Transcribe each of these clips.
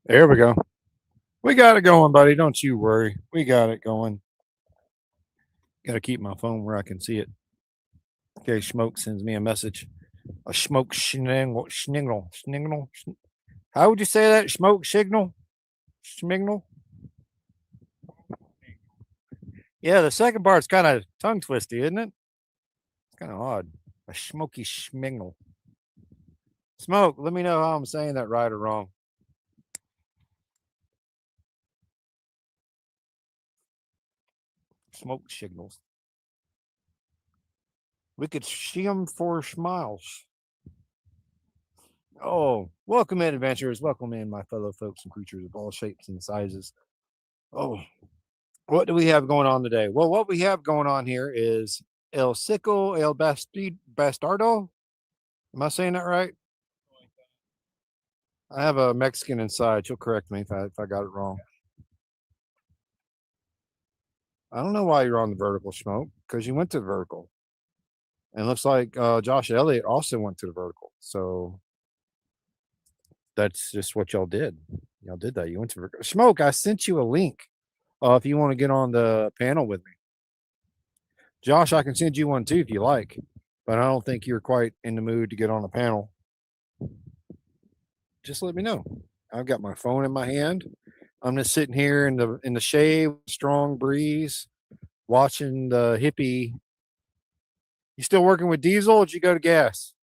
There we go. We got it going, buddy. Don't you worry. We got it going. Got to keep my phone where I can see it. Okay, Smoke sends me a message. A smoke sniggle. How would you say that? Smoke signal? Schmignal? Yeah, the second part's kind of tongue twisty, isn't it? It's kind of odd. A smoky schmignal. Smoke, let me know how I'm saying that right or wrong. Smoke signals. We could see them for smiles. Oh, welcome in, adventurers. Welcome in, my fellow folks and creatures of all shapes and sizes. Oh, what do we have going on today? Well, what we have going on here is El Cico El Bastardo. Am I saying that right? I have a Mexican inside. She'll correct me if I got it wrong. I don't know why you're on the vertical, Smoke, because you went to the vertical. And it looks like Josh Elliott also went to the vertical. So that's just what y'all did. Y'all did that. You went to vertical. Smoke, I sent you a link if you want to get on the panel with me. Josh, I can send you one too if you like, but I don't think you're quite in the mood to get on the panel. Just let me know. I've got my phone in my hand. I'm just sitting here in the shade, strong breeze, watching the hippie. You still working with diesel? Or did you go to gas?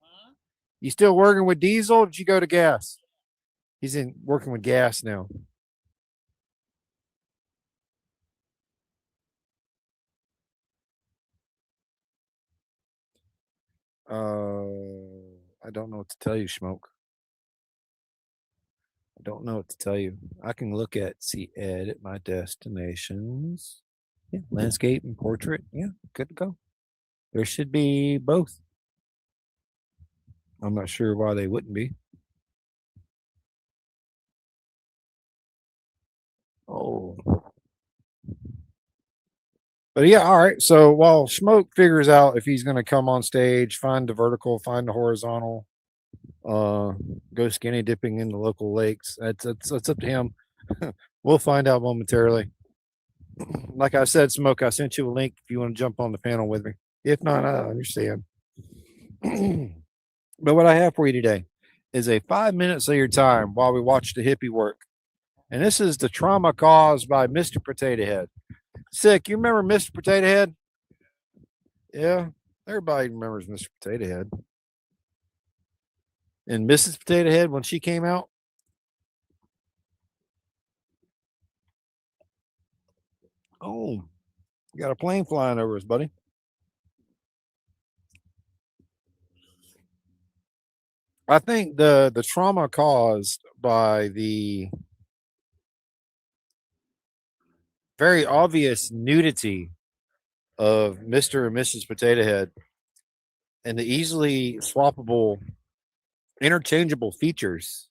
Huh? You still working with diesel? Or did you go to gas? He's in working with gas now. I don't know what to tell you, Smoke. I don't know what to tell you. I can look at see edit my destinations. Yeah, landscape and portrait. Yeah, good to go. There should be both. I'm not sure why they wouldn't be. Oh. But yeah, all right. So while Smoke figures out if he's going to come on stage, find the vertical, find the horizontal, go skinny dipping in the local lakes, that's up to him. We'll find out momentarily. Like I said, Smoke, I sent you a link if you want to jump on the panel with me. If not, I understand. But what I have for you today is a 5 minutes of your time while we watch the hippie work. And this is the trauma caused by Mr. Potato Head. Sick, you remember Mr. Potato Head? Yeah, everybody remembers Mr. Potato Head. And Mrs. Potato Head, when she came out, oh, you got a plane flying over us, buddy. I think the trauma caused by the very obvious nudity of Mr. and Mrs. Potato Head and the easily swappable, interchangeable features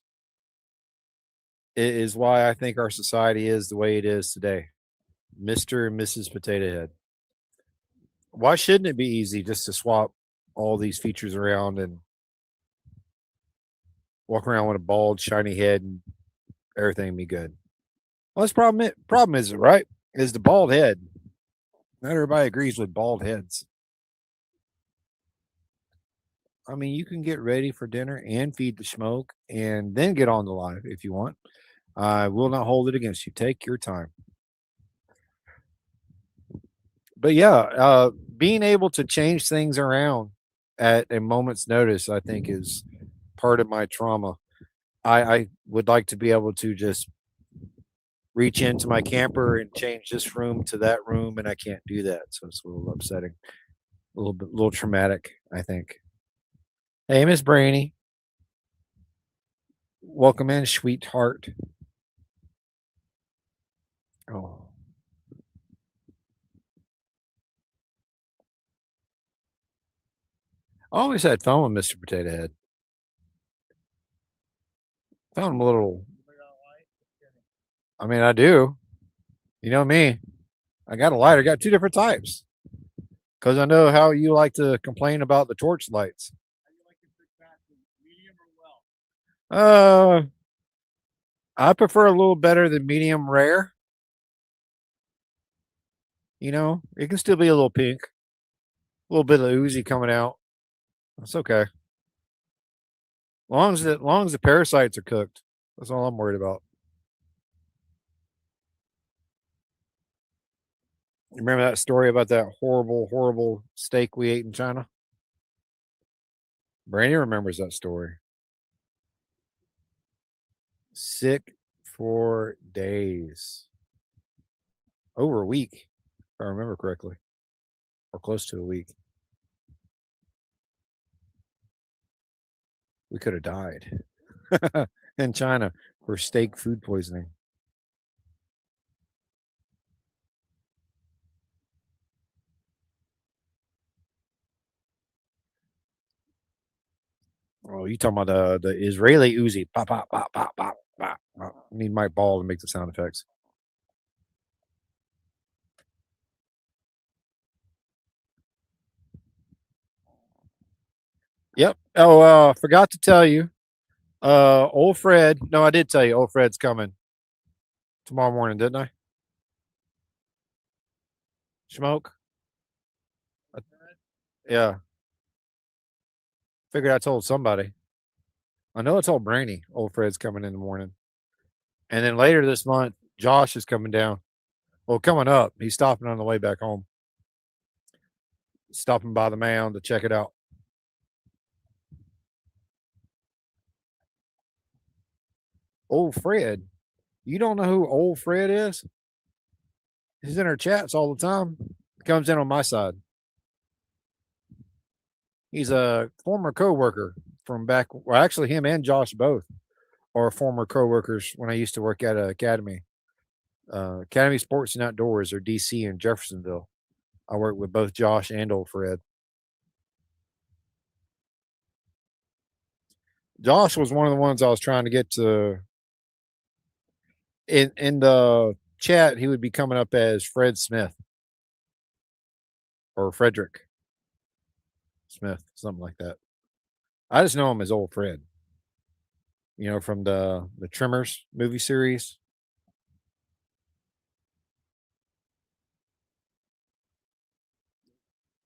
is why I think our society is the way it is today. Mr. and Mrs. Potato Head. Why shouldn't it be easy just to swap all these features around and walk around with a bald, shiny head and everything be good? Well, that's problem is it, right? Is the bald head. Not everybody agrees with bald heads. I mean, you can get ready for dinner and feed the smoke and then get on the live if you want. I will not hold it against you. Take your time. But yeah, being able to change things around at a moment's notice, I think, is part of my trauma. I would like to be able to just reach into my camper and change this room to that room, and I can't do that. So it's a little upsetting, a little traumatic, I think. Hey, Miss Brainy, welcome in, sweetheart. Oh, I always had fun with Mr. Potato Head. Found him a little. I mean, I do. You know me. I got a lighter. I got two different types because I know how you like to complain about the torch lights. Uh, I prefer a little better than medium rare. You know, it can still be a little pink, a little bit of oozy coming out. That's okay. Long as the parasites are cooked. That's all I'm worried about. You remember that story about that horrible, horrible steak we ate in China? Brandy remembers that story. Sick for days. Over a week, if I remember correctly, or close to a week. We could have died in China for steak food poisoning. Oh, you talking about the Israeli Uzi? Pop, pop, pop, pop, pop, pop, pop. I need my ball to make the sound effects. Yep. Oh, forgot to tell you. Old Fred. No, I did tell you. Old Fred's coming tomorrow morning, didn't I? Smoke. Uh, Yeah. Figured I told somebody. I know I told Brainy. Old Fred's coming in the morning, and then later this month, Josh is coming down. Well, coming up, he's stopping on the way back home. Stopping by the mound to check it out. Old Fred. You don't know who Old Fred is? He's in our chats all the time. He comes in on my side. He's a former coworker from back. Well, actually, him and Josh both are former coworkers when I used to work at a academy, Academy Sports and Outdoors, or DC in Jeffersonville. I worked with both Josh and Old Fred. Josh was one of the ones I was trying to get to in the chat. He would be coming up as Fred Smith or Frederick Smith, something like that. I just know him as Old Fred. You know, from the Trimmers movie series.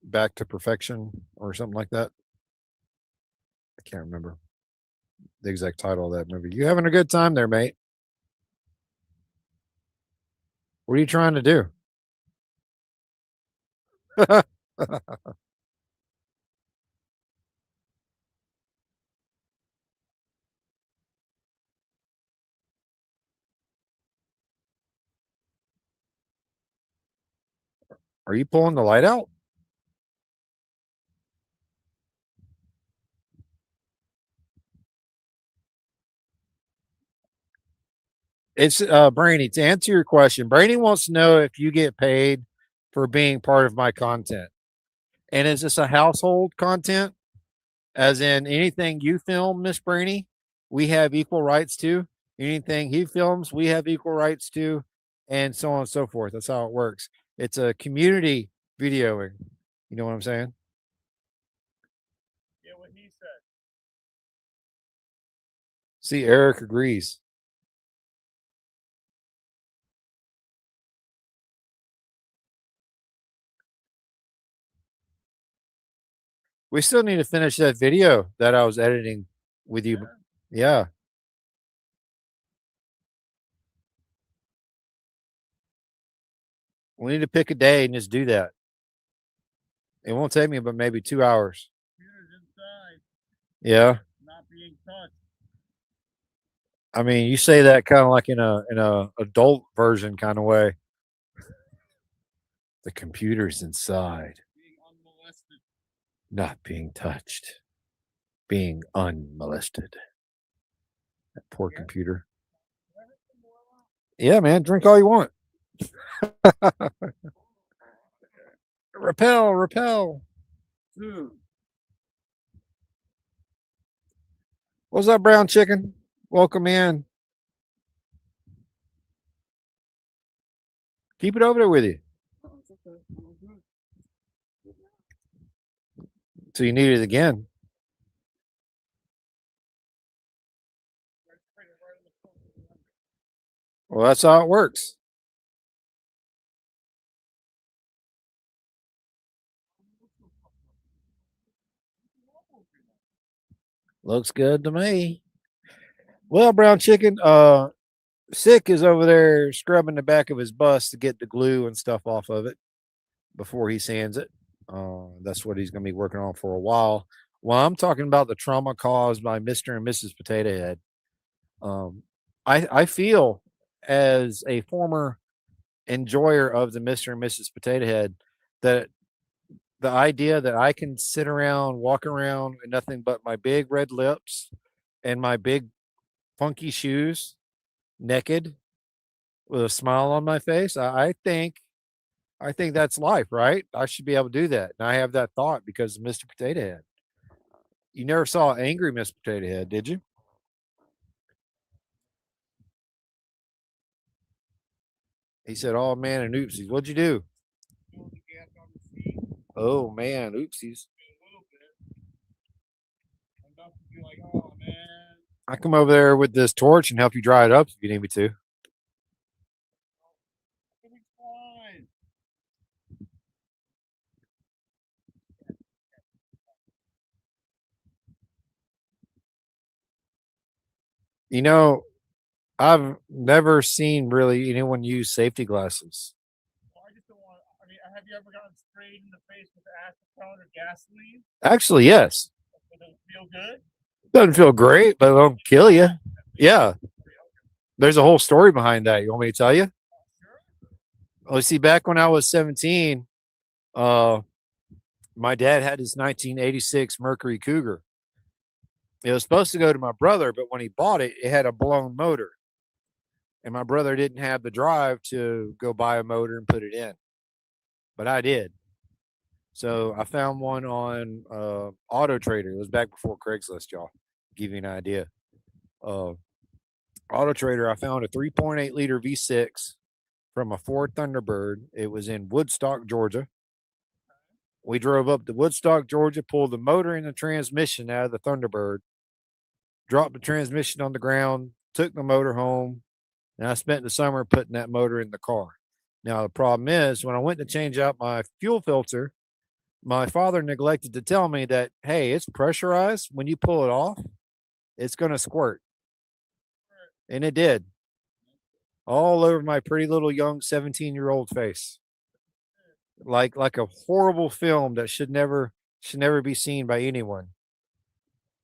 Back to Perfection or something like that. I can't remember the exact title of that movie. You having a good time there, mate? What are you trying to do? Are you pulling the light out? It's Brainy. To answer your question, Brainy wants to know if you get paid for being part of my content. And is this a household content? As in anything you film, Miss Brainy, we have equal rights to. Anything he films, we have equal rights to, and so on and so forth. That's how it works. It's a community videoing. You know what I'm saying? See, Eric agrees. We still need to finish that video that I was editing with you. Yeah. We need to pick a day and just do that. It won't take me but maybe 2 hours. Yeah. I mean, you say that kind of like in a adult version kind of way. The computer's inside, not being touched, being unmolested. That poor computer. Yeah, man, drink all you want. Repel, repel. What's up, brown chicken? Welcome in. Keep it over there with you. So you need it again. Well, that's how it works. Looks good to me. Well, brown chicken, Sick is over there scrubbing the back of his bus to get the glue and stuff off of it before he sands it. That's what he's going to be working on for a while. Well, I'm talking about the trauma caused by Mr. and Mrs. Potato Head. Um, I feel as a former enjoyer of the Mr. and Mrs. Potato Head that the idea that I can sit around, walk around in nothing but my big red lips and my big funky shoes, naked with a smile on my face, I think that's life, right? I should be able to do that. And I have that thought because of Mr. Potato Head. You never saw angry Mr. Potato Head, did you? He said, "Oh man, and oopsies. What'd you do?" Oh man, oopsies. I come over there with this torch and help you dry it up if you need me to. You know, I've never seen really anyone use safety glasses. Actually, yes. Doesn't feel great, but it won't kill you. Yeah. There's a whole story behind that. You want me to tell you? Well, see, back when I was 17, uh, my dad had his 1986 Mercury Cougar. It was supposed to go to my brother, but when he bought it, it had a blown motor. And my brother didn't have the drive to go buy a motor and put it in, but I did. So I found one on Auto Trader. It was back before Craigslist, y'all. Give you an idea. Uh, Auto Trader, I found a 3.8 liter V6 from a Ford Thunderbird. It was in Woodstock, Georgia. We drove up to Woodstock, Georgia, pulled the motor and the transmission out of the Thunderbird, dropped the transmission on the ground, took the motor home, and I spent the summer putting that motor in the car. Now, the problem is when I went to change out my fuel filter, my father neglected to tell me that, hey, it's pressurized. When you pull it off, it's going to squirt. And it did all over my pretty little young 17-year-old face. Like a horrible film that should never be seen by anyone.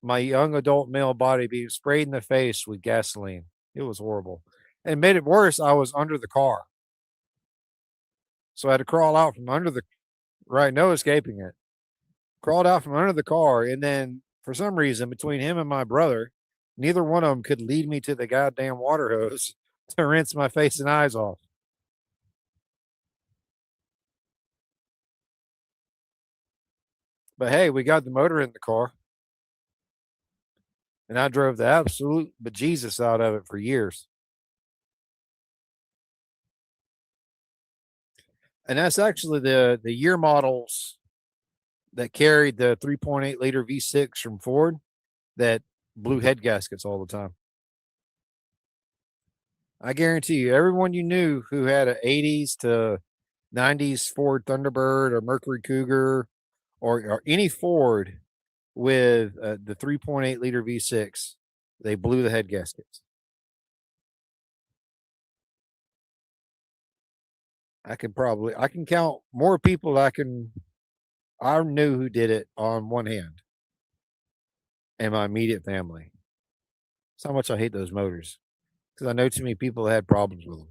My young adult male body being sprayed in the face with gasoline. It was horrible. And made it worse, I was under the car. So I had to crawl out from under the right, no escaping it. Crawled out from under the car, and then for some reason, between him and my brother, neither one of them could lead me to the goddamn water hose to rinse my face and eyes off. But hey, we got the motor in the car, and I drove the absolute bejesus out of it for years. And that's actually the year models that carried the 3.8 liter V6 from Ford that blew head gaskets all the time. I guarantee you, everyone you knew who had an 80s to 90s Ford Thunderbird or Mercury Cougar or any Ford with the 3.8 liter V6, they blew the head gaskets. I can count more people I knew who did it on one hand in my immediate family. That's how much I hate those motors because I know too many people that had problems with them.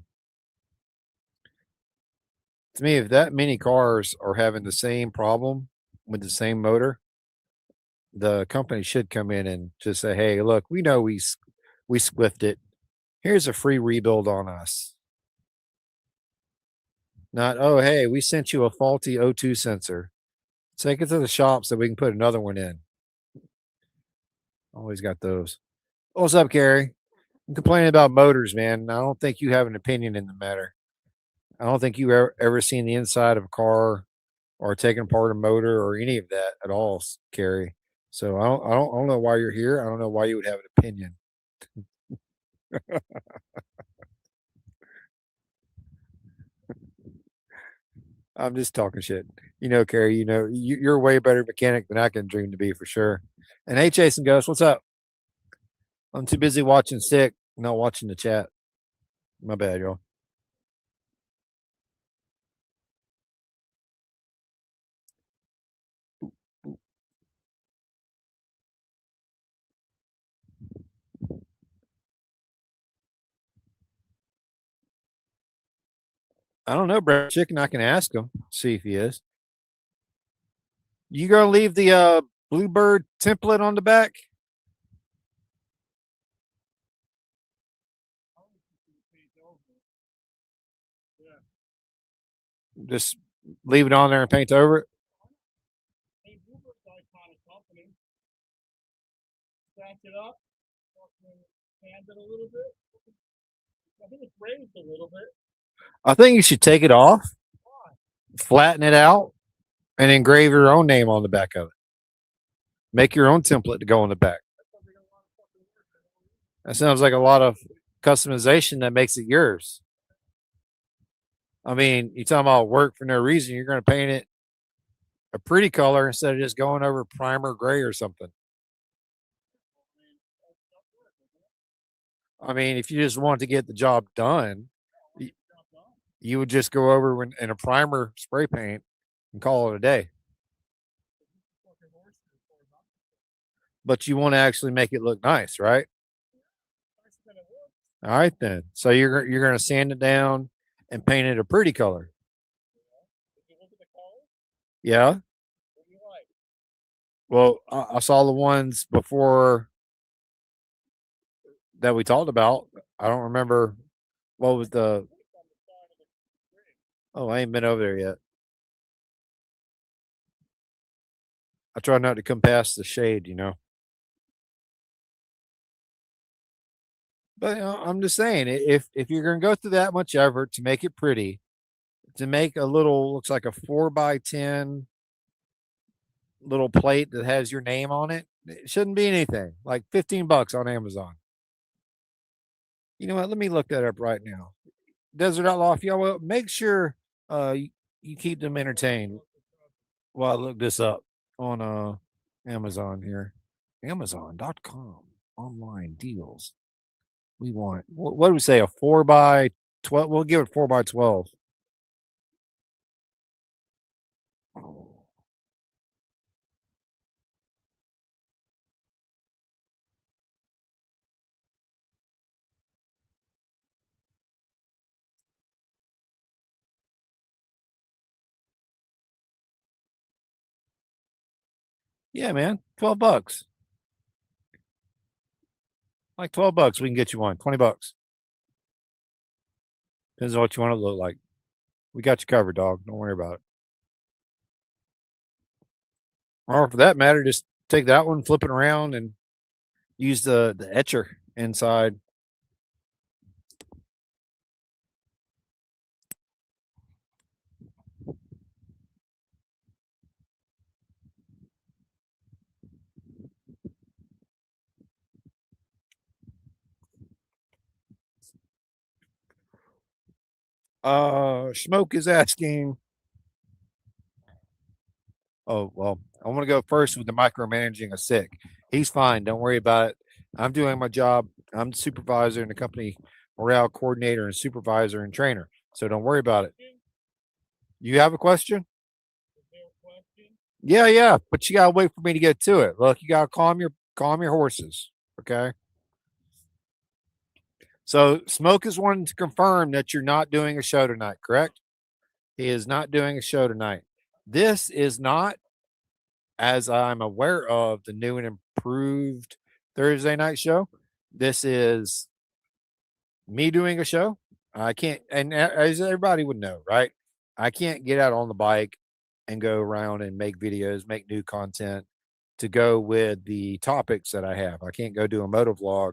To me, if that many cars are having the same problem with the same motor, the company should come in and just say, "Hey, look, we know we squiffed it. Here's a free rebuild on us." Not, "Oh, hey, we sent you a faulty O2 sensor. Take it to the shop so we can put another one in." Always got those. What's up, Gary? I'm complaining about motors, man. I don't think you have an opinion in the matter. I don't think you ever seen the inside of a car or taken apart a motor or any of that at all, Carrie. So I don't know why you're here. I don't know why you would have an opinion. I'm just talking shit. Carrie, you're a way better mechanic than I can dream to be for sure. And hey, Chasing Ghost, what's up? I'm too busy watching Sick, not watching the chat. My bad, y'all. I don't know, Brad Chicken. I can ask him, see if he is. You gonna leave the Bluebird template on the back? Just leave it on there and paint over it. I think you should take it off, flatten it out, and engrave your own name on the back of it. Make your own template to go on the back. That sounds like a lot of customization that makes it yours. I mean, you're talking about work for no reason. You're going to paint it a pretty color instead of just going over primer gray or something. I mean, if you just want to get the job done, you would just go over in a primer spray paint and call it a day. But you want to actually make it look nice, right? All right then. So you're going to sand it down and paint it a pretty color. Yeah. Well, I saw the ones before that we talked about. I don't remember what was the. Oh, I ain't been over there yet. I try not to come past the shade. But I'm just saying, if you're going to go through that much effort to make it pretty, to make a little looks like a 4x10 little plate that has your name on it, it shouldn't be anything. Like $15 on Amazon. You know what? Let me look that up right now. Desert Outlaw, if y'all will, make sure you keep them entertained while I look this up on Amazon here. Amazon.com online deals. We want what do we say? A 4x12. We'll give it 4x12. Yeah, man. $12. Like $12. We can get you one. $20. Depends on what you want to look like. We got you covered, dog. Don't worry about it. Or for that matter, just take that one, flip it around, and use the etcher inside. Smoke is asking. Oh well, I want to go first with the micromanaging a sick. He's fine. Don't worry about it. I'm doing my job. I'm the supervisor and the company morale coordinator and supervisor and trainer. So don't worry about it. You have a question? Yeah, yeah. But you gotta wait for me to get to it. Look, you gotta calm your horses. Okay. So Smoke is wanting to confirm that you're not doing a show tonight, correct? He is not doing a show tonight. This is not, as I'm aware of, the new and improved Thursday night show. This is me doing a show. I can't, and as everybody would know, right? I can't get out on the bike and go around and make videos, make new content to go with the topics that I have. I can't go do a moto vlog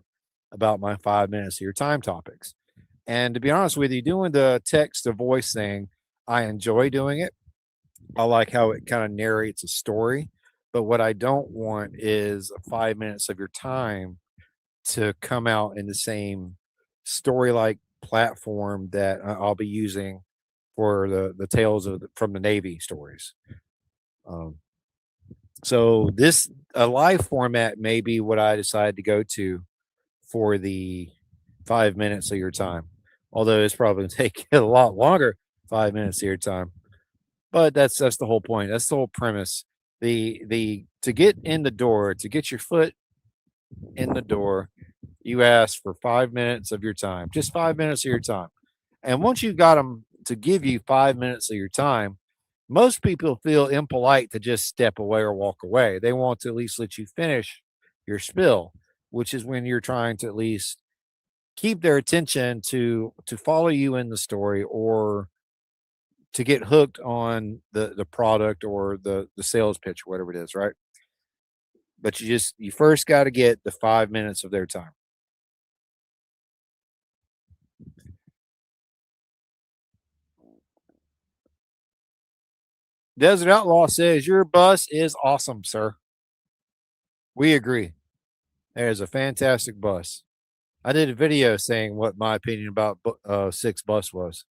about my 5 minutes of your time topics. And to be honest with you, doing the text to voice thing, I enjoy doing it. I like how it kind of narrates a story. But what I don't want is 5 minutes of your time to come out in the same story like platform that I'll be using for the tales of from the Navy stories. Um, so this a live format may be what I decide to go to for the 5 minutes of your time. Although it's probably going to take a lot longer, 5 minutes of your time. But that's the whole point. That's the whole premise. The to get in the door, to get your foot in the door, you ask for 5 minutes of your time, just 5 minutes of your time. And once you got them to give you 5 minutes of your time, most people feel impolite to just step away or walk away. They want to at least let you finish your spill, which is when you're trying to at least keep their attention to follow you in the story or to get hooked on the product or the sales pitch or whatever it is, right? But you first got to get the 5 minutes of their time. Desert Outlaw says your bus is awesome, sir. We agree. It is a fantastic bus. I did a video saying what my opinion about six bus was,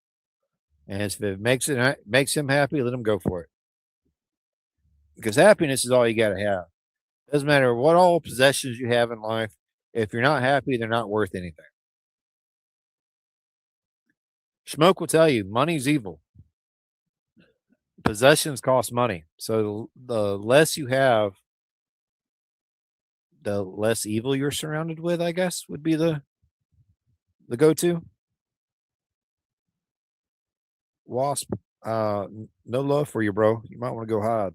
and if it makes him happy, let him go for it. Because happiness is all you got to have. Doesn't matter what all possessions you have in life. If you're not happy, they're not worth anything. Smoke will tell you money's evil. Possessions cost money. So the less you have, the less evil you're surrounded with, I guess, would be the go to. Wasp, no love for you, bro. You might want to go hide.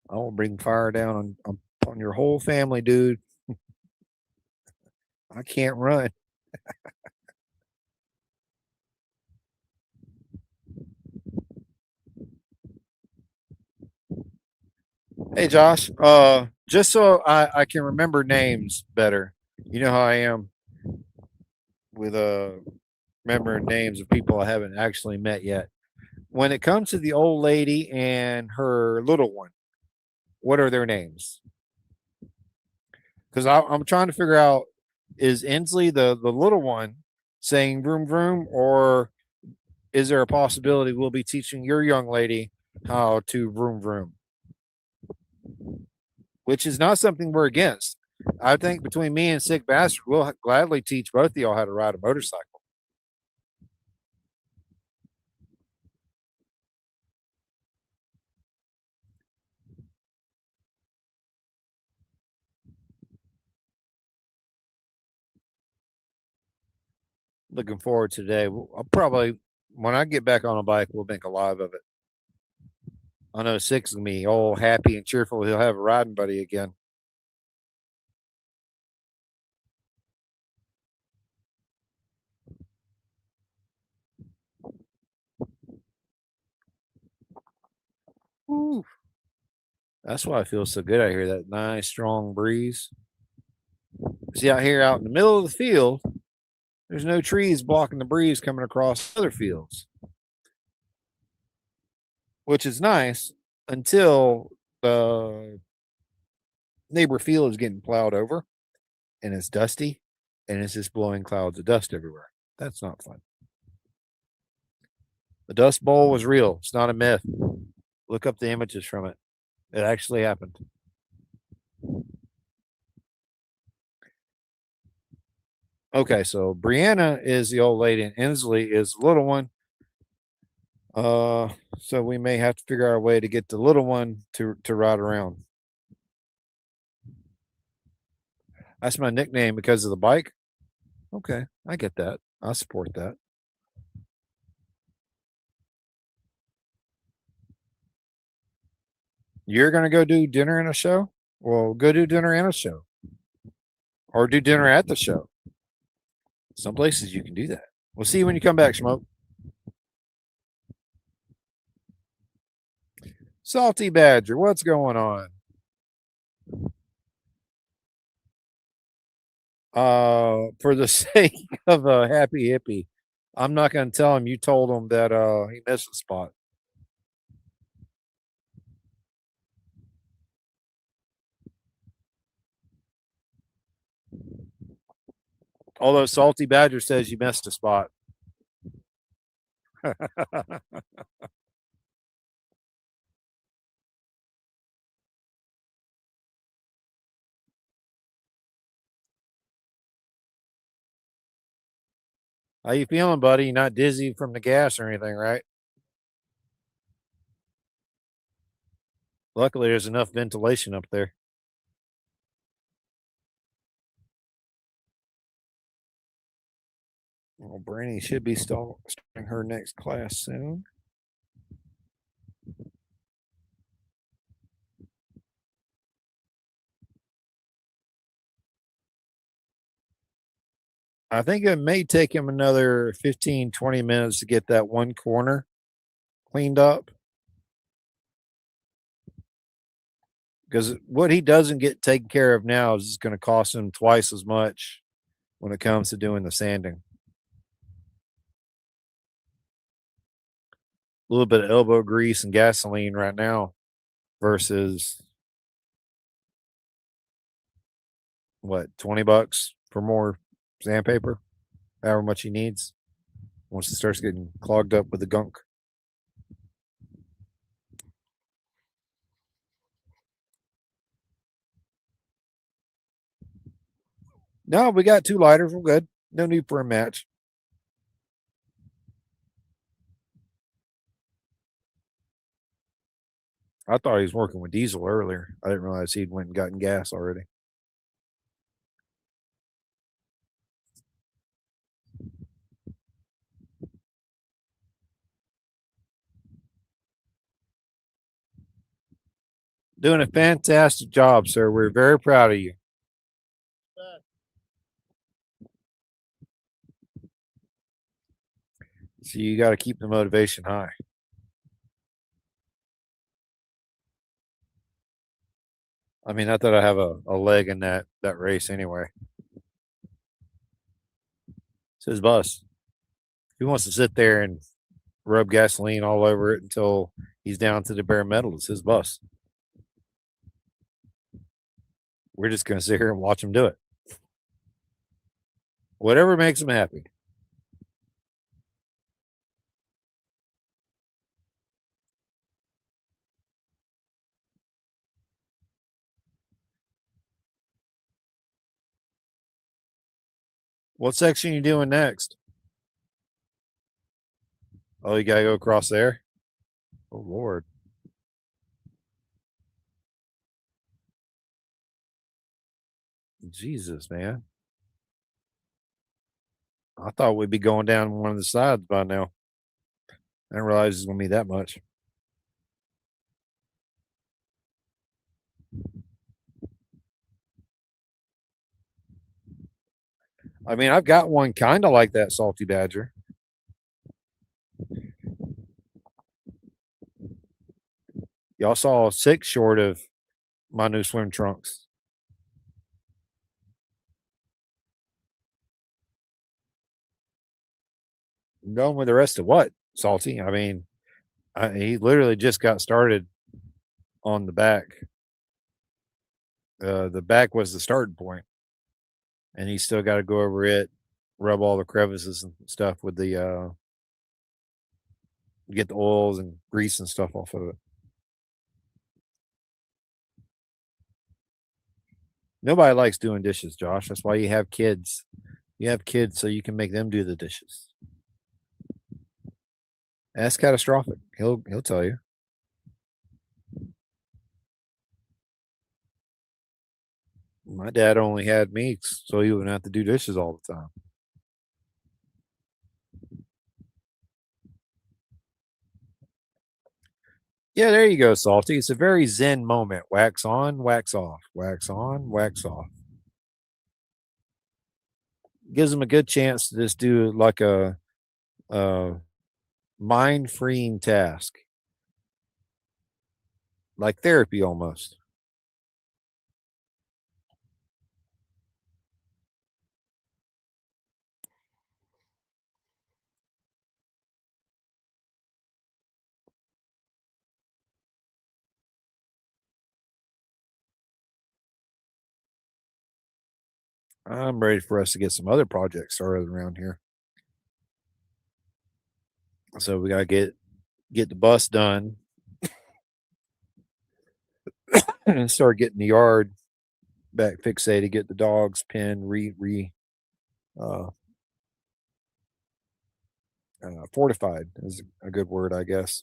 I will bring fire down on your whole family, dude. I can't run. Hey, Josh. Just so I can remember names better. You know how I am with remembering names of people I haven't actually met yet. When it comes to the old lady and her little one, what are their names? Because I'm trying to figure out, is Inslee the little one saying vroom vroom, or is there a possibility we'll be teaching your young lady how to vroom vroom? Which is not something we're against. I think between me and Sick Bastard, we'll gladly teach both of y'all how to ride a motorcycle. Looking forward to today. I'll probably, when I get back on a bike, we'll make a live of it. I know Six is gonna be all happy and cheerful. He'll have a riding buddy again. Ooh, that's why I feel so good out here. That nice strong breeze. See, out here, out in the middle of the field, there's no trees blocking the breeze coming across other fields, which is nice until the neighbor field is getting plowed over and it's dusty and it's just blowing clouds of dust everywhere. That's not fun. The Dust Bowl was real. It's not a myth. Look up the images from it. It actually happened. Okay, so Brianna is the old lady and Inslee is the little one. So we may have to figure out a way to get the little one to ride around. That's my nickname because of the bike. Okay, I get that. I support that. You're gonna go do dinner and a show? Well, go do dinner and a show, or do dinner at the show. Some places you can do that. We'll see you when you come back, Smoke. Salty Badger, what's going on? For the sake of a happy hippie, I'm not going to tell him you told him that he missed a spot. Although Salty Badger says you missed a spot. How you feeling, buddy? You not dizzy from the gas or anything, right? Luckily, there's enough ventilation up there. Well, Brandy should be starting her next class soon. I think it may take him another 15, 20 minutes to get that one corner cleaned up. Because what he doesn't get taken care of now is going to cost him twice as much when it comes to doing the sanding. A little bit of elbow grease and gasoline right now versus what, $20 for more sandpaper, however much he needs once it starts getting clogged up with the gunk. No, we got two lighters. We're good. No need for a match. I thought he was working with diesel earlier. I didn't realize he'd went and gotten gas already. Doing a fantastic job, sir. We're very proud of you. So you got to keep the motivation high. I mean, not that I have a leg in that race anyway. It's his bus. He wants to sit there and rub gasoline all over it until he's down to the bare metal. It's his bus. We're just going to sit here and watch him do it. Whatever makes him happy. What section you doing next? Oh, you got to go across there? Oh, Lord. Jesus, man. I thought we'd be going down one of the sides by now. I didn't realize it's going to be that much. I mean, I've got one kind of like that Salty Badger. Y'all saw 6 short of my new swim trunks. I'm going with the rest of what? Salty. I mean, he literally just got started on the back. The back was the starting point, and he still got to go over it, rub all the crevices and stuff with the get the oils and grease and stuff off of it. Nobody likes doing dishes, Josh. That's why you have kids. You have kids so you can make them do the dishes. That's catastrophic. He'll tell you. My dad only had me so he wouldn't have to do dishes all the time. Yeah, there you go, Salty. It's a very zen moment. Wax on, wax off, wax on, wax off. Gives them a good chance to just do like a mind freeing task, like therapy almost. I'm ready for us to get some other projects started around here. So we gotta get the bus done and start getting the yard back fixated, get the dogs penned, uh, fortified is a good word, I guess.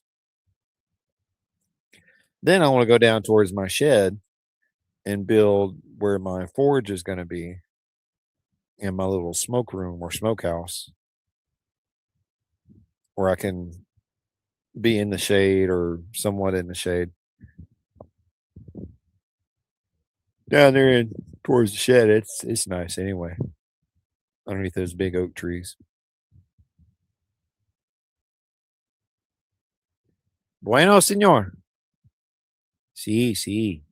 Then I want to go down towards my shed and build where my forge is going to be in my little smoke room or smokehouse, where I can be in the shade or somewhat in the shade. Down there in towards the shed, it's nice anyway, underneath those big oak trees. Bueno, señor. Sí, sí.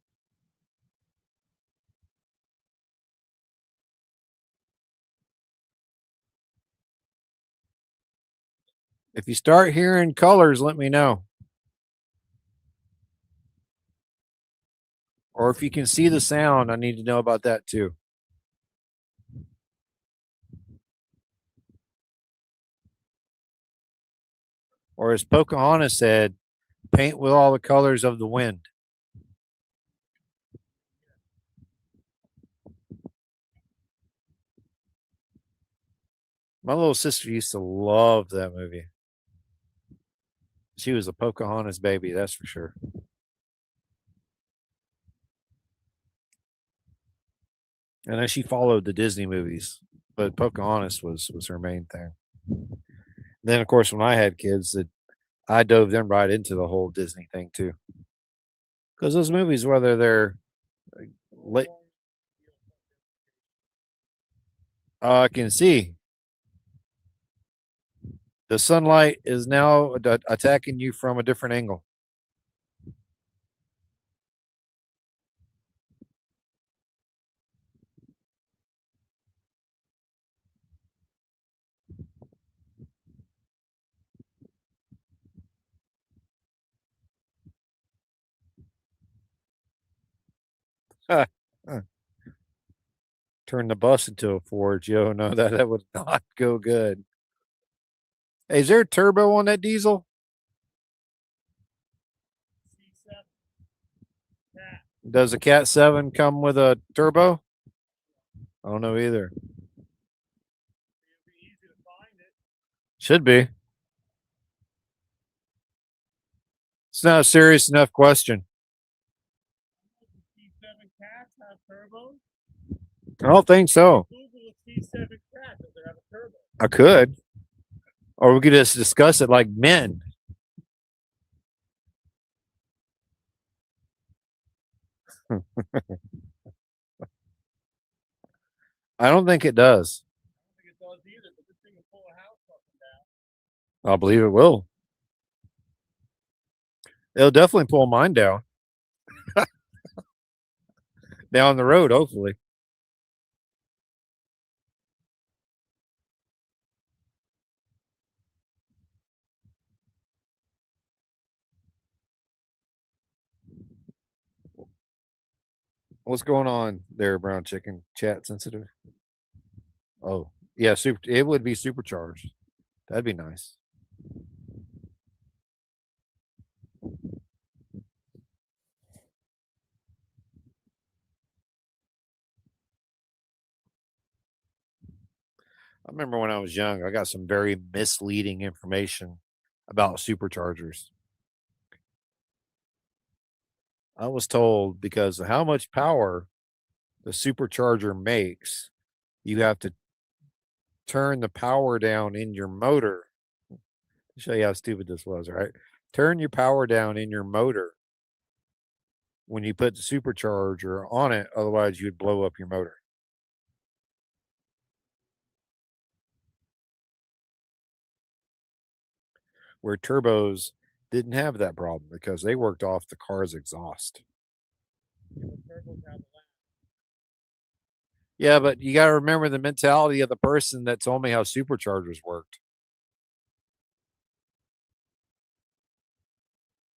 If you start hearing colors, let me know. Or if you can see the sound, I need to know about that too. Or as Pocahontas said, paint with all the colors of the wind. My little sister used to love that movie. She was a Pocahontas baby, that's for sure. And then she followed the Disney movies, but Pocahontas was her main thing. Then, of course, when I had kids, I dove them right into the whole Disney thing too. Because those movies, whether they're late, I can see the sunlight is now attacking you from a different angle. Turn the bus into a forge. Yo, no, that would not go good. Hey, is there a turbo on that diesel? Does a Cat 7 come with a turbo? I don't know either. Should be. It's not a serious enough question. I don't think so. I could. Or we could just discuss it like men. I don't think it does. I believe it will. It'll definitely pull mine down the road, hopefully. What's going on there, brown chicken? Chat sensitive? Oh, yeah, it would be supercharged. That'd be nice. I remember when I was young, I got some very misleading information about superchargers. I was told because of how much power the supercharger makes, you have to turn the power down in your motor. To show you how stupid this was, right? Turn your power down in your motor when you put the supercharger on it, otherwise you'd blow up your motor. Where turbos didn't have that problem because they worked off the car's exhaust. Yeah, but you got to remember the mentality of the person that told me how superchargers worked.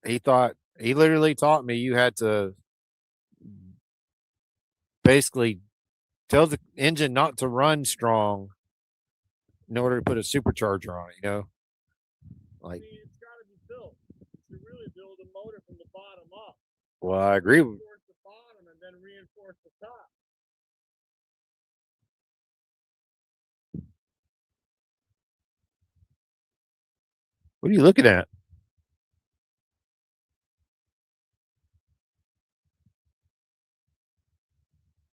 He literally taught me you had to basically tell the engine not to run strong in order to put a supercharger on it, you know? Like, mean, it's got to be built. You should really build a motor from the bottom up. well, I agree. Reinforce the bottom and then reinforce the top. What are you looking at?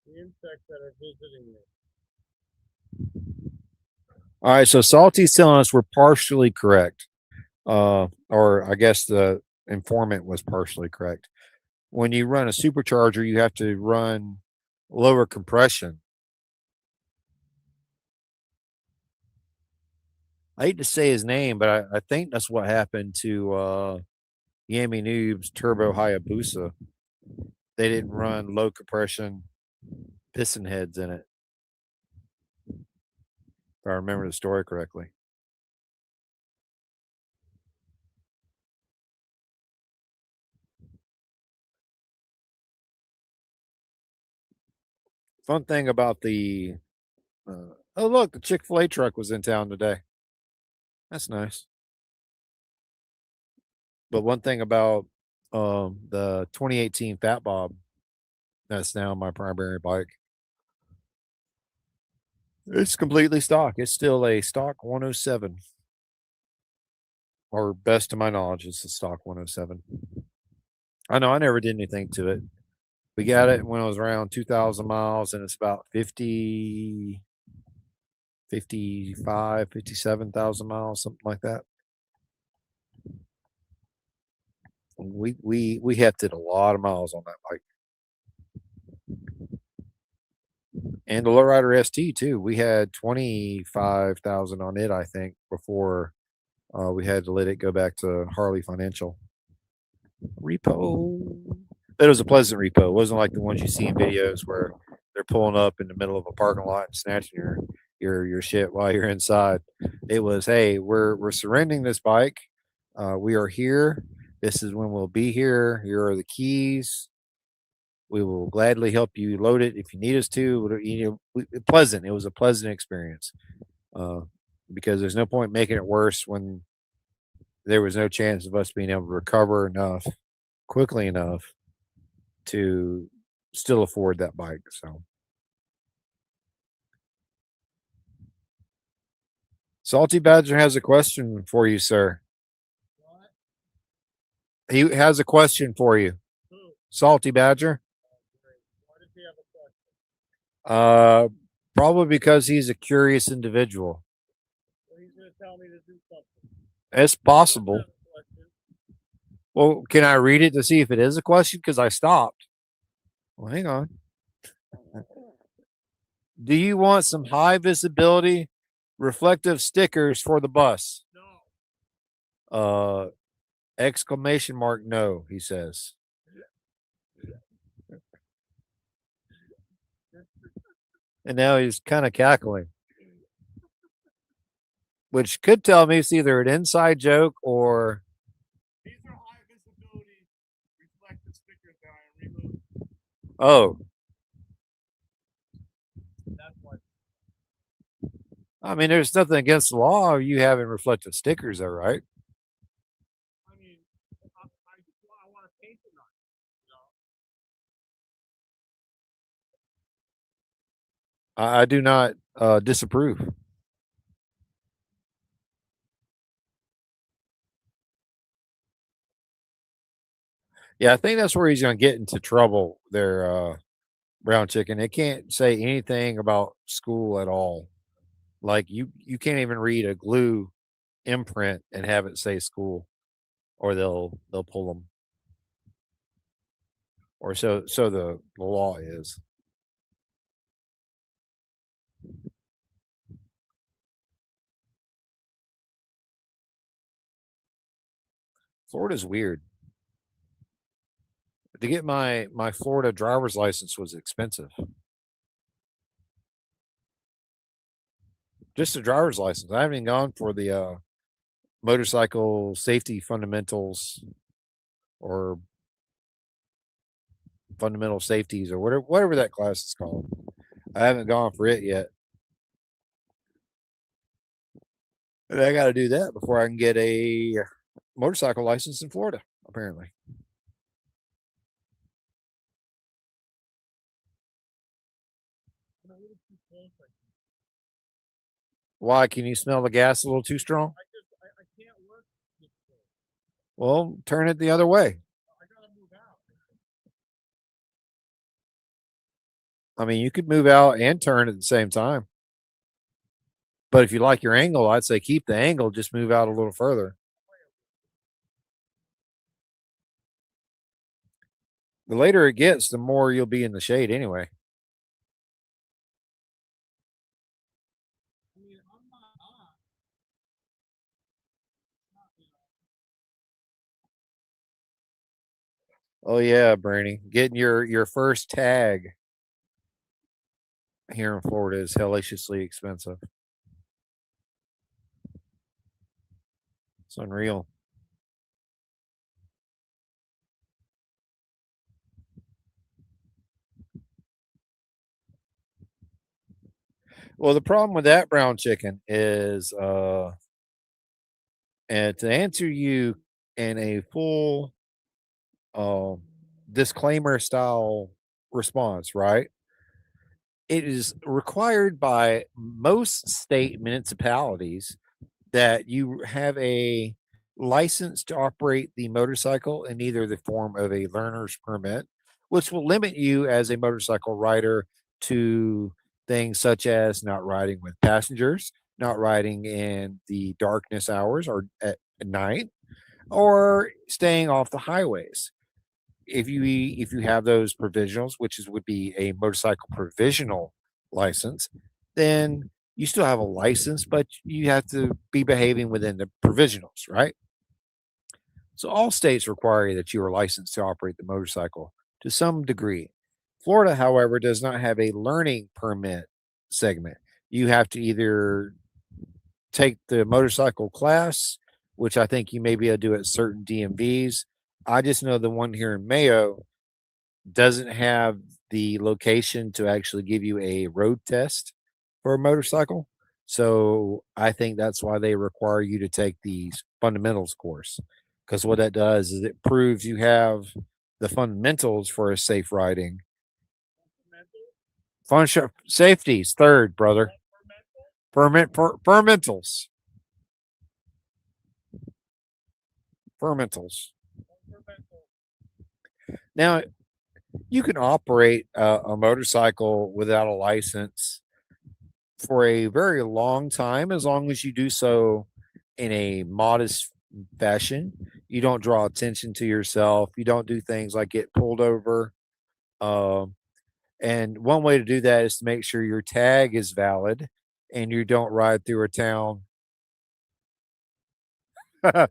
The insects that are visiting me. All right, so Salty's telling us we're partially correct. Or I guess the informant was partially correct. When you run a supercharger, you have to run lower compression. I hate to say his name, but I think that's what happened to Yami Noob's Turbo Hayabusa. They didn't run low compression piston heads in it, if I remember the story correctly. Fun thing about the oh look, the Chick-fil-A truck was in town today. That's nice. But one thing about the 2018 Fat Bob, that's now my primary bike. It's completely stock. It's still a stock 107, or best to my knowledge, it's a stock 107. I know I never did anything to it. We got it when it was around 2,000 miles, and it's about 50, 55, 57,000 miles, something like that. We hefted a lot of miles on that bike. And the Lowrider ST too. We had 25,000 on it, I think, before we had to let it go back to Harley Financial. Repo. It was a pleasant repo. It wasn't like the ones you see in videos where they're pulling up in the middle of a parking lot and snatching your shit while you're inside. It was, hey, we're surrendering this bike. We are here. This is when we'll be here. Here are the keys. We will gladly help you load it if you need us to. You know, pleasant. It was a pleasant experience uh, because there's no point making it worse when there was no chance of us being able to recover enough quickly enough to still afford that bike. So, Salty Badger has a question for you, sir. What? He has a question for you. Who? Salty Badger. Why does he have a question? Probably because he's a curious individual. Well, he's going to tell me to do something. It's possible. Well, can I read it to see if it is a question? Because I stopped. Well, hang on. Do you want some high visibility reflective stickers for the bus? No. Exclamation mark no, he says. And now he's kind of cackling, which could tell me it's either an inside joke or. These are high visibility reflective stickers that I am removing. Oh. That's why. I mean, there's nothing against the law of you having reflective stickers, though, right? I mean, I want to paint it on. I do not disapprove. Yeah, I think that's where he's going to get into trouble there, Brown Chicken. It can't say anything about school at all. Like you can't even read a glue imprint and have it say school, or they'll pull them. Or so the law is. Florida's weird. To get my Florida driver's license was expensive. Just a driver's license. I haven't even gone for the motorcycle safety fundamentals or fundamental safeties or whatever that class is called. I haven't gone for it yet. And I got to do that before I can get a motorcycle license in Florida, apparently. I'm a little too close. Why? Can you smell the gas a little too strong? I can't work this close. Well, turn it the other way. I gotta move out. I mean, you could move out and turn at the same time. But if you like your angle, I'd say keep the angle, just move out a little further. The later it gets, the more you'll be in the shade anyway. I mean, I'm not. Oh yeah, Brandy. Getting your first tag here in Florida is hellaciously expensive. It's unreal. Well, the problem with that brown chicken is and to answer you in a full um disclaimer style response, right? It is required by most state municipalities that you have a license to operate the motorcycle in either the form of a learner's permit, which will limit you as a motorcycle rider to things such as not riding with passengers, not riding in the darkness hours or at night, or staying off the highways. If you have those provisionals, which is would be a motorcycle provisional license, then you still have a license, but you have to be behaving within the provisionals, right? So all states require that you are licensed to operate the motorcycle to some degree. Florida, however, does not have a learning permit segment. You have to either take the motorcycle class, which I think you may be able to do at certain DMVs. I just know the one here in Mayo doesn't have the location to actually give you a road test for a motorcycle. So I think that's why they require you to take the fundamentals course. Because what that does is it proves you have the fundamentals for a safe riding. Safety's third, brother. Fermentals. Fermentals. Now, you can operate a motorcycle without a license for a very long time as long as you do so in a modest fashion. You don't draw attention to yourself. You don't do things like get pulled over. Um, and one way to do that is to make sure your tag is valid and you don't ride through a town. That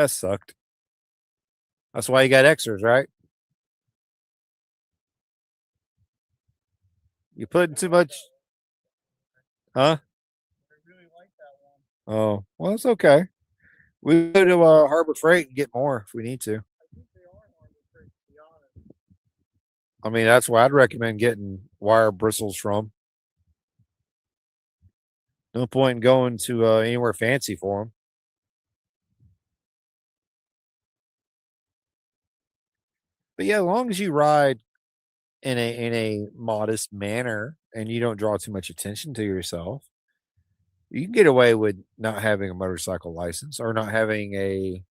sucked. That's why you got extras, right? You putting too much, huh? Oh, well, it's okay. We go to Harbor Freight and get more if we need to. I mean, that's why I'd recommend getting wire bristles from. No point in going to anywhere fancy for them. But yeah, as long as you ride in a modest manner and you don't draw too much attention to yourself, you can get away with not having a motorcycle license or not having a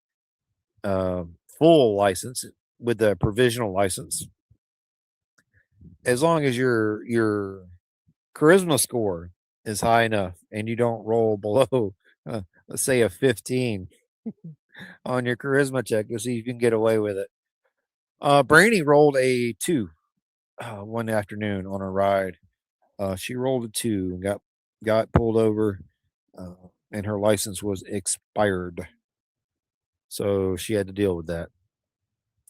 full license with a provisional license, as long as your charisma score is high enough and you don't roll below, let's say a 15 on your charisma check, you'll see you can get away with it. Brainy rolled a 2 one afternoon on a ride. She rolled a 2 and got pulled over, uh, and her license was expired, so she had to deal with that.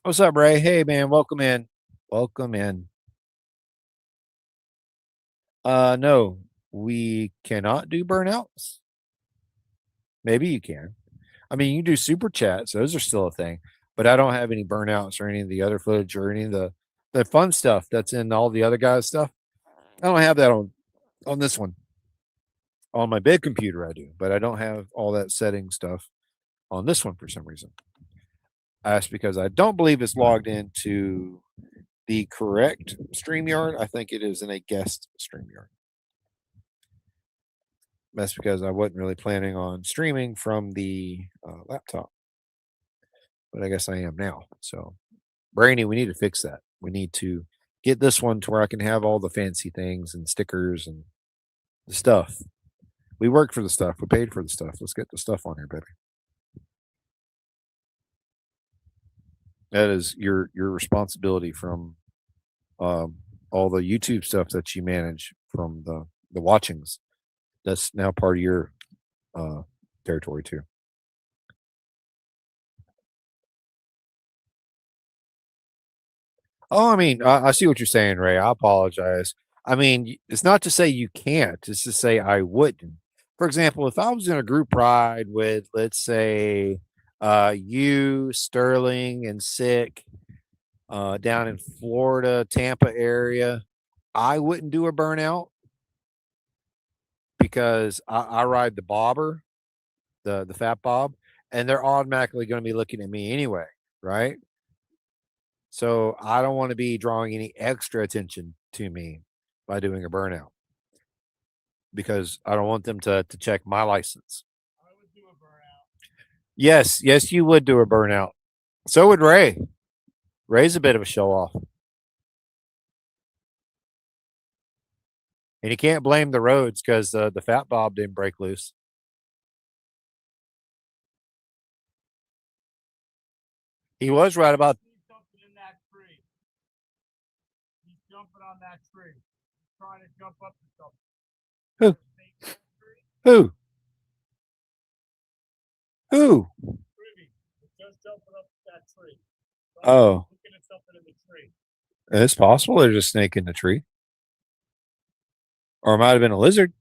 What's up, Ray? Hey, man, welcome in. Welcome in. No, we cannot do burnouts. Maybe you can. I mean, you can do super chats; those are still a thing. But I don't have any burnouts or any of the other footage or any of the fun stuff that's in all the other guys' stuff. I don't have that on this one. On my big computer, I do, but I don't have all that setting stuff on this one for some reason. That's because I don't believe it's logged into the correct StreamYard. I think it is in a guest StreamYard. That's because I wasn't really planning on streaming from the laptop, but I guess I am now. So, Brainy, we need to fix that. We need to get this one to where I can have all the fancy things and stickers and the stuff. We worked for the stuff. We paid for the stuff. Let's get the stuff on here, baby. That is your responsibility from all the YouTube stuff that you manage from the watchings. That's now part of your uh, territory too. Oh, I mean, I see what you're saying, Ray. I apologize. I mean, it's not to say you can't. It's to say I wouldn't. For example, if I was in a group ride with, let's say, you, Sterling, and Sick down in Florida, Tampa area, I wouldn't do a burnout because I ride the bobber, the fat bob, and they're automatically going to be looking at me anyway, right? So I don't want to be drawing any extra attention to me by doing a burnout because I don't want them to check my license. I would do a burnout. Yes, yes, you would do a burnout. So would Ray. Ray's a bit of a show off. And you can't blame the roads because the fat bob didn't break loose. He was right about He's jumping in that tree. He's jumping on that tree. He's trying to jump up to something. who? Snake in that tree. Who? Who? Ruby, he's just jumping up that tree. Oh, Looking at something in the tree. it's possible there's a snake in the tree. Or it might have been a lizard.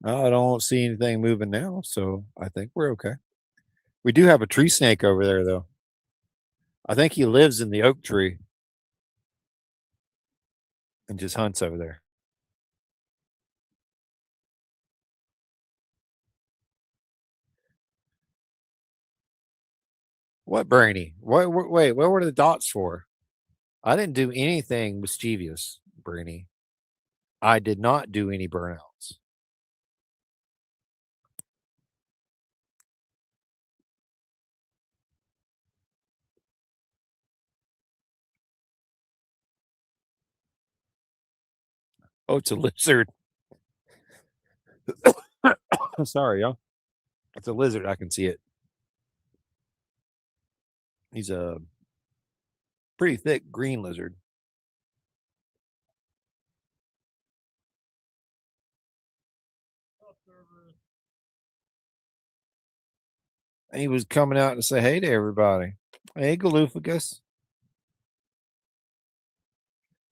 I don't see anything moving now, so I think we're okay. We do have a tree snake over there, though. I think he lives in the oak tree and just hunts over there. What Brainy? Wait, what were the dots for? I didn't do anything mischievous, Brainy. I did not do any burnouts. Oh, it's a lizard. Sorry, y'all. It's a lizard. I can see it. He's a pretty thick green lizard. And he was coming out to say hey to everybody. Hey, Galoofagus.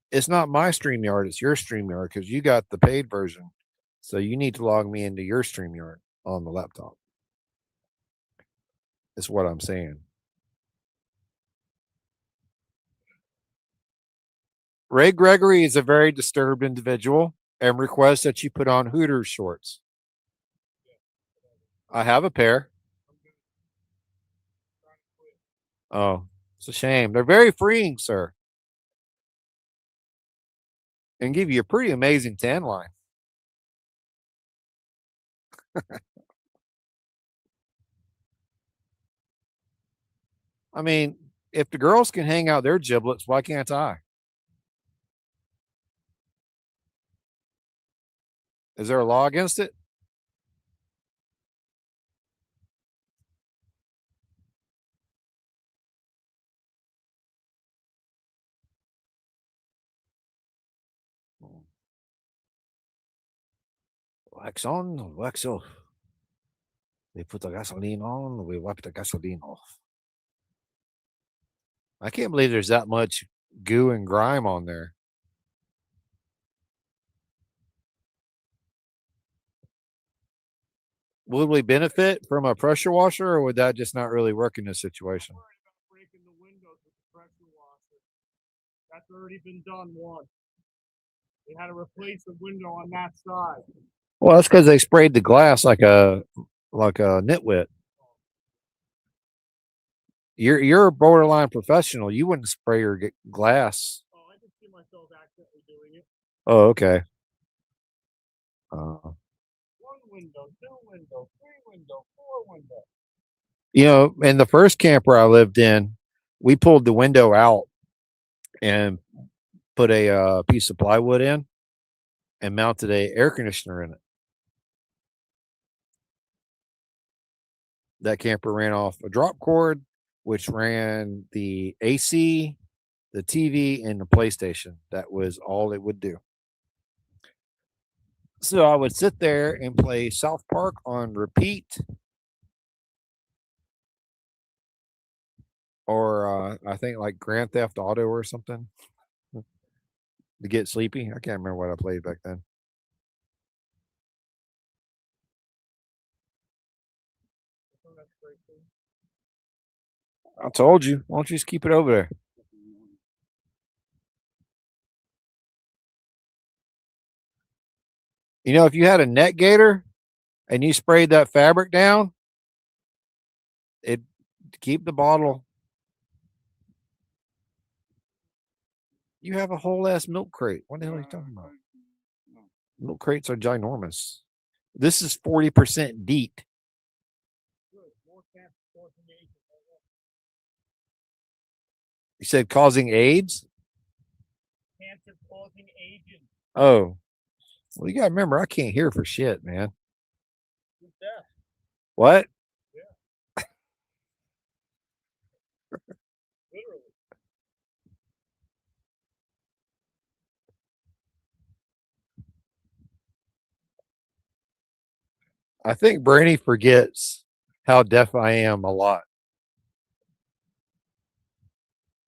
It's not my StreamYard, it's your StreamYard because you got the paid version. So you need to log me into your StreamYard on the laptop. Is what I'm saying. Ray Gregory is a very disturbed individual and requests that you put on Hooters shorts. I have a pair. Oh, it's a shame. They're very freeing, sir, and give you a pretty amazing tan line. I mean, if the girls can hang out their giblets, why can't I? Is there a law against it? Wax on, wax off. We put the gasoline on, we wipe the gasoline off. I can't believe there's that much goo and grime on there. Would we benefit from a pressure washer or would that just not really work in this situation? Breaking the windows with the pressure washer. That's already been done once. They had to replace the window on that side. Well, that's because they sprayed the glass like a nitwit. You're a borderline professional. You wouldn't spray your glass. Oh, I can see myself accidentally doing it. Oh, okay. One window, two window, three window, four window. In the first camper I lived in, we pulled the window out and put a piece of plywood in and mounted a air conditioner in it. That camper ran off a drop cord, which ran the AC, the TV, and the PlayStation. That was all it would do. So I would sit there and play South Park on repeat, or I think like Grand Theft Auto or something to get sleepy. I can't remember what I played back then. Oh, that's great thing. I told you. Why don't you just keep it over there? If you had a net gator and you sprayed that fabric down, it keep the bottle. You have a whole ass milk crate. What the hell are you talking about? Milk crates are ginormous. This is 40% DEET. Good. More cancer causing agents. You said causing AIDS? Cancer causing agents. Oh. Well, you gotta remember, I can't hear for shit, man. Who's that? What? Yeah. Literally. I think Brainy forgets how deaf I am a lot.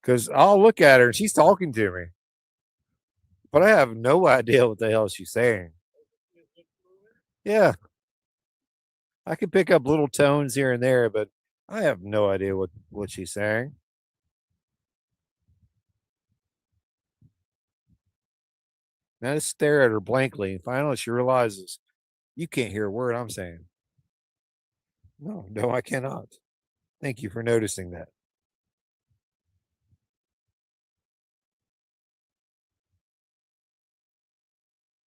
Because I'll look at her and she's talking to me, but I have no idea what the hell she's saying. Is it fluid? Yeah, I can pick up little tones here and there, but I have no idea what she's saying. And I just stare at her blankly, and finally she realizes you can't hear a word I'm saying. No, no, I cannot. Thank you for noticing that.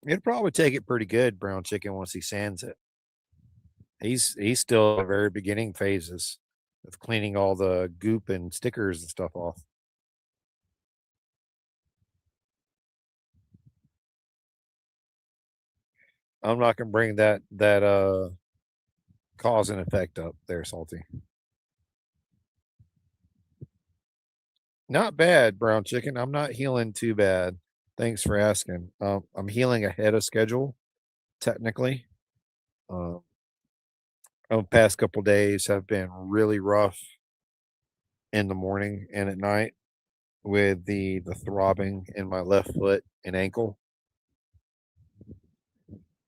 It'd probably take it pretty good, brown chicken, once he sands it. He's still in the very beginning phases of cleaning all the goop and stickers and stuff off. I'm not gonna bring that cause and effect up there, Salty. Not bad, brown chicken. I'm not healing too bad. Thanks for asking. I'm healing ahead of schedule, technically. Um, the past couple days have been really rough in the morning and at night with the throbbing in my left foot and ankle,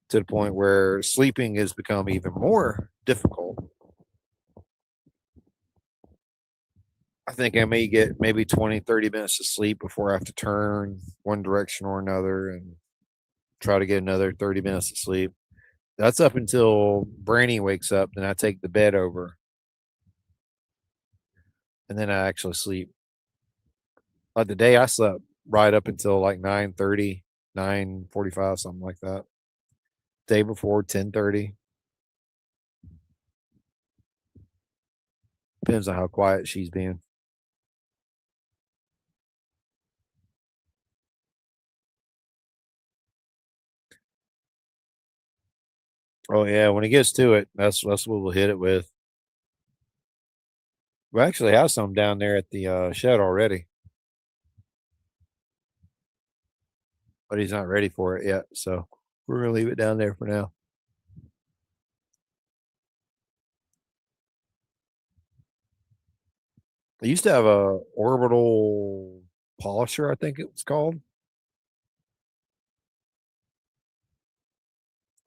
to the point where sleeping has become even more difficult. I think I may get maybe 20, 30 minutes of sleep before I have to turn one direction or another and try to get another 30 minutes of sleep. That's up until Brainy wakes up. Then I take the bed over and then I actually sleep. Like the day I slept right up until like 9:30, 9:45, something like that. Day before 10:30. Depends on how quiet she's being. Oh yeah, when it gets to it, that's what we'll hit it with. We actually have some down there at the shed already, but he's not ready for it yet. So we're gonna leave it down there for now. I used to have a orbital polisher, I think it was called.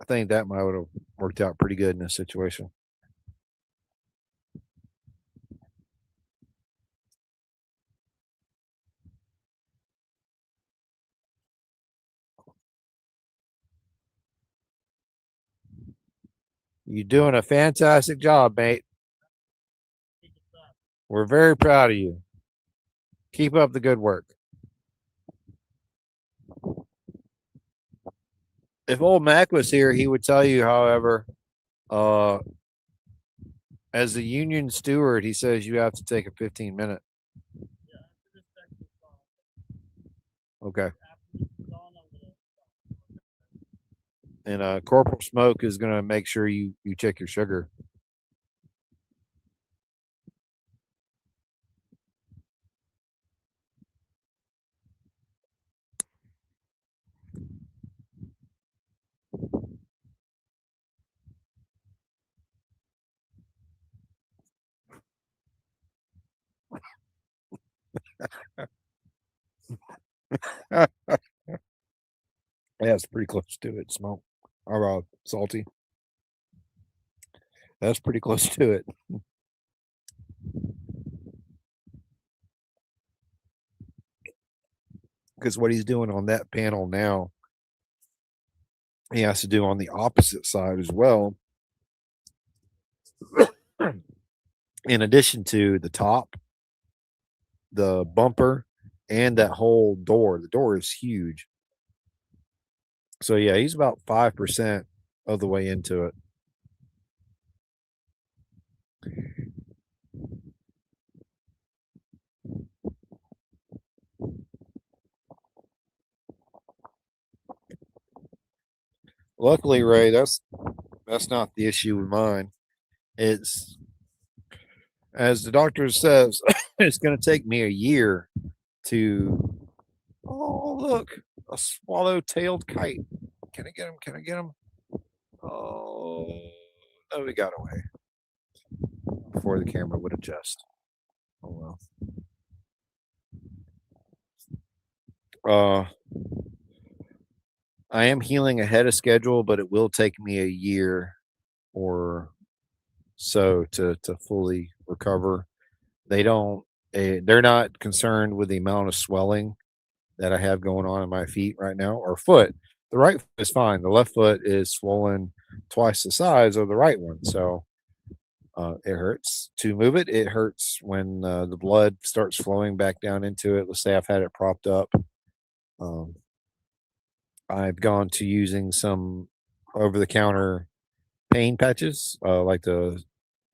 I think that might have worked out pretty good in this situation. You're doing a fantastic job, mate. We're very proud of you. Keep up the good work. If old Mac was here, he would tell you, however, uh, as the union steward, he says you have to take a 15-minute. Okay. And Corporal Smoke is going to make sure you check your sugar. Yeah, it's pretty close to it. Smoke or salty. That's pretty close to it. Because what he's doing on that panel now, he has to do on the opposite side as well. In addition to the top, the bumper, and that whole door. The door is huge. So yeah, he's about 5% of the way into it. Luckily, Ray, that's not the issue with mine. It's as the doctor says, it's going to take me a year to. Oh, look, a swallow-tailed kite. Can I get him? Can I get him? Oh, no, he got away before the camera would adjust. Oh well. I am healing ahead of schedule, but it will take me a year or so to fully recover. They don't. They're not concerned with the amount of swelling that I have going on in my feet right now or foot. The right foot is fine. The left foot is swollen twice the size of the right one. So it hurts to move it. It hurts when the blood starts flowing back down into it. Let's say I've had it propped up. Um, I've gone to using some over the counter pain patches, like the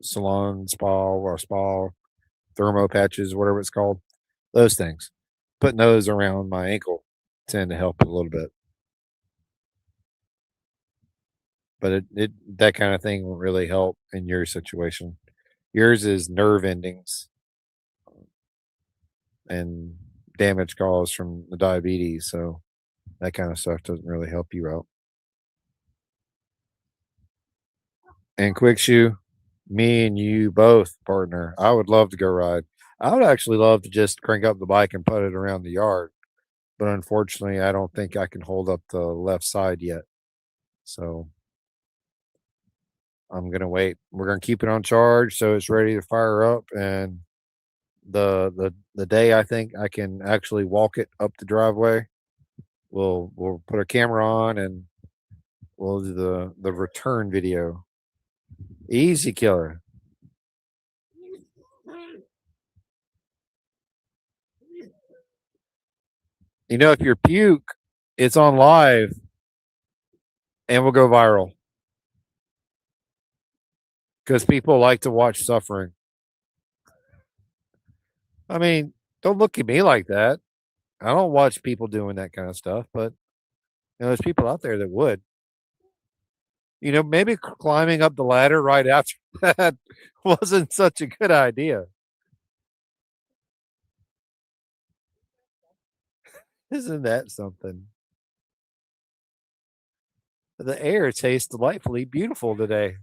salon spa or spa thermo patches, whatever it's called. Those things. Putting those around my ankle tend to help a little bit. But it that kind of thing will really help in your situation. Yours is nerve endings and damage caused from the diabetes, so that kind of stuff doesn't really help you out. And quick shoe, me and you both, partner. I would love to go ride. I would actually love to just crank up the bike and put it around the yard, but unfortunately, I don't think I can hold up the left side yet. So I'm gonna wait. We're gonna keep it on charge so it's ready to fire up. And the day I think I can actually walk it up the driveway, we'll put a camera on and we'll do the return video. Easy killer. You know, if you puke, it's on live and will go viral because people like to watch suffering. I mean, don't look at me like that. I don't watch people doing that kind of stuff, but there's people out there that would. Maybe climbing up the ladder right after that wasn't such a good idea. Isn't that something? The air tastes delightfully beautiful today.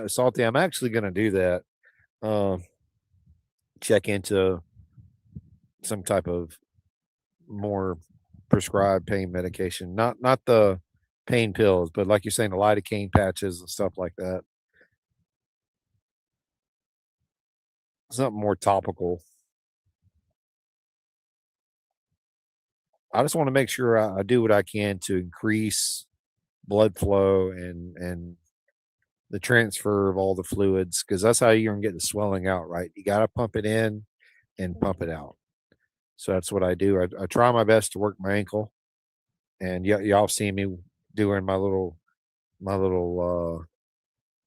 Salty, I'm actually going to do that. Um, check into some type of more prescribed pain medication, not the pain pills, but like you're saying, the lidocaine patches and stuff like that. something more topical. I just want to make sure I do what I can to increase blood flow and the transfer of all the fluids because that's how you're gonna get the swelling out, right? You got to pump it in and pump it out. So that's what I do. I try my best to work my ankle, and y'all see me doing my little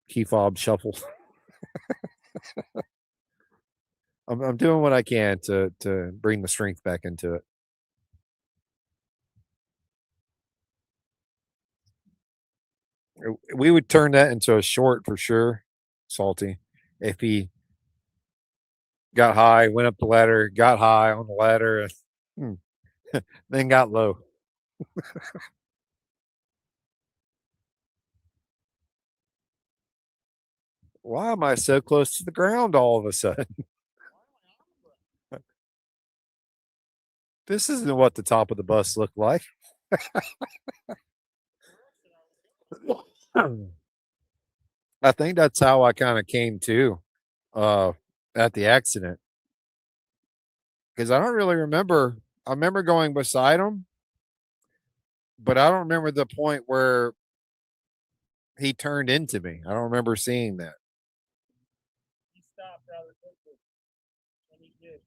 key fob shuffle. I'm doing what I can to bring the strength back into it. We would turn that into a short for sure, salty. If he got high, went up the ladder, got high on the ladder, hmm, then got low. Why am I so close to the ground all of a sudden? This isn't what the top of the bus looked like. I think that's how I kind of came to uh at the accident because I don't really remember. I remember going beside him, but I don't remember the point where he turned into me. I don't remember seeing that. He stopped rather quickly, and he did.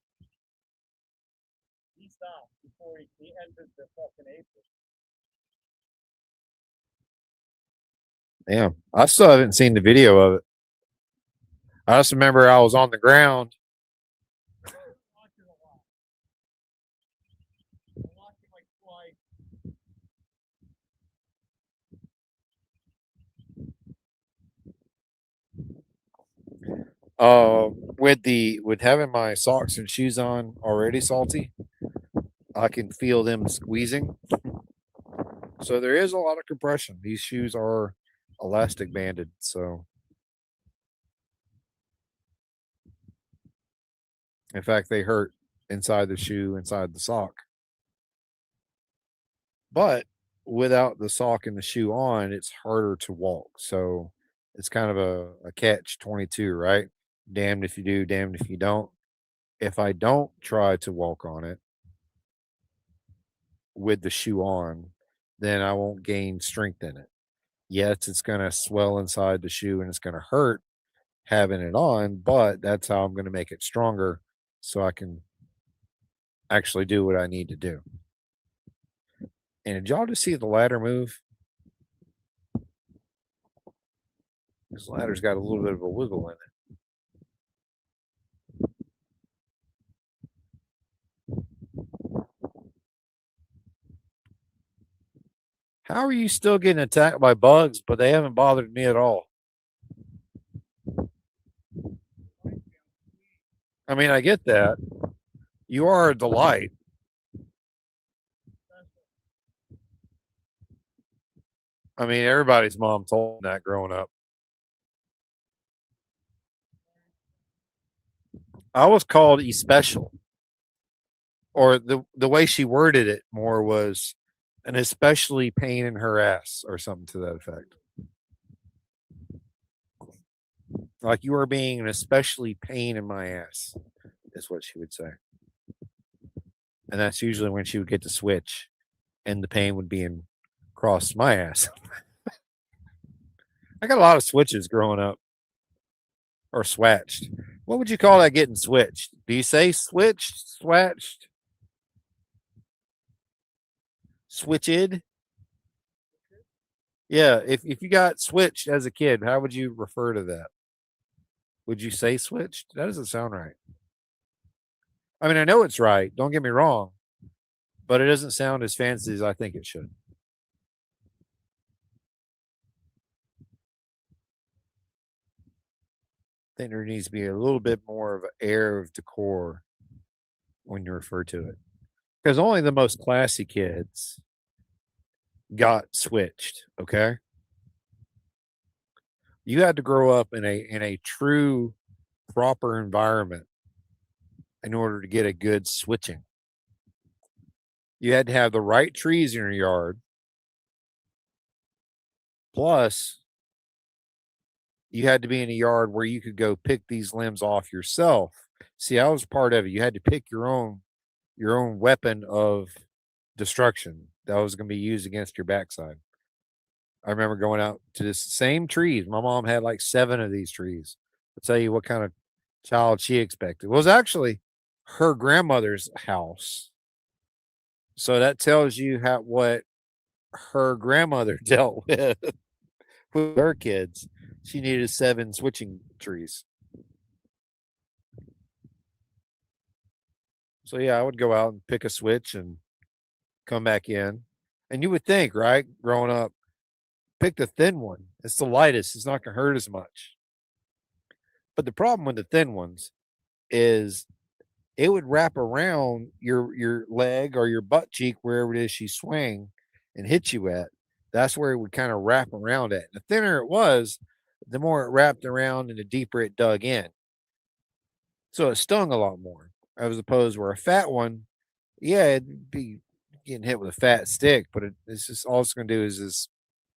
He stopped before he entered the fucking apron. Damn, I still haven't seen the video of it. I just remember I was on the ground. I watched it a lot. I watched it like twice. With having my socks and shoes on already salty, I can feel them squeezing. So there is a lot of compression. These shoes are elastic banded, so in fact they hurt inside the shoe, inside the sock. But without the sock and the shoe on, it's harder to walk. So it's kind of a catch 22, right? Damned if you do, damned if you don't. If I don't try to walk on it with the shoe on, then I won't gain strength in it. Yes, it's going to swell inside the shoe and it's going to hurt having it on, but that's how I'm going to make it stronger so I can actually do what I need to do. And did y'all just see the ladder move? This ladder's got a little bit of a wiggle in it. How are you still getting attacked by bugs, but they haven't bothered me at all? I mean, I get that. You are a delight. I mean, everybody's mom told them that growing up. I was called especial, or the way she worded it more was an especially pain in her ass, or something to that effect. Like you are being an especially pain in my ass, is what she would say. And that's usually when she would get to switch, and the pain would be in across my ass. I got a lot of switches growing up, or swatched. What would you call that getting switched? Do you say switched, swatched, switched? Yeah, if you got switched as a kid, how would you refer to that? Would you say switched? That doesn't sound right. I mean, I know it's right. Don't get me wrong, but it doesn't sound as fancy as I think it should. I think there needs to be a little bit more of an air of decor when you refer to it, because only the most classy kids got switched. Okay, you had to grow up in a true proper environment in order to get a good switching. You had to have the right trees in your yard. Plus, you had to be in a yard where you could go pick these limbs off yourself See, I was part of it. You had to pick your own weapon of destruction that was going to be used against your backside. I remember going out to this same trees. My mom had like 7 of these trees. I'll tell you what kind of child she expected. It was actually her grandmother's house. So that tells you how what her grandmother dealt with her kids. She needed 7 switching trees. So yeah, I would go out and pick a switch and come back in. And you would think, right, growing up, pick the thin one. It's the lightest. It's not going to hurt as much. But the problem with the thin ones is it would wrap around your leg or your butt cheek, wherever it is she swing, and hit you at. That's where it would kind of wrap around at. The thinner it was, the more it wrapped around and the deeper it dug in. So it stung a lot more, as opposed where a fat one, yeah, it'd be getting hit with a fat stick, but it's just all it's going to do is just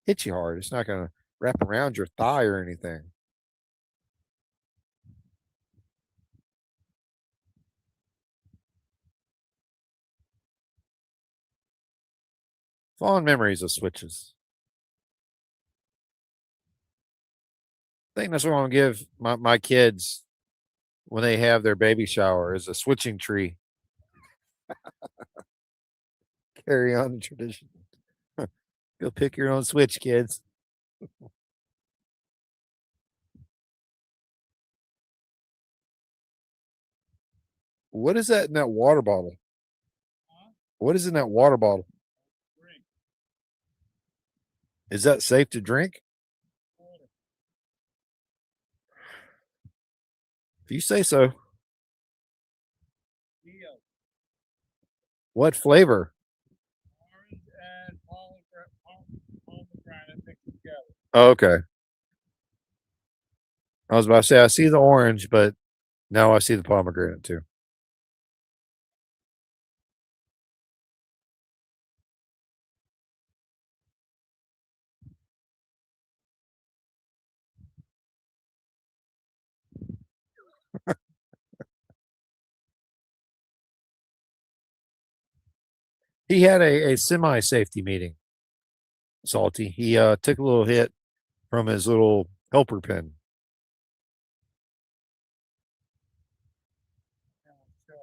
hit you hard. It's not going to wrap around your thigh or anything. Fond memories of switches. I think that's what I'm gonna give my kids when they have their baby shower is a switching tree. Carry on the tradition. Go pick your own switch, kids. What is that in that water bottle? Huh? What is in that water bottle? Drink. Is that safe to drink? Water. If you say so. Deal. What flavor? Orange and pomegranate mixed together. Oh, okay. I was about to say I see the orange, but now I see the pomegranate too. He had a semi safety meeting, Salty. He took a little hit from his little helper pin. So,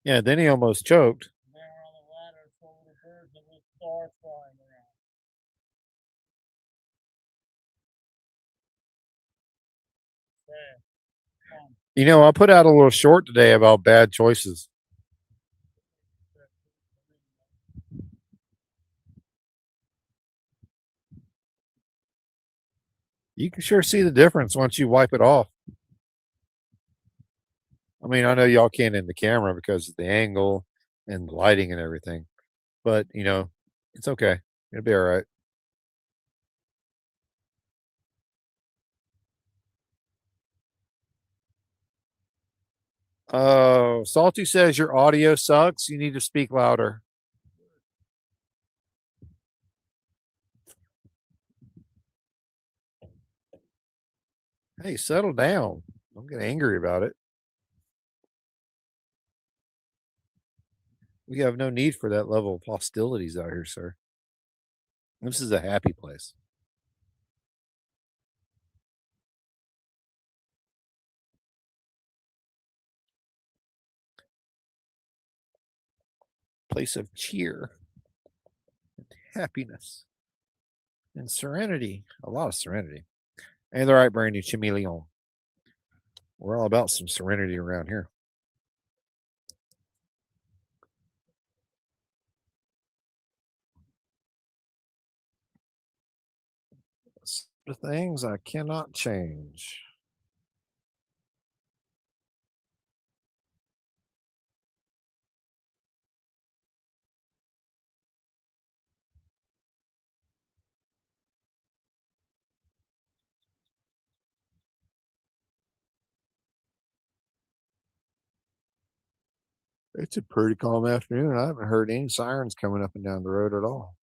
Yeah, then he almost choked. there on the ladder, so little birds and little stars flying around. Sad. Fun. You know, I put out a little short today about bad choices. You can sure see the difference once you wipe it off. I mean, I know y'all can't in the camera because of the angle and the lighting and everything, but you know, it's okay. It'll be all right. Salty says your audio sucks. You need to speak louder. Hey, settle down. Don't get angry about it. We have no need for that level of hostilities out here, sir. This is a happy place. Place of cheer, happiness, and serenity. A lot of serenity. And the right, Brandy Chameleon. We're all about some serenity around here. The things I cannot change. It's a pretty calm afternoon. I haven't heard any sirens coming up and down the road at all.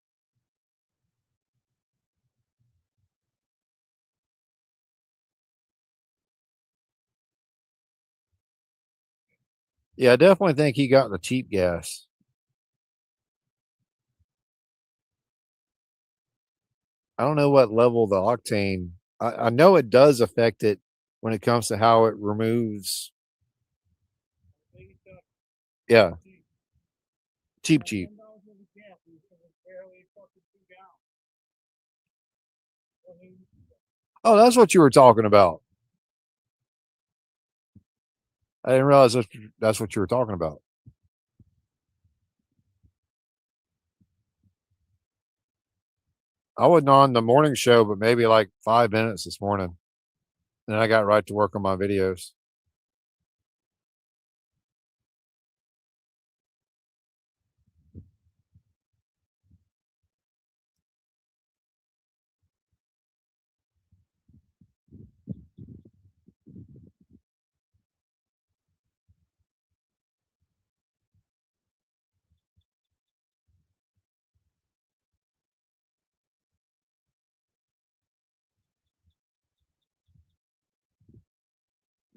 Yeah, I definitely think he got the cheap gas. I don't know what level the octane. I know it does affect it when it comes to how it removes. They get Yeah, cheap. cheap, Like cheap. $10 worth of gas, and it was barely fucking 2 gallons. Wasn't even Oh, that's what you were talking about. I didn't realize that's what you were talking about. I wasn't on the morning show, but maybe like 5 minutes this morning. Then I got right to work on my videos.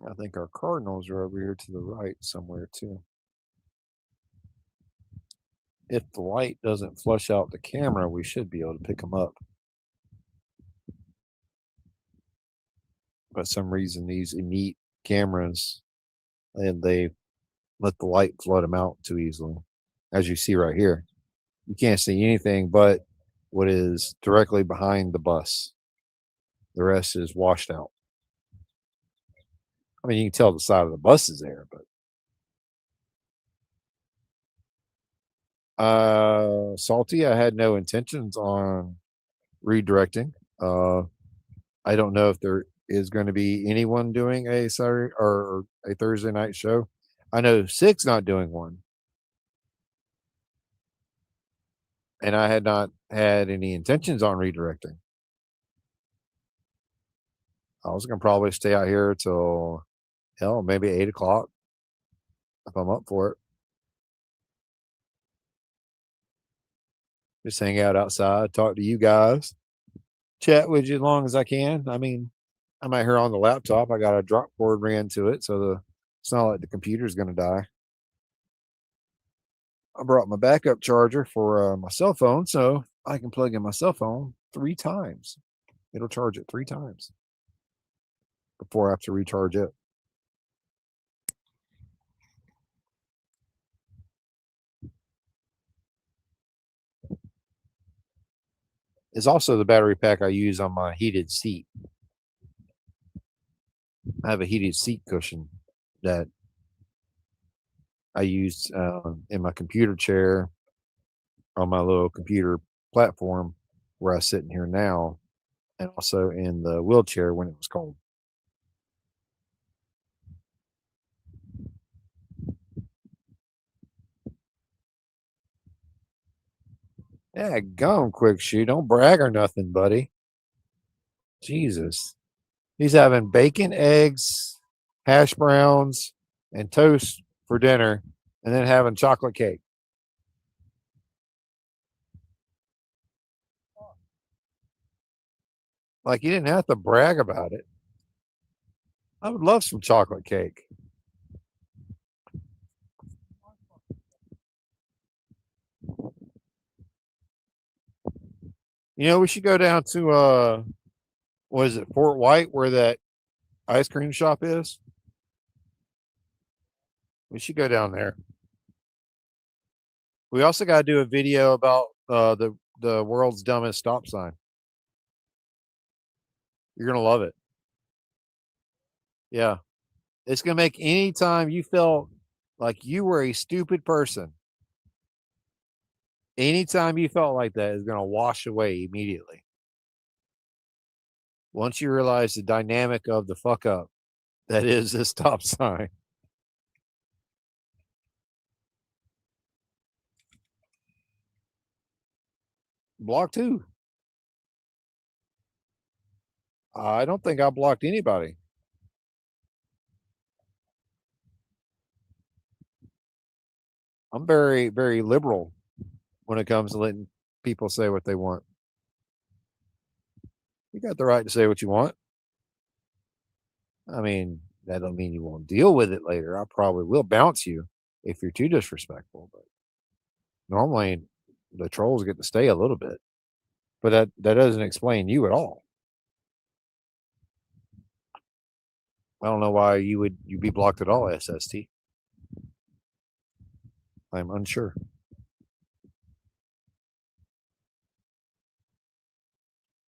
I think our Cardinals are over here to the right somewhere too. If the light doesn't flush out the camera, we should be able to pick them up. But some reason, these Elite cameras and they let the light flood them out too easily. As you see right here, you can't see anything but what is directly behind the bus. The rest is washed out. I mean, you can tell the side of the bus is there, but salty. I had no intentions on redirecting. I don't know if there is going to be anyone doing a Saturday or a Thursday night show. I know Six not doing one, and I had not had any intentions on redirecting. I was gonna probably stay out here till hell, maybe 8 o'clock if I'm up for it. Just hang out outside, talk to you guys, chat with you as long as I can. I mean, I'm out here on the laptop. I got a drop cord ran to it, so it's not like the computer's gonna die. I brought my backup charger for my cell phone, so I can plug in my cell phone 3 times. It'll charge it 3 times before I have to recharge it. It's also the battery pack I use on my heated seat. I have a heated seat cushion that I use in my computer chair on my little computer platform where I sit in here now, and also in the wheelchair when it was cold. Yeah, gone quick shoe. Don't brag or nothing, buddy. Jesus. He's having bacon, eggs, hash browns, and toast for dinner, and then having chocolate cake. Like you didn't have to brag about it. I would love some chocolate cake. You know, we should go down to what is it, Fort White, where that ice cream shop is? We should go down there. We also got to do a video about the world's dumbest stop sign. You're gonna love it. Yeah, it's gonna make any time you felt like you were a stupid person, anytime you felt like that is gonna wash away immediately. Once you realize the dynamic of the fuck up that is this stop sign. Block two. I don't think I blocked anybody. I'm very, very liberal when it comes to letting people say what they want. You got the right to say what you want. I mean, That don't mean you won't deal with it later. I probably will bounce you if you're too disrespectful, but normally the trolls get to stay a little bit. But that doesn't explain you at all. I don't know why you be blocked at all, SST. I'm unsure.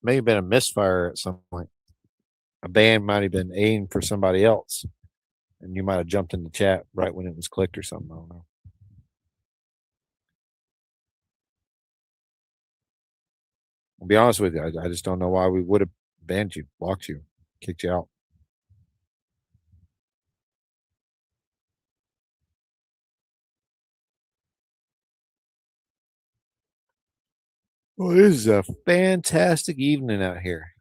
May have been a misfire at some point. A band might have been aimed for somebody else, and you might have jumped in the chat right when it was clicked or something. I don't know. I'll be honest with you. I just don't know why we would have banned you, blocked you, kicked you out. Well, this is a fantastic evening out here.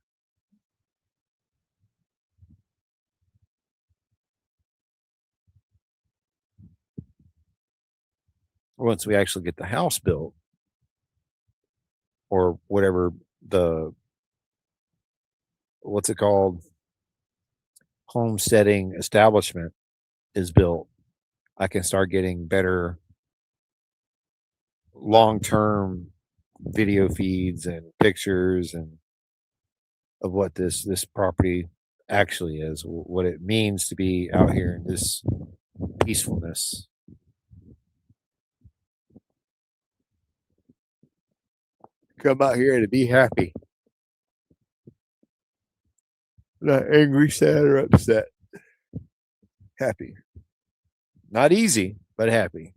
Once we actually get the house built, or whatever the what's it called, homesteading establishment is built, I can start getting better long term video feeds and pictures and of what this property actually is, what it means to be out here in this peacefulness. Come out here to be happy, not angry, sad, or upset. Happy, not easy, but happy.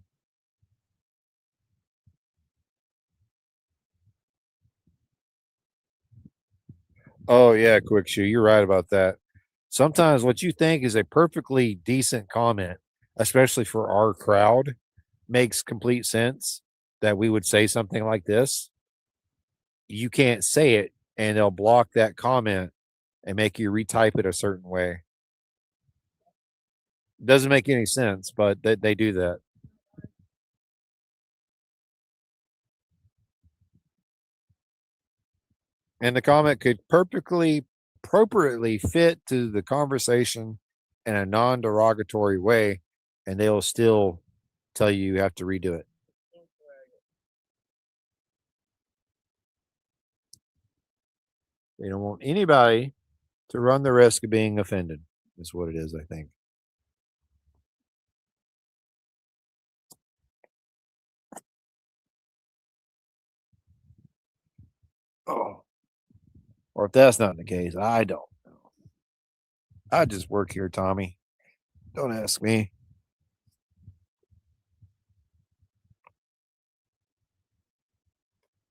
Oh yeah, quick shoe. You're right about that. Sometimes what you think is a perfectly decent comment, especially for our crowd, makes complete sense that we would say something like this. You can't say it and they'll block that comment and make you retype it a certain way. Doesn't make any sense, but they do that. And the comment could perfectly, appropriately fit to the conversation in a non derogatory way, and they'll still tell you have to redo it. They don't want anybody to run the risk of being offended, is what it is, I think. Oh, or if that's not the case, I don't know. I just work here, Tommy. Don't ask me.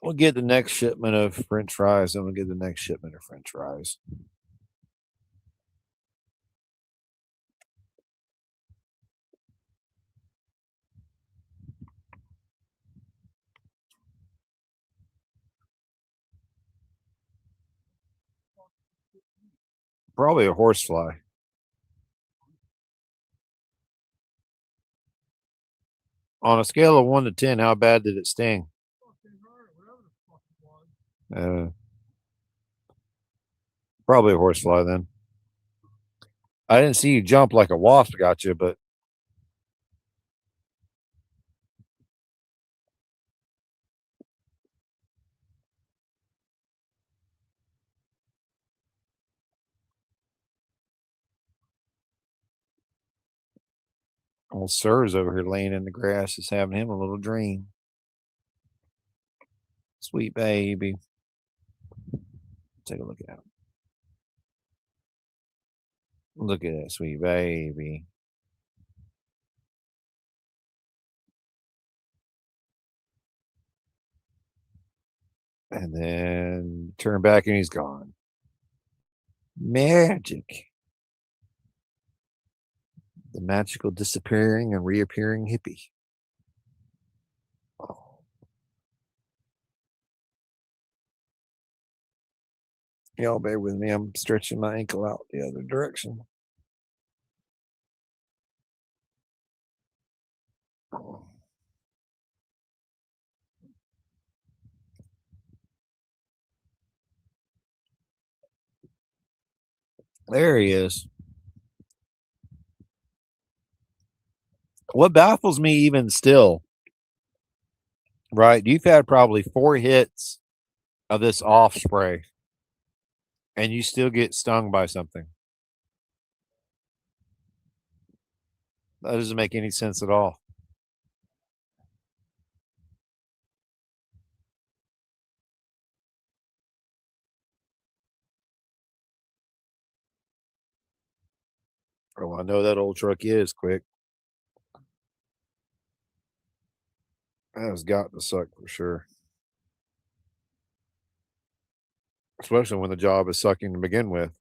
We'll get the next shipment of French fries, and we'll get the next shipment of French fries. Probably a horsefly. On a scale of 1 to 10, how bad did it sting? Uh, Probably a horsefly then. I didn't see you jump like a wasp got you, but old Sir's over here laying in the grass is having him a little dream. Sweet baby. Take a look at him. Look at that sweet baby. And then turn back and he's gone. Magic. The magical disappearing and reappearing hippie. Oh. Y'all bear with me. I'm stretching my ankle out the other direction. Oh. There he is. What baffles me even still, right? You've had probably 4 hits of this off spray and you still get stung by something. That doesn't make any sense at all. Oh, I know that old truck is quick. That has got to suck for sure. Especially when the job is sucking to begin with.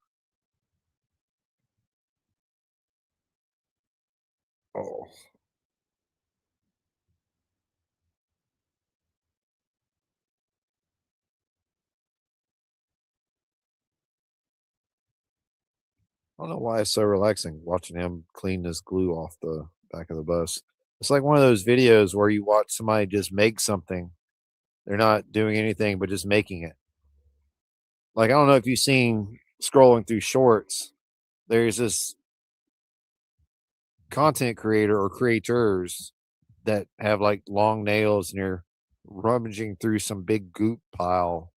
Oh. I don't know why it's so relaxing watching him clean this glue off the back of the bus. It's like one of those videos where you watch somebody just make something. They're not doing anything but just making it. Like, I don't know if you've seen scrolling through shorts, there's this content creator or creators that have like long nails and they're rummaging through some big goop pile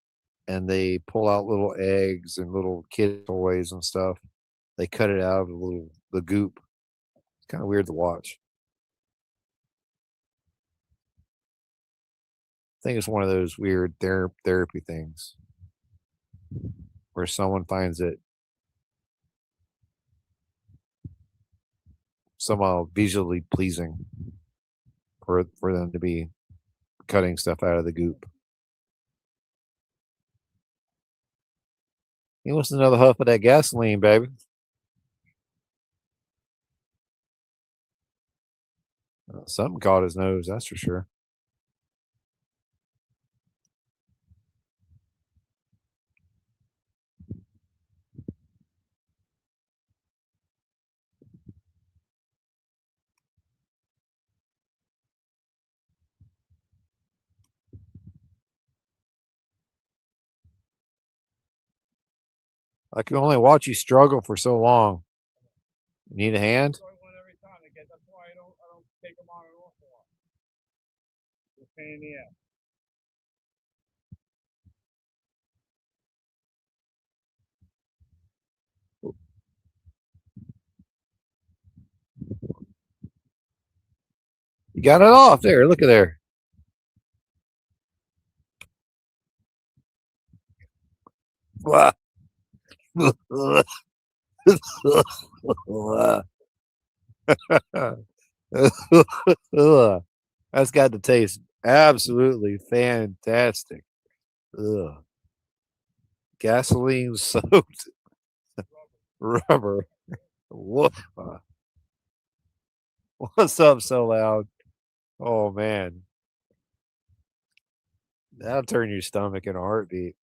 and they pull out little eggs and little kid toys and stuff. They cut it out of the goop. It's kind of weird to watch. I think it's one of those weird therapy things where someone finds it somehow visually pleasing for them to be cutting stuff out of the goop. He wants another huff of that gasoline, baby. Something caught his nose, that's for sure. I can only watch you struggle for so long. You need a hand? Every time again. That's why I don't take them on and off a lot. It's a pain in the ass. You got it off there. Look at there. That's got to taste absolutely fantastic. Ugh. Gasoline soaked rubber. What? What's up so loud? Oh man. That'll turn your stomach in a heartbeat.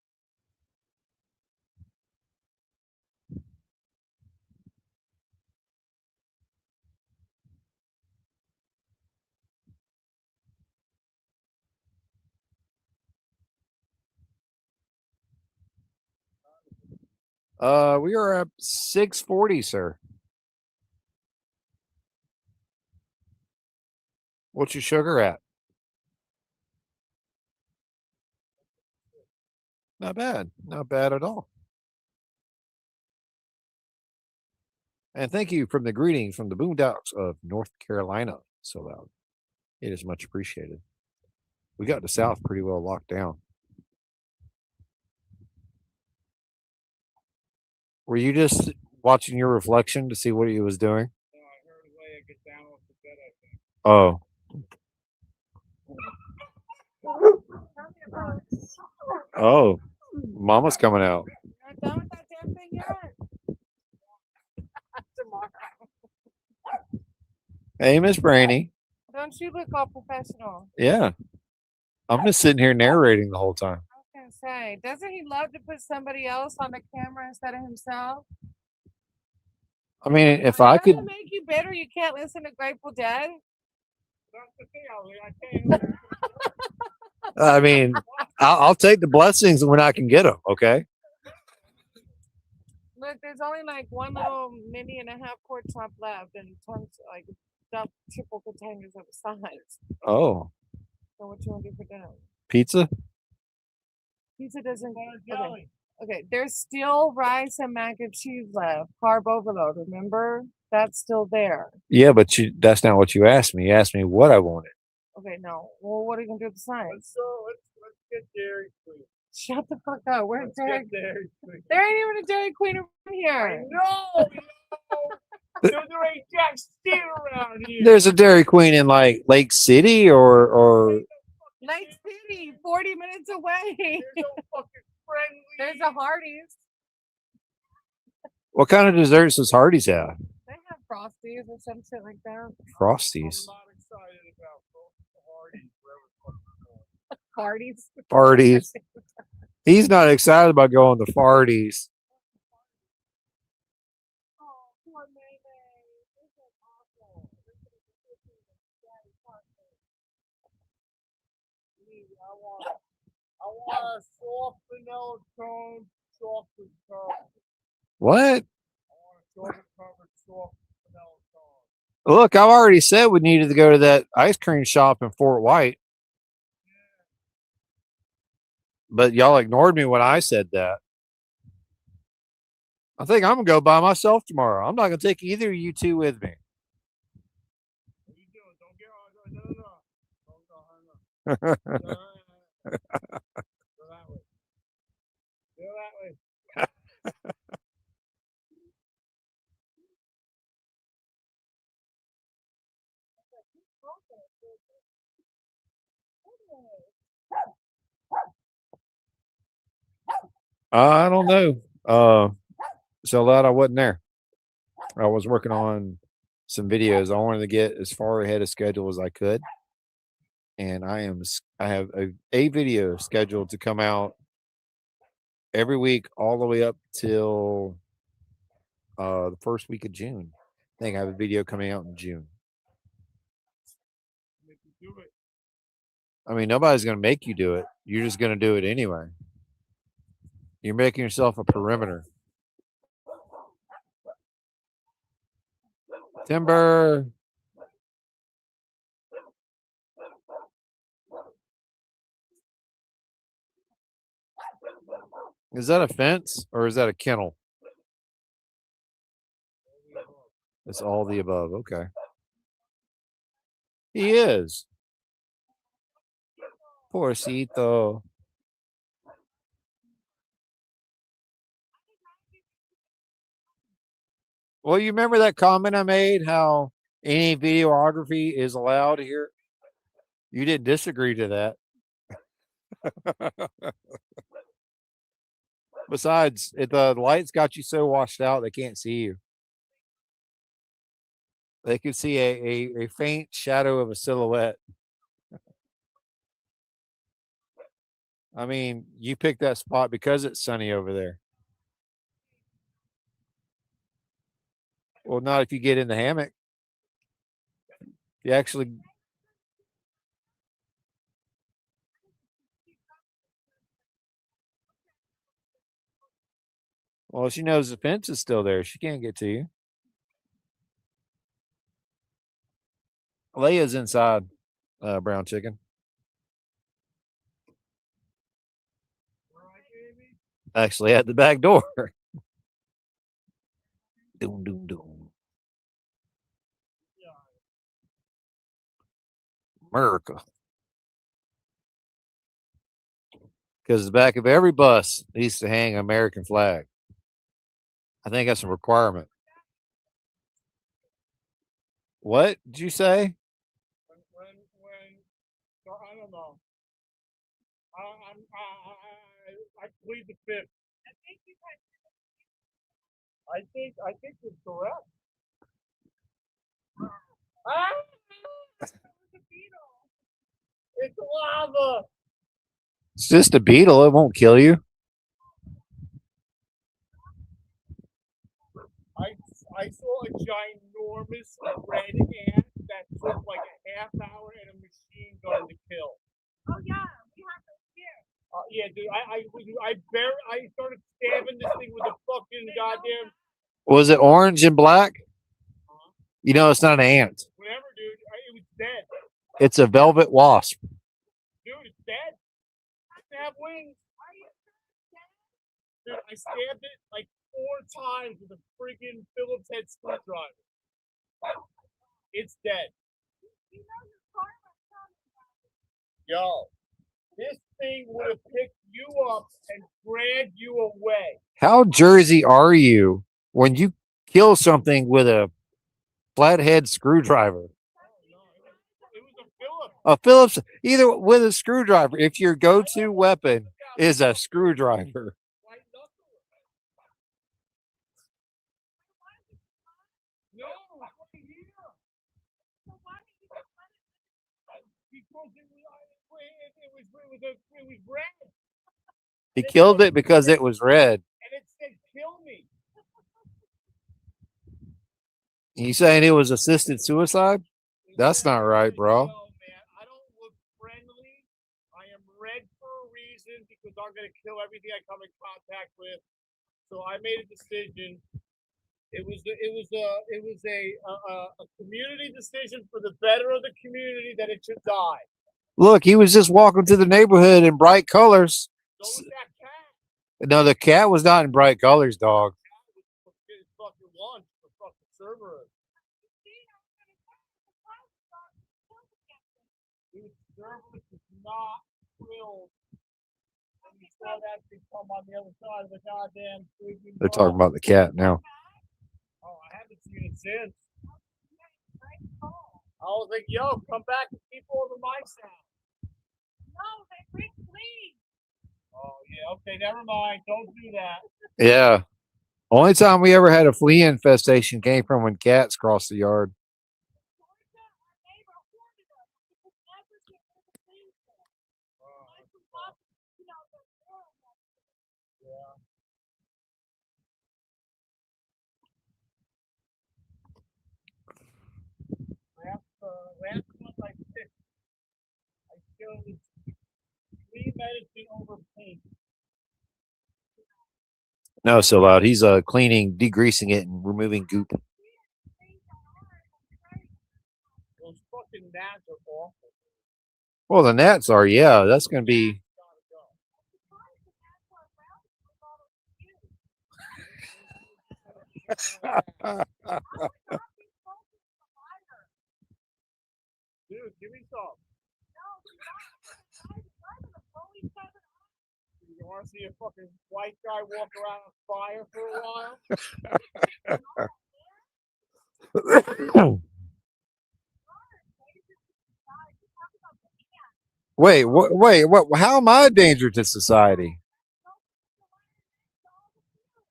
We are at 640, sir. What's your sugar at? Not bad. Not bad at all. And thank you from the greetings from the boondocks of North Carolina. So loud. It is much appreciated. We got the South pretty well locked down. Were you just watching your reflection to see what he was doing? No, I heard Leia get down off the bed, I think. Oh. Oh. Mama's coming out. Not done with that damn thing yet. Tomorrow. Hey, Miss Brainy. Don't you look all professional? Yeah. I'm just sitting here narrating the whole time. I was gonna say, doesn't he love to put somebody else on the camera instead of himself? I mean, if Doesn't I it could, make you bitter you can't listen to Grateful Dead? That's the thing, Ali. I tell you. I mean, I'll take the blessings when I can get them. Okay. Look, there's only like one little mini and a half quart top left, and tons like dump triple containers of sides. Oh, So what you want to do for dinner? pizza? Pizza doesn't. Want a Okay. jelly? Okay, there's still rice and mac and cheese left. Carb overload, remember? That's still there. Yeah, but that's not what you asked me. You asked me what I wanted. Okay, no. Well, what are you gonna do with the sides? Let's get Dairy Queen. Shut the fuck up. Where's Let's Dairy? get Dairy Queen. There ain't even a Dairy Queen around I here. know. There ain't jack shit around here. There's a Dairy Queen in like Lake City or Lake City, 40 minutes away. There's no fucking friendly. There's a Hardee's. what kind of desserts does Hardee's have? They have Frosties or some shit like that. Frosties. I'm not excited about Hardee's. Hardee's. Farties. He's not excited about going to Farties. Oh, poor Mayday. This is awful. I want a soft vanilla cone, chocolate cone. What? I want a chocolate covered soft vanilla cone. Look, I've already said we needed to go to that ice cream shop in Fort White. But y'all ignored me when I said that. I think I'm gonna go by myself tomorrow. I'm not gonna take either of you two with me. What are you doing? Don't get on. No. Go that way. Go that way. I don't know. So glad I wasn't there. I was working on some videos. I wanted to get as far ahead of schedule as I could. And I have a video scheduled to come out every week all the way up till the first week of June. I think I have a video coming out in June. Make you do it. I mean, nobody's gonna make you do it. You're just gonna do it anyway. You're making yourself a perimeter. Timber. Is that a fence or is that a kennel? It's all the above. Okay. He is. Porcito. Well, you remember that comment I made how any videography is allowed here? You didn't disagree to that. Besides, if the lights got you so washed out, they can't see you. They could see a faint shadow of a silhouette. I mean, you picked that spot because it's sunny over there. Well, not if you get in the hammock. You actually. Well, she knows the fence is still there. She can't get to you. Leia's inside, brown chicken. Actually, at the back door. Doom, doom, doom. America. Because the back of every bus needs to hang an American flag. I think that's a requirement. What did you say? I don't know. I plead the fifth. I think you're correct. It's lava. It's just a beetle. It won't kill you. I saw a ginormous red ant that took like a half hour and a machine gun to kill. Oh yeah, we have those here. Yeah, dude. I started stabbing this thing with a fucking goddamn. Was it orange and black? You know, it's not an ant. Whenever It's a velvet wasp. Dude, it's dead. It doesn't have wings. Dude, I stabbed it like 4 times with a freaking Phillips head screwdriver. It's dead. Yo, this thing would have picked you up and dragged you away. How Jersey are you when you kill something with a flathead screwdriver? It was a Phillips. A Phillips, either with a screwdriver. If your go-to weapon is a screwdriver. White knuckle. No, it's right here. Because it was red. He killed it because it was red. And it said, kill me. You saying it was assisted suicide? That's not right, bro. No, man, I don't look friendly. I am red for a reason because I'm gonna kill everything I come in contact with. So I made a decision. It was a community decision for the better of the community that it should die. Look, he was just walking through the neighborhood in bright colors. So was that cat. No, the cat was not in bright colors, dog. It's fucking lunch for fucking Cerberus. Dude, Cerberus is not thrilled. And you saw that thing come on the other side of the goddamn freaking They're talking about the cat now. Oh, I haven't seen it since. I was like, yo, come back and keep all the mice out. No, they bring fleas. Oh, yeah, okay, never mind. Don't do that. Yeah. Only time we ever had a flea infestation came from when cats crossed the yard. Last month I killed flea medicine over paint. No, so loud. He's cleaning, degreasing it, and removing goop. Those fucking gnats are awful. Well, the gnats are, yeah. That's going to be. Dude, give me some. You want to see a fucking white guy walk around on fire for a while? Wait, what? How am I a danger to society?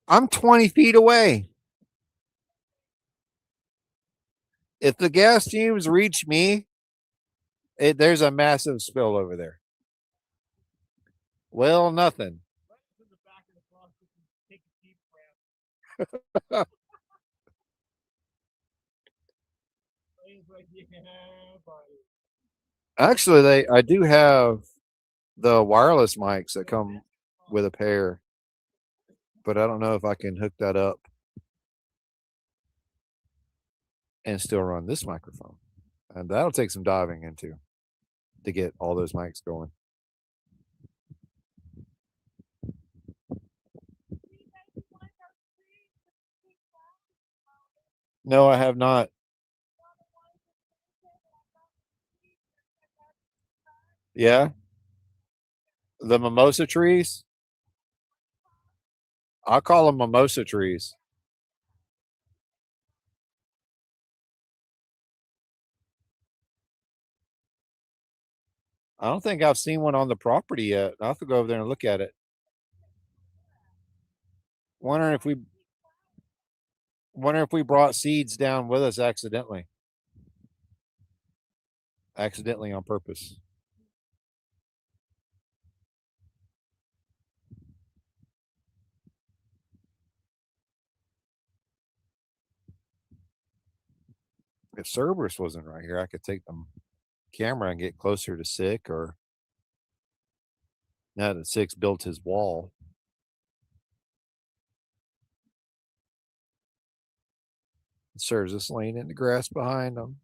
I'm 20 feet away. If the gas fumes reach me, there's a massive spill over there. Well, nothing. Actually, I do have the wireless mics that come with a pair, but I don't know if I can hook that up and still run this microphone. And that'll take some diving into to get all those mics going. No, I have not. Yeah. The mimosa trees. I call them mimosa trees. I don't think I've seen one on the property yet. I'll have to go over there and look at it. Wondering if we brought seeds down with us accidentally. Accidentally on purpose. If Cerberus wasn't right here, I could take the camera and get closer to Sick, or now that Sick's built his wall. Sir's just laying in the grass behind him.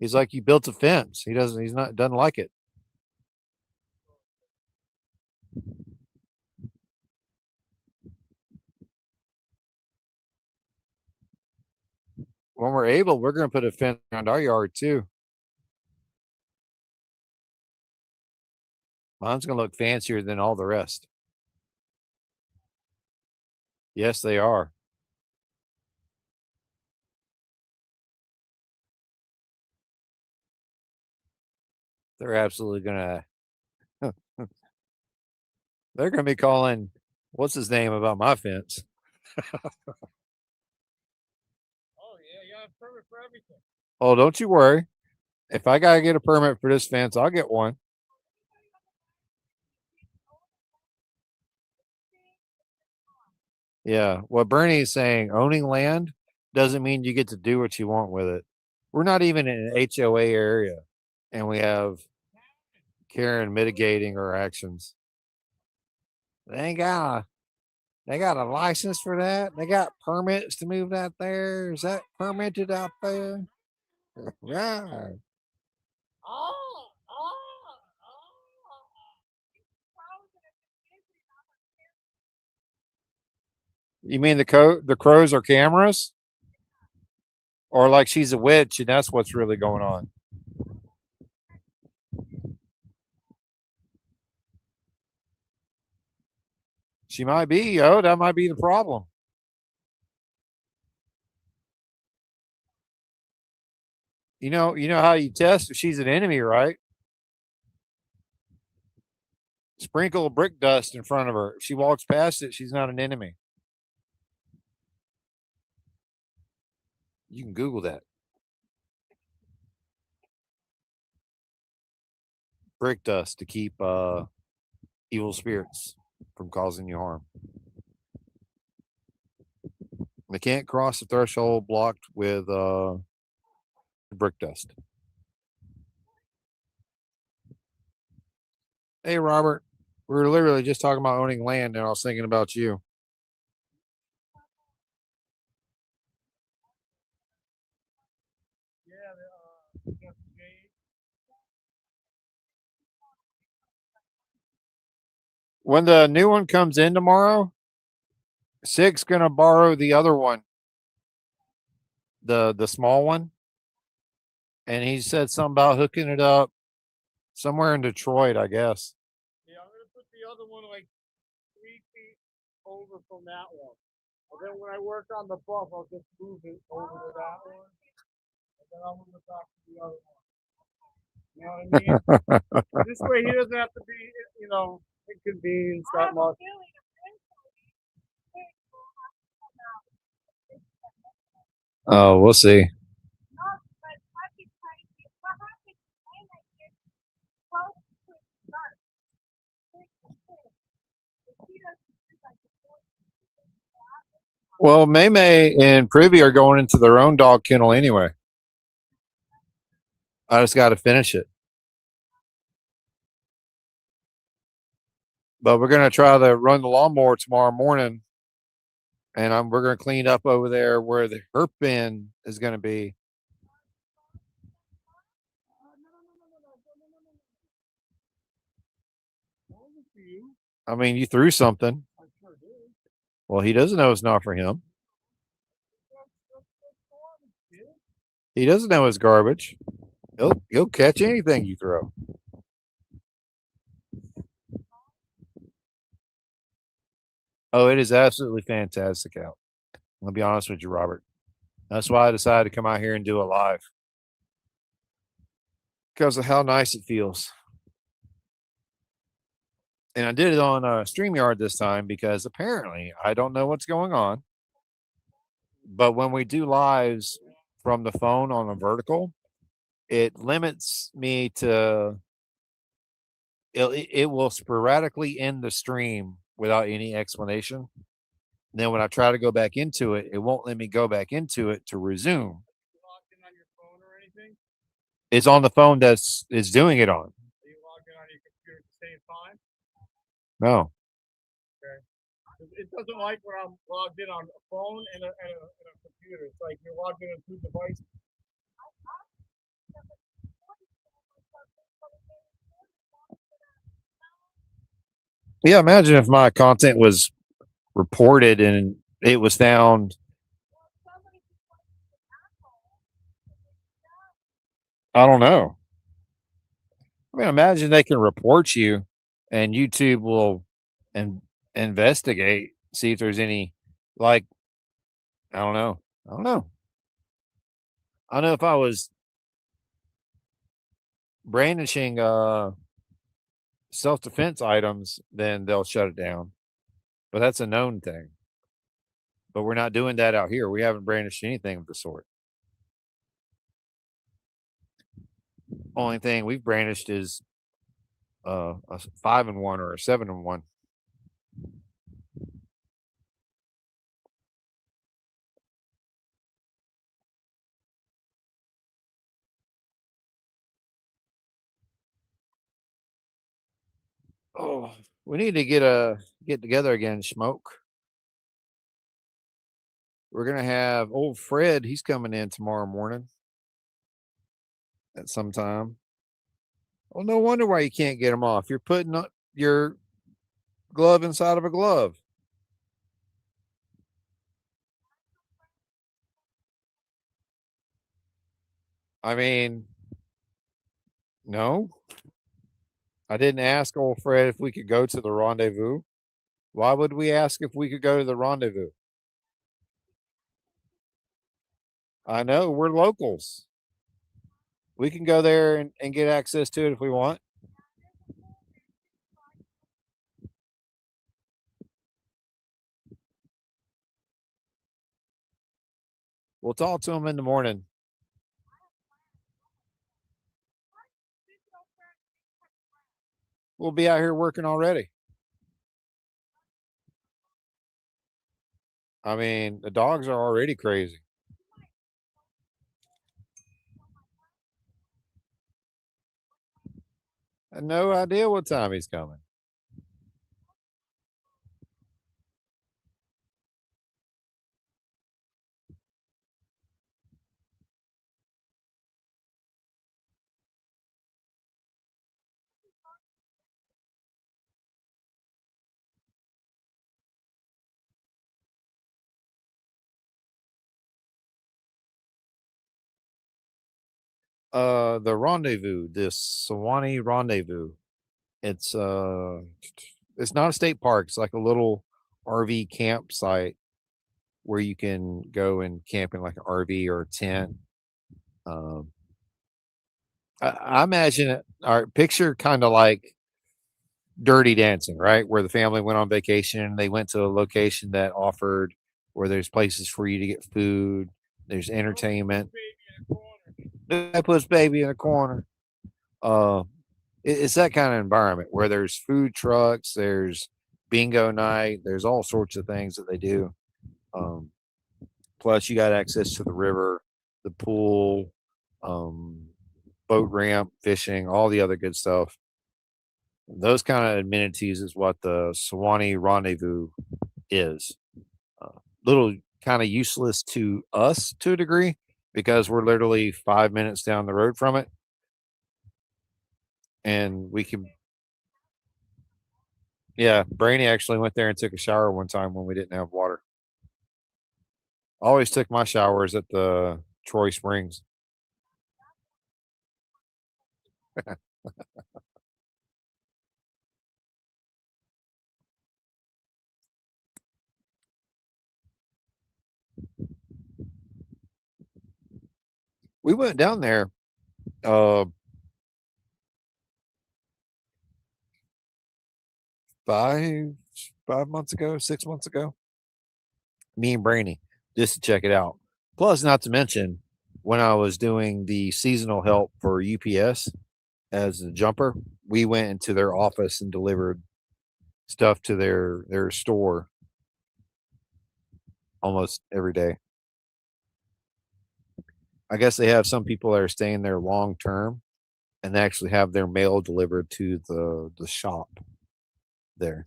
He's like, you built a fence. Doesn't like it. When we're able, we're going to put a fence around our yard too. Mine's going to look fancier than all the rest. Yes, they are. They're absolutely going to. They're going to be calling, what's his name, about my fence. Oh yeah, you got a permit for everything. Oh, don't you worry. If I got to get a permit for this fence, I'll get one. Yeah. What Bernie is saying, owning land doesn't mean you get to do what you want with it. We're not even in an HOA area, and we have Karen mitigating her actions. They got a license for that. They got permits to move that there. Is that permitted out there? Yeah. Oh, oh, You mean the crows are cameras? Or like she's a witch and that's what's really going on? She might be, yo. That might be the problem. You know how you test if she's an enemy, right? Sprinkle brick dust in front of her. If she walks past it, she's not an enemy. You can Google that. Brick dust to keep evil spirits from causing you harm. They can't cross the threshold blocked with brick dust. Hey, Robert, we were literally just talking about owning land, and I was thinking about you. yeah. When the new one comes in tomorrow, Sig's gonna borrow the other one, the small one, and he said something about hooking it up somewhere in Detroit, I guess. Yeah, I'm gonna put the other one like 3 feet over from that one. And then when I work on the buff, I'll just move it over to that one. And then I'll move it back to the other one. You know what I mean? This way he doesn't have to be, inconvenienced that much. Oh, we'll see. Well, May May and Privy are going into their own dog kennel anyway. I just got to finish it. But we're gonna try to run the lawnmower tomorrow morning, and we're gonna clean up over there where the herp bin is gonna be. I mean, you threw something. Well, he doesn't know it's not for him. He doesn't know it's garbage. He'll catch anything you throw. Oh, it is absolutely fantastic out. I'll be honest with you, Robert. That's why I decided to come out here and do it live. Because of how nice it feels. And I did it on StreamYard this time because apparently I don't know what's going on. But when we do lives from the phone on a vertical, it limits me to it will sporadically end the stream without any explanation. And then when I try to go back into it, it won't let me go back into it to resume. Logged in on your phone or anything? It's on the phone that's is doing it on. Are you logged in on your computer at the same time? No. Okay. It doesn't like when I'm logged in on a phone and a computer. It's like you're logged in on 2 devices. Yeah, imagine if my content was reported and it was found. I don't know. I mean, imagine they can report you, and YouTube will and investigate, see if there's any, like, I don't know. I don't know. I know if I was brandishing self defense items, then they'll shut it down. But that's a known thing. But we're not doing that out here. We haven't brandished anything of the sort. Only thing we've brandished is a 5-in-1 or a 7-in-1. Oh, we need to get together again, smoke. We're gonna have old Fred. He's coming in tomorrow morning at some time. Well, no wonder why you can't get them off. You're putting your glove inside of a glove. I mean, no, I didn't ask old Fred if we could go to the rendezvous. Why would we ask if we could go to the rendezvous? I know we're locals. We can go there and get access to it if we want. We'll talk to him in the morning. We'll be out here working already. I mean, the dogs are already crazy. I have no idea what time he's coming. The rendezvous, this Sewanee rendezvous. It's it's not a state park. It's like a little RV campsite where you can go and camp in like an RV or a tent. Um, I imagine it. Our picture kind of like Dirty Dancing, right? Where the family went on vacation. They went to a location that offered where there's places for you to get food. There's entertainment. I puts baby in a corner. Uh, it's that kind of environment where there's food trucks, there's bingo night, there's all sorts of things that they do. Um, Plus, you got access to the river, the pool, um, boat ramp, fishing, all the other good stuff. Those kind of amenities is what the Sewanee Rendezvous is. Little kind of useless to us to a degree because we're literally 5 minutes down the road from it, and we can. Yeah, Brainy actually went there and took a shower one time when we didn't have water. I always took my showers at the Troy Springs. We went down there uh 5 months ago, 6 months ago. Me and Brainy just to check it out. Plus, not to mention, when I was doing the seasonal help for UPS as a jumper, we went into their office and delivered stuff to their store almost every day. I guess they have some people that are staying there long term and they actually have their mail delivered to the shop there.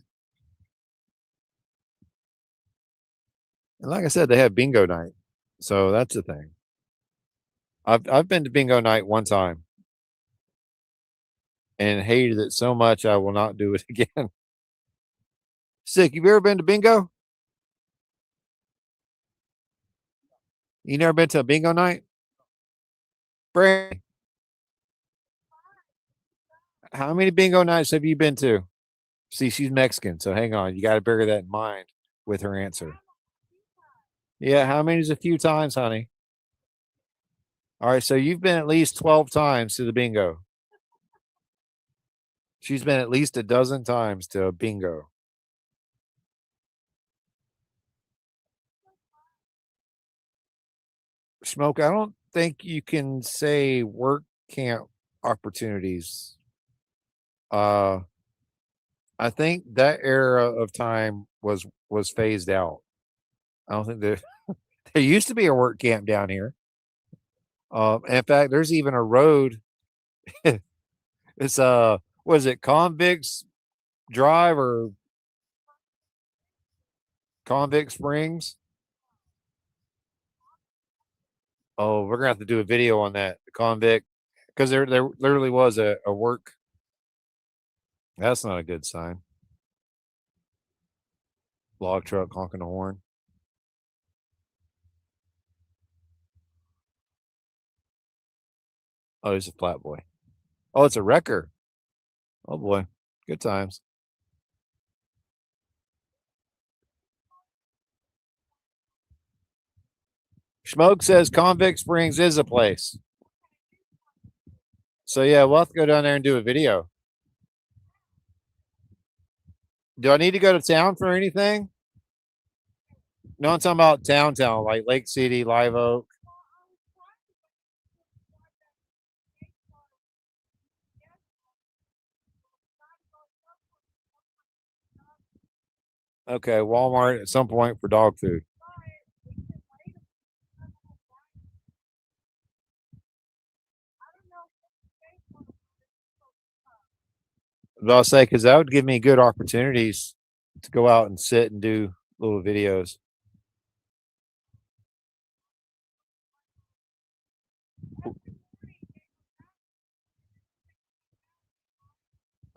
And like I said, they have bingo night. So that's the thing. I've been to bingo night one time and hated it so much I will not do it again. Sick, you've ever been to bingo? You never been to a bingo night? Brandy, how many bingo nights have you been to? See, she's Mexican, so hang on. You got to bear that in mind with her answer. Yeah, how many is a few times, honey? All right, so you've been at least 12 times to the bingo. She's been at least a dozen times to a bingo. Smoke, I don't think you can say work camp opportunities. Uh I think that era of time was phased out. I don't think there used to be a work camp down here. In fact, there's even a road. It's what is it, Convicts Drive or Convict Springs? Oh, we're gonna have to do a video on that. The convict, because there literally was a work. That's not a good sign. Log truck honking the horn. Oh, it's a flat boy. Oh, it's a wrecker. Oh boy, good times. Smoke says Convict Springs is a place. So yeah, we'll have to go down there and do a video. Do I need to go to town for anything? No, I'm talking about town, like Lake City, Live Oak. Okay, Walmart at some point for dog food. But I'll say because that would give me good opportunities to go out and sit and do little videos.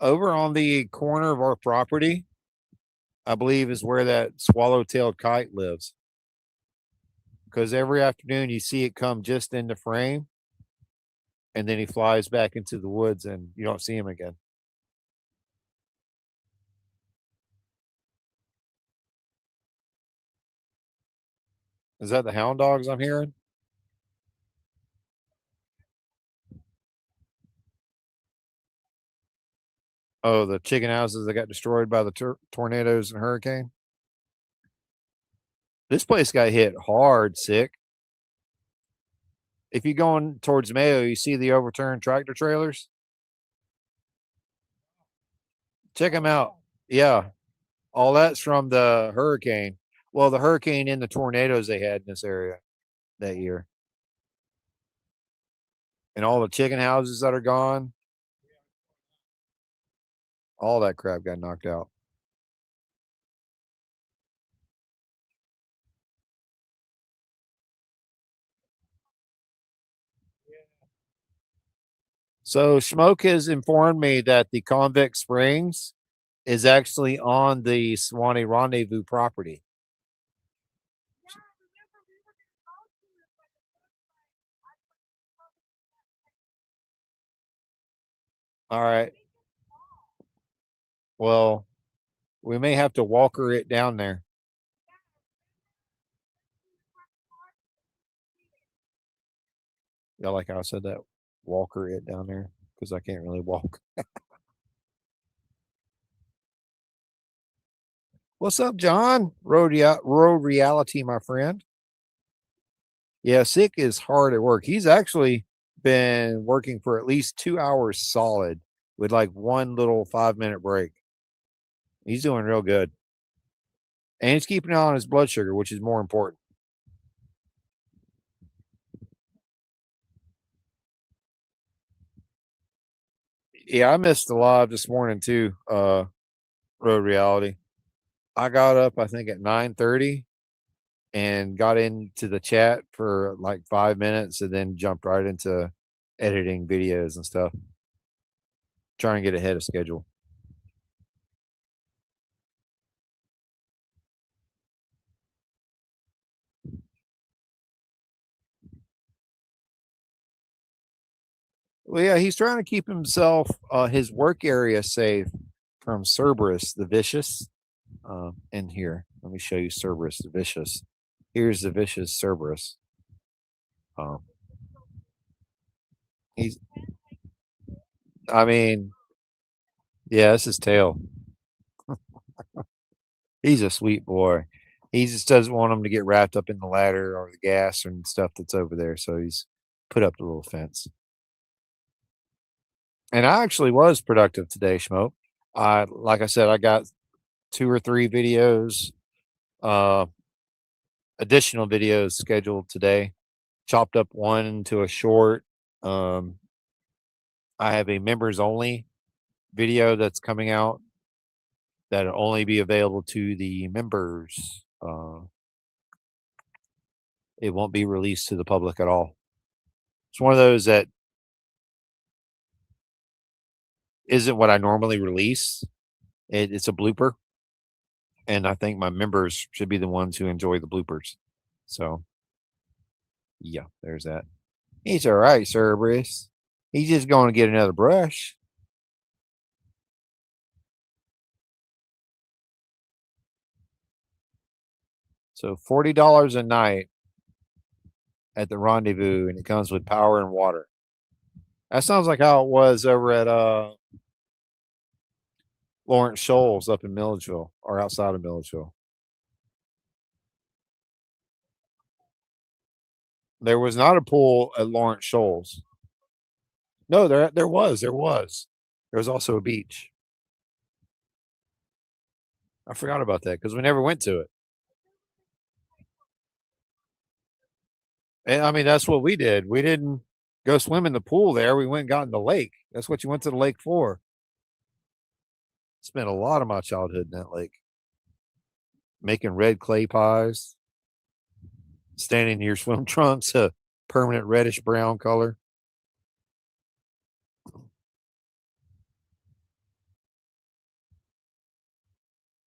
Over on the corner of our property, I believe is where that swallow-tailed kite lives. Because every afternoon you see it come just into frame, and then he flies back into the woods, and you don't see him again. Is that the hound dogs I'm hearing? Oh, the chicken houses that got destroyed by the tornadoes and hurricane. This place got hit hard, sick. If you're going towards Mayo, you see the overturned tractor trailers. Check them out. Yeah, all that's from the hurricane. Well, the hurricane and the tornadoes they had in this area that year, and all the chicken houses that are gone. All that crap got knocked out. So Smoke has informed me that the Convict Springs is actually on the Swanee Rendezvous property. All right. Well, we may have to walker it down there. Yeah, like how I said that. Walker it down there because I can't really walk. What's up, John? Road reality, my friend. Yeah, Sick is hard at work. He's actually been working for at least 2 hours solid with like one little 5-minute break. He's doing real good. And he's keeping an eye on his blood sugar, which is more important. Yeah, I missed the live this morning too. Road reality. I got up, I think, at 9:30 and got into the chat for like 5 minutes and then jumped right into editing videos and stuff. Trying to get ahead of schedule. Well, yeah, he's trying to keep himself his work area safe from Cerberus the Vicious. In here, let me show you Cerberus the Vicious. Here's the vicious Cerberus. Um, he's, I mean, yeah, that's his tail. He's a sweet boy. He just doesn't want him to get wrapped up in the ladder or the gas and stuff that's over there. So he's put up the little fence. And I actually was productive today, Schmoke. Like I said, I got 2 or 3 videos, uh, additional videos scheduled today. Chopped up one into a short. Um, I have a members only video that's coming out that'll only be available to the members. It won't be released to the public at all. It's one of those that isn't what I normally release. It's a blooper, and I think my members should be the ones who enjoy the bloopers. So, yeah, there's that. He's all right, Cerberus. He's just going to get another brush. So $40 a night at the rendezvous, and it comes with power and water. That sounds like how it was over at Lawrence Shoals up in Milledgeville or outside of Milledgeville. There was not a pool at Lawrence Shoals. No, there was. There was also a beach. I forgot about that because we never went to it. And I mean, that's what we did. We didn't go swim in the pool there. We went and got in the lake. That's what you went to the lake for. Spent a lot of my childhood in that lake. Making red clay pies, standing in your swim trunks, a permanent reddish brown color.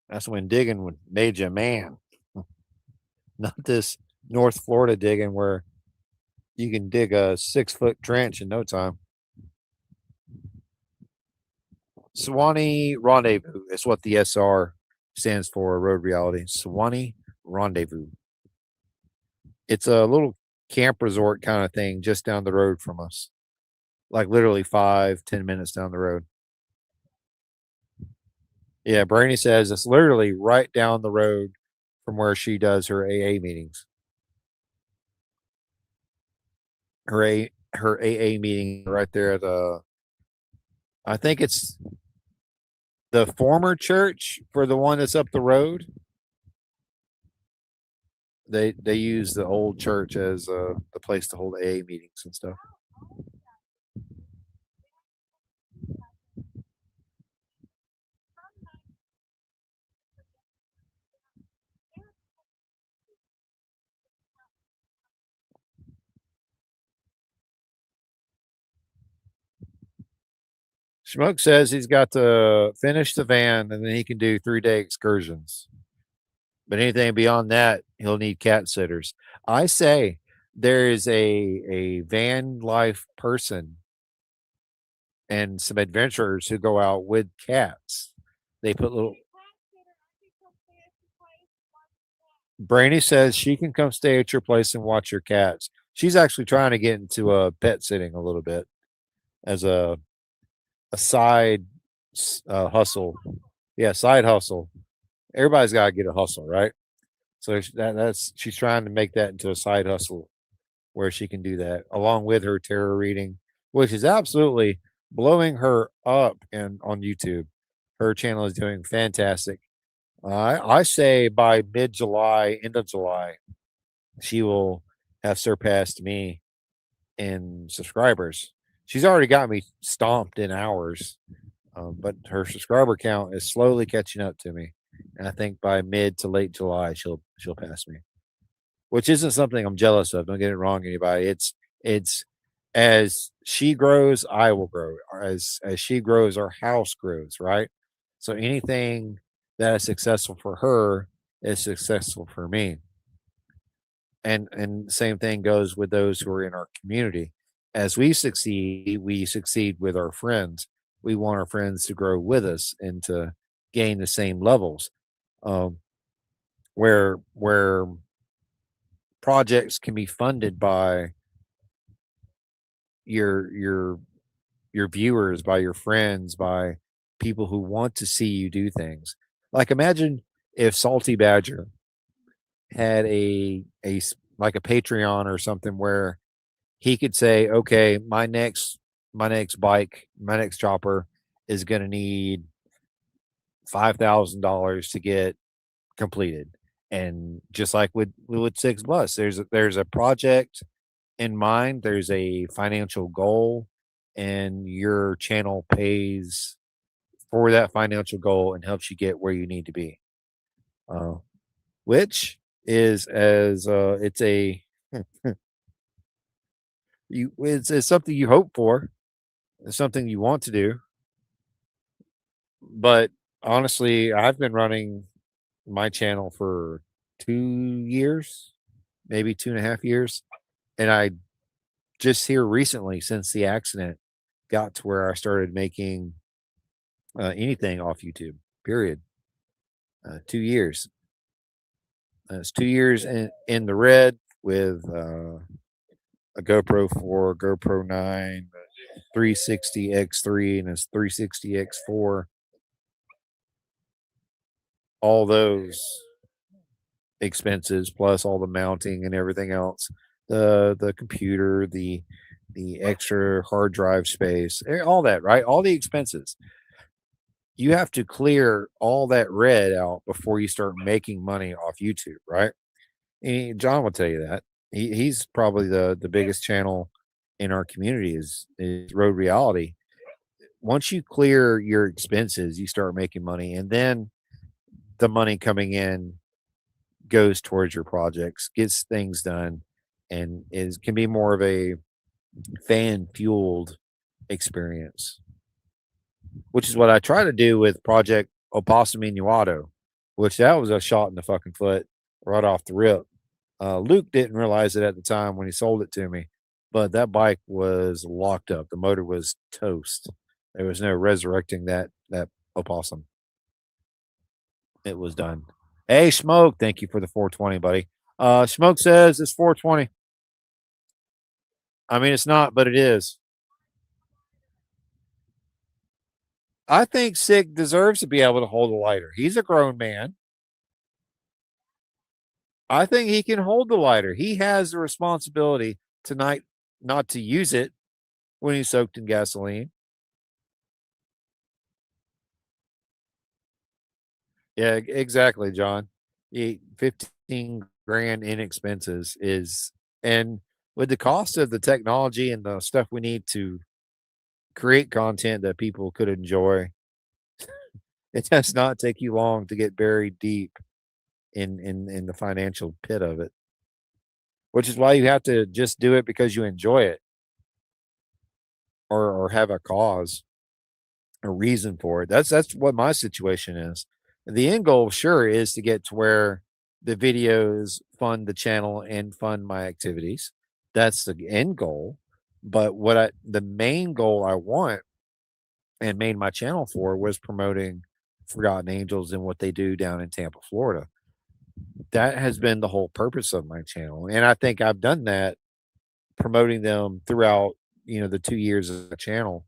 That's when digging made you a man. Not this North Florida digging where you can dig a 6-foot trench in no time. Swanee Rendezvous is what the SR stands for, Road Reality. Swanee Rendezvous. It's a little camp resort kind of thing just down the road from us. Like literally 5-10 minutes down the road. Yeah, Brainy says it's literally right down the road from where she does her AA meetings. Her AA meeting right there at I think it's the former church for the one that's up the road. They use the old church as the place to hold AA meetings and stuff. Smoke says he's got to finish the van and then he can do 3-day excursions. But anything beyond that, he'll need cat sitters. I say there is a van life person and some adventurers who go out with cats. They put little. Brainy says she can come stay at your place and watch your cats. She's actually trying to get into pet sitting a little bit as a side hustle. Yeah, side hustle. Everybody's got to get a hustle, right? So that's she's trying to make that into a side hustle where she can do that along with her tarot reading, which is absolutely blowing her up and on YouTube. Her channel is doing fantastic. I say by mid July, end of July, she will have surpassed me in subscribers. She's already got me stomped in hours, but her subscriber count is slowly catching up to me. And I think by mid to late July, she'll pass me, which isn't something I'm jealous of. Don't get it wrong, anybody. It's as she grows, I will grow. As she grows, our house grows, right? So anything that is successful for her is successful for me. And the same thing goes with those who are in our community. as we succeed with our friends. We want our friends to grow with us and to gain the same levels. Um, where projects can be funded by your your your viewers, by your friends, by people who want to see you do things. Like imagine if Salty Badger had like a Patreon or something where he could say, "Okay, my next bike, my next chopper is going to need $5,000 to get completed." And just like with Six Plus, there's a project in mind, there's a financial goal, and your channel pays for that financial goal and helps you get where you need to be. Uh, which is as it's a it's something you hope for, it's something you want to do. But honestly, I've been running my channel for 2 years, maybe 2.5 years, and I just here recently, since the accident, got to where I started making anything off YouTube. Period. 2 years. It's 2 years in the red with a GoPro 4, GoPro 9, 360 X3, and a 360 X4. All those expenses plus all the mounting and everything else, the computer, the extra hard drive space, all that, right? All the expenses. You have to clear all that red out before you start making money off YouTube, right? John will tell you that. He's probably the biggest channel in our community is Road Reality. Once you clear your expenses, you start making money, and then the money coming in goes towards your projects, gets things done, and is can be more of a fan fueled experience, which is what I try to do with Project Opossum Minuato, which that was a shot in the fucking foot right off the rip. Luke didn't realize it at the time when he sold it to me, but that bike was locked up. The motor was toast. There was no resurrecting that opossum. It was done. Hey, Smoke, thank you for the 420, buddy. Smoke says it's 420. I mean, it's not, but it is. I think Sig deserves to be able to hold a lighter. He's a grown man. I think he can hold the lighter. He has the responsibility tonight not to use it when he's soaked in gasoline. Yeah, exactly, John. 15 grand in expenses is, and with the cost of the technology and the stuff we need to create content that people could enjoy, it does not take you long to get buried deep in the financial pit of it, which is why you have to just do it because you enjoy it, or have a cause, a reason for it. That's what my situation is. The end goal, sure, is to get to where the videos fund the channel and fund my activities. That's the end goal. But the main goal I want and made my channel for was promoting Forgotten Angels and what they do down in Tampa, Florida. That has been the whole purpose of my channel. And I think I've done that promoting them throughout, the 2 years of the channel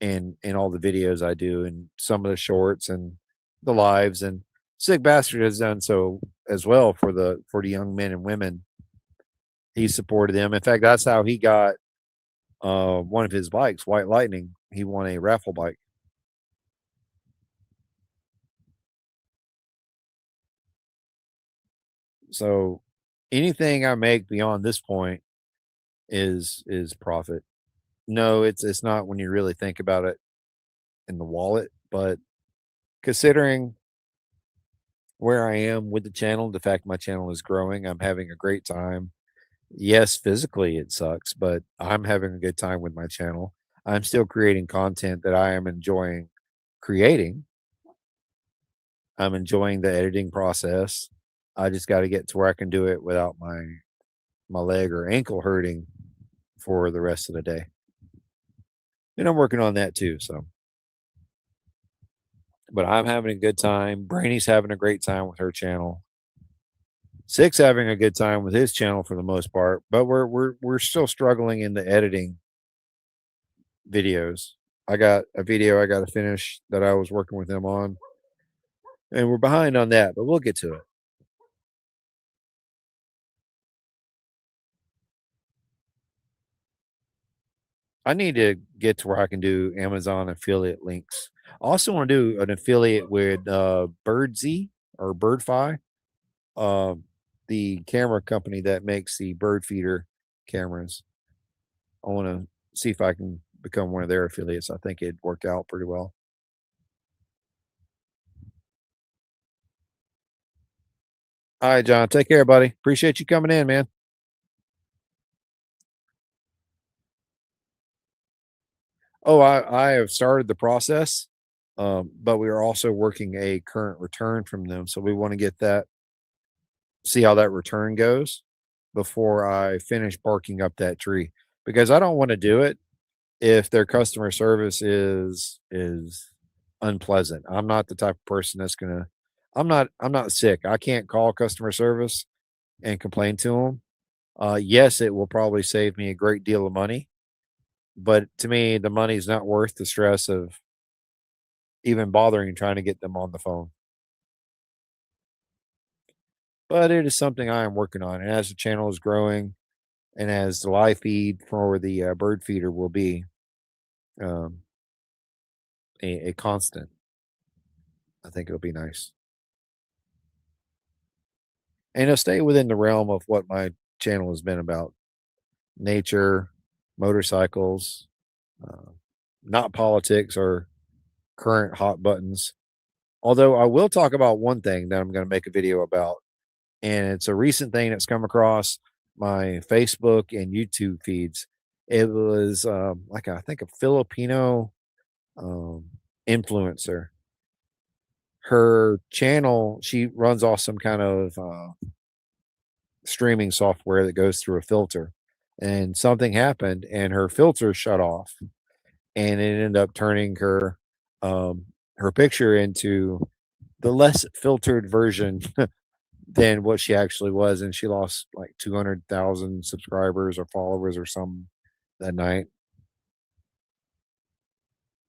and all the videos I do and some of the shorts and the lives, and Sick Bastard has done so as well for the young men and women. He supported them. In fact, that's how he got one of his bikes, White Lightning. He won a raffle bike. So anything I make beyond this point is profit. No, it's not when you really think about it in the wallet, but considering where I am with the channel, the fact my channel is growing, I'm having a great time. Yes, physically it sucks, but I'm having a good time with my channel. I'm still creating content that I am enjoying creating. I'm enjoying the editing process. I just got to get to where I can do it without my leg or ankle hurting for the rest of the day. And I'm working on that too. So, but I'm having a good time. Brainy's having a great time with her channel. Six having a good time with his channel for the most part, but we're still struggling in the editing videos. I got a video I got to finish that I was working with him on, and we're behind on that, but we'll get to it. I need to get to where I can do Amazon affiliate links. I also want to do an affiliate with Birdsy or Birdfi, uh, the camera company that makes the bird feeder cameras. I want to see if I can become one of their affiliates. I think it'd work out pretty well. All right, John. Take care, buddy. Appreciate you coming in, man. Oh, I have started the process, but we are also working a current return from them. So we want to get that, see how that return goes before I finish barking up that tree because I don't want to do it if their customer service is unpleasant. I'm not the type of person that's gonna. I'm not sick. I can't call customer service and complain to them. Yes, it will probably save me a great deal of money, but to me, the money's not worth the stress of even bothering trying to get them on the phone. But it is something I am working on, and as the channel is growing, and as the live feed for the bird feeder will be um, a constant, I think it'll be nice, and it'll stay within the realm of what my channel has been about: nature, motorcycles, uh, not politics or current hot buttons. Although I will talk about one thing that I'm going to make a video about, and it's a recent thing that's come across my Facebook and YouTube feeds. It was like I think a Filipino um, influencer. Her channel, she runs off some kind of streaming software that goes through a filter, and something happened, and her filter shut off, and it ended up turning um, her picture into the less filtered version than what she actually was, and she lost like 200,000 subscribers or followers or something that night.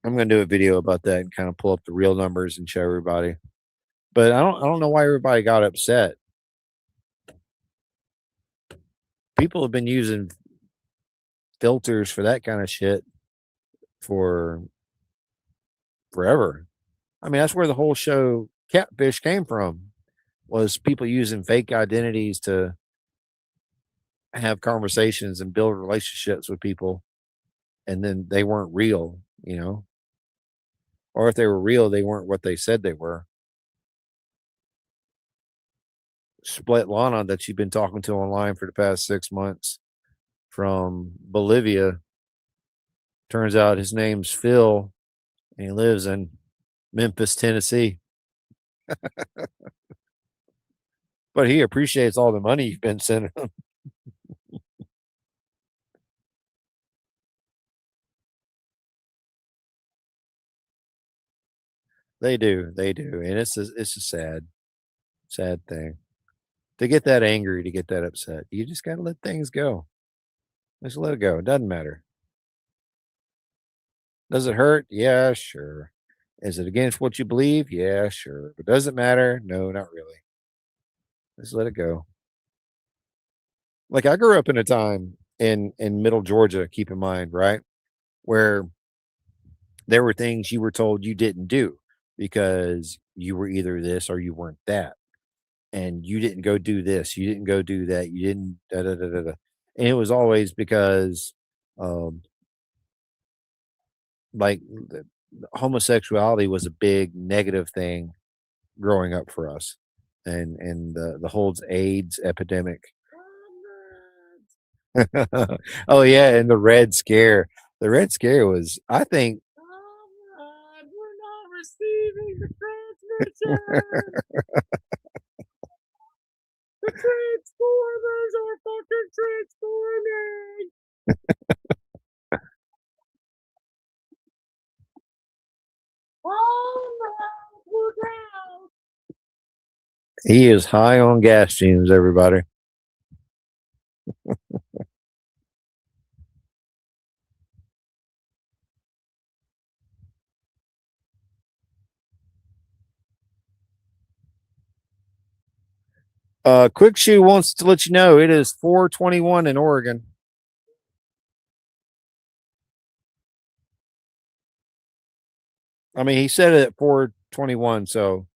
I'm gonna do a video about that and kind of pull up the real numbers and show everybody. But I don't know why everybody got upset. People have been using filters for that kind of shit for forever. I mean, that's where the whole show Catfish came from, was people using fake identities to have conversations and build relationships with people, and then they weren't real, you know? Or if they were real, they weren't what they said they were. Split Lana that you've been talking to online for the past 6 months from Bolivia. Turns out his name's Phil and he lives in Memphis, Tennessee. But he appreciates all the money you've been sending him. They do, and it's a sad thing to get that angry, to get that upset. You just got to let things go. Just let it go. It doesn't matter. Does it hurt? Yeah, sure. Is it against what you believe? Yeah, sure. But does it matter? No, not really. Just let it go. Like I grew up in a time in middle Georgia, keep in mind, right? Where there were things you were told you didn't do because you were either this or you weren't that. And you didn't go do this, you didn't go do that, you didn't da da da da. Da. And it was always because um like homosexuality was a big negative thing growing up for us. And the whole AIDS epidemic. Oh yeah, and the Red Scare. The Red Scare was, I think, Comrade, we're not receiving the transmission. The transformers are fucking transforming. ground. He is high on gas fumes, everybody. Quick Shoe wants to let you know it is 4:21 in Oregon. I mean, he said it at 4:21, so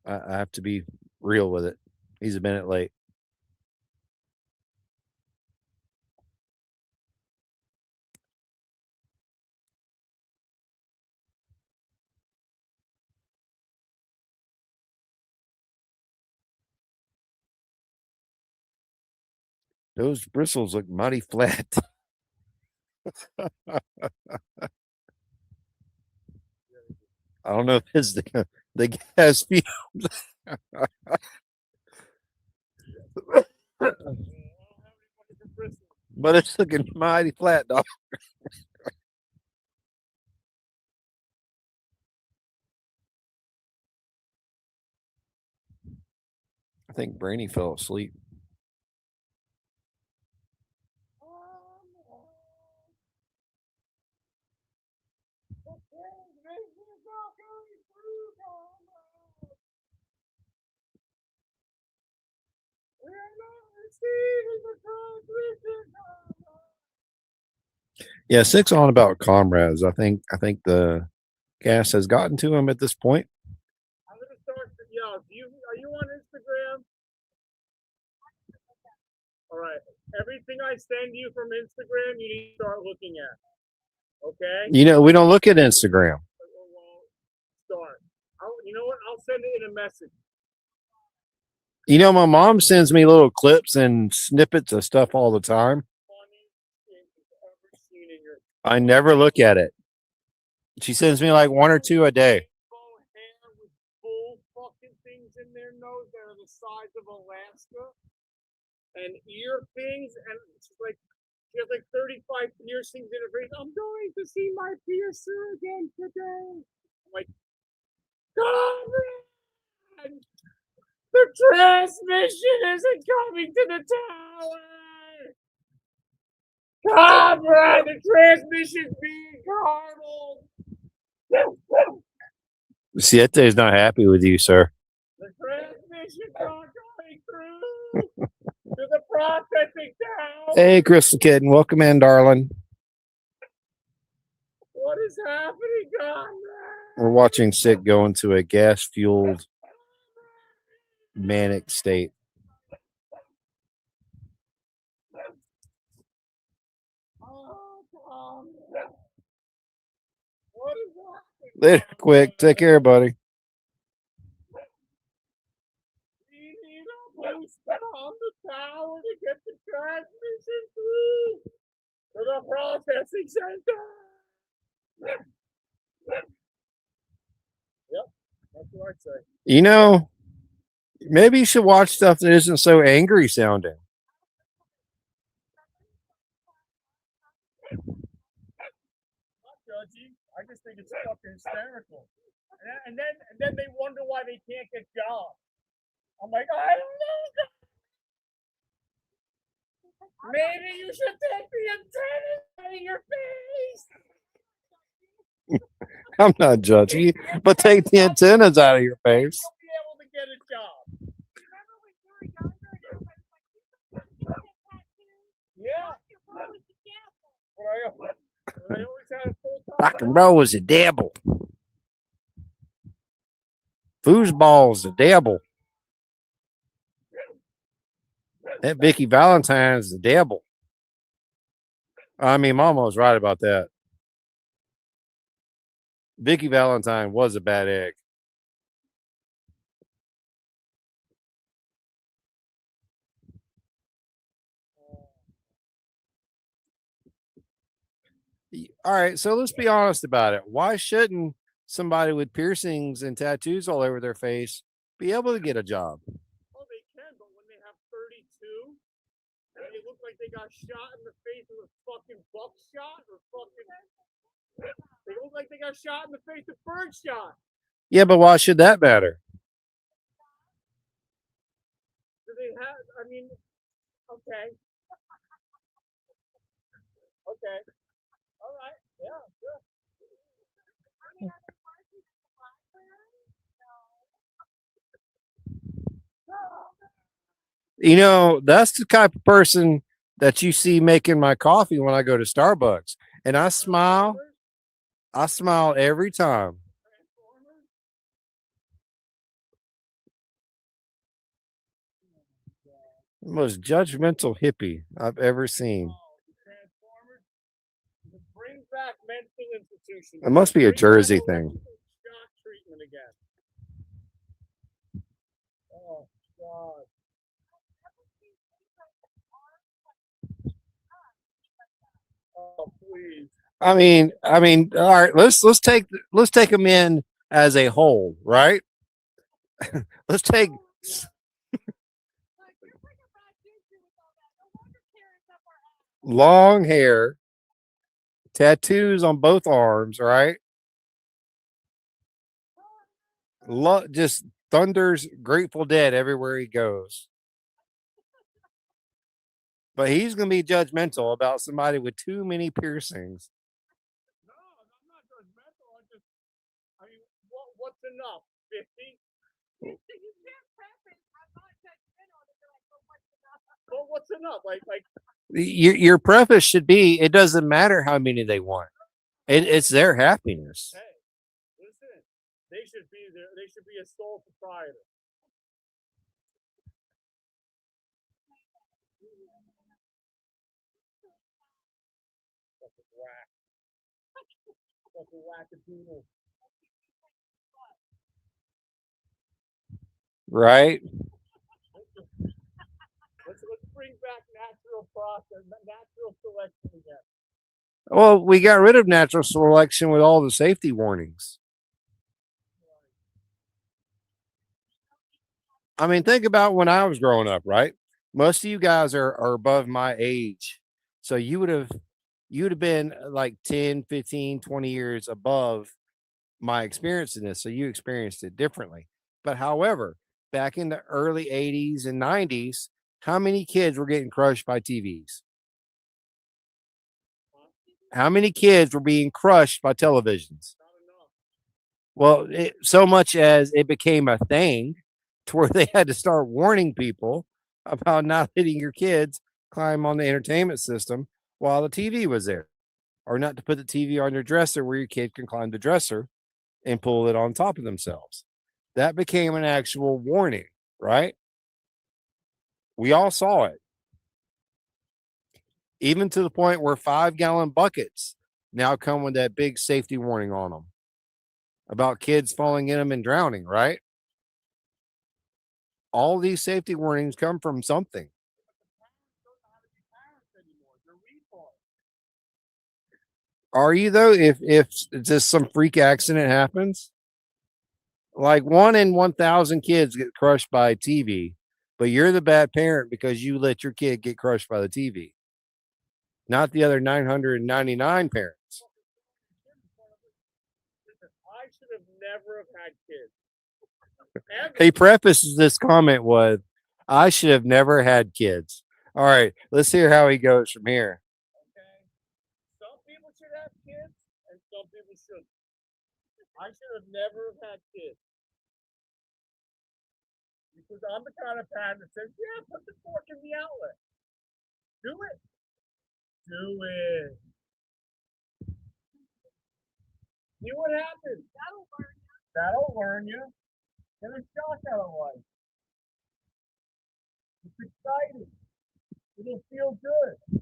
I have to be real with it. He's a minute late. Those bristles look mighty flat. I don't know if it's the gas fumes. But it's looking mighty flat, dog. I think Brainy fell asleep. Yeah, 6 on about comrades. I think the gas has gotten to him at this point. I'm gonna start. Yeah, are you on Instagram? All right. Everything I send you from Instagram, you need to start looking at. Okay. You know, we don't look at Instagram. Well, start. You know what? I'll send it in a message. You know, my mom sends me little clips and snippets of stuff all the time. I never look at it. She sends me like 1 or 2 a day. Hair with full fucking things in their nose that are the size of Alaska, and ear things, and she's like, she has like 35 piercings in her face. I'm going to see my piercer again today. I'm like, come on! The transmission isn't coming to the tower! Come on! The transmission's being garbled! Siete is not happy with you, sir. The transmission's not going through to the processing tower! Hey, Crystal Kitten, welcome in, darling. What is happening, God? We're watching Sick go into a gas-fueled manic state. What is happening? Later, quick. Take care, buddy. We need a booster on the tower to get the transmission through to the processing center. Yep, that's what I'd say. You know, maybe you should watch stuff that isn't so angry sounding. Not judgy. I just think it's fucking hysterical. And then they wonder why they can't get jobs. I'm like, I don't know. Maybe you should take the antennas out of your face. I'm not judging you, but take the antennas out of your face. You'll be able to get a job. Yeah. But I always had a full-time Rock and roll is the devil. Foosball's the devil. That Vicky Valentine's the devil. I mean, Mama was right about that. Vicky Valentine was a bad egg. All right, so let's be honest about it. Why shouldn't somebody with piercings and tattoos all over their face be able to get a job? Oh, they can, but when they have 32, and they look like they got shot in the face with a fucking buckshot or fucking. They look like they got shot in the face with birdshot. Yeah, but why should that matter? Do they have? I mean, okay, okay, all right, yeah, sure. You know, that's the type of person that you see making my coffee when I go to Starbucks. And I smile. I smile every time. Most judgmental hippie I've ever seen. Transformers. Bring back mental institutions. It must be a Bring back Jersey thing. electrical shock treatment again. Oh God. Oh please. I mean, all right, let's take them in as a whole, right? Let's take long hair, tattoos on both arms, right? Just thunders Grateful Dead everywhere he goes. But he's going to be judgmental about somebody with too many piercings. No, I'm not judgmental. I mean, what's enough? 50? Well, what's enough? Like. Your preface should be it doesn't matter how many they want. It's their happiness. Hey, listen. They should be there. They should be a sole proprietor. Fucking whack. Fucking wackadoodle. Right? Let's bring back natural process, natural selection again. Well, we got rid of natural selection with all the safety warnings. I mean, think about when I was growing up, right? Most of you guys are above my age. So you'd have been like 10, 15, 20 years above my experience in this. So you experienced it differently. But however, back in the early 80s and 90s, how many kids were getting crushed by TVs? How many kids were being crushed by televisions? Well, so much as it became a thing to where they had to start warning people about not letting your kids climb on the entertainment system while the TV was there, or not to put the TV on your dresser where your kid can climb the dresser and pull it on top of themselves. That became an actual warning, right? We all saw it, even to the point where 5-gallon buckets now come with that big safety warning on them about kids falling in them and drowning, right? All these safety warnings come from something. Are you though? If just some freak accident happens, like 1 in 1,000 kids get crushed by TV, but you're the bad parent because you let your kid get crushed by the TV, not the other 999 parents. I should have never have had kids. He prefaces this comment with, "I should have never had kids." All right, let's hear how he goes from here. Okay. Some people should have kids, and some people shouldn't. I should have never have had kids. Because I'm the kind of parent that says, yeah, put the fork in the outlet. Do it. Do it. See what happens. That'll learn you. Get a shock out of life. It's exciting. It'll feel good.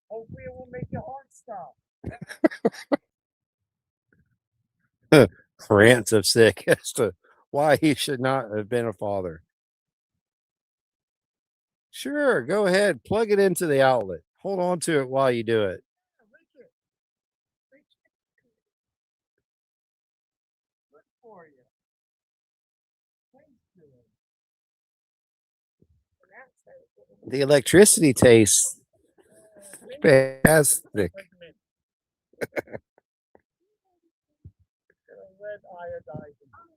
Hopefully it will make your heart stop. Rants of sick as to why he should not have been a father. Sure, go ahead, plug it into the outlet. Hold on to it while you do it. Good for you. The electricity tastes fantastic. Red iodine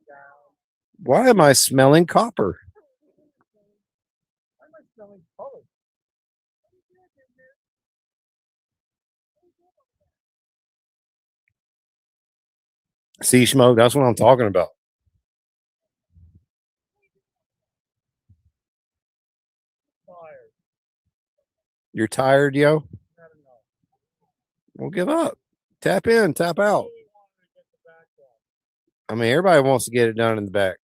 down. Why am I smelling copper? Why am I smelling color? See, Smoke, that's what I'm talking about. Tired. You're tired, yo? I don't know. Don't give up. Tap in, tap out. Really wanted to get the back off. I mean, everybody wants to get it done in the back.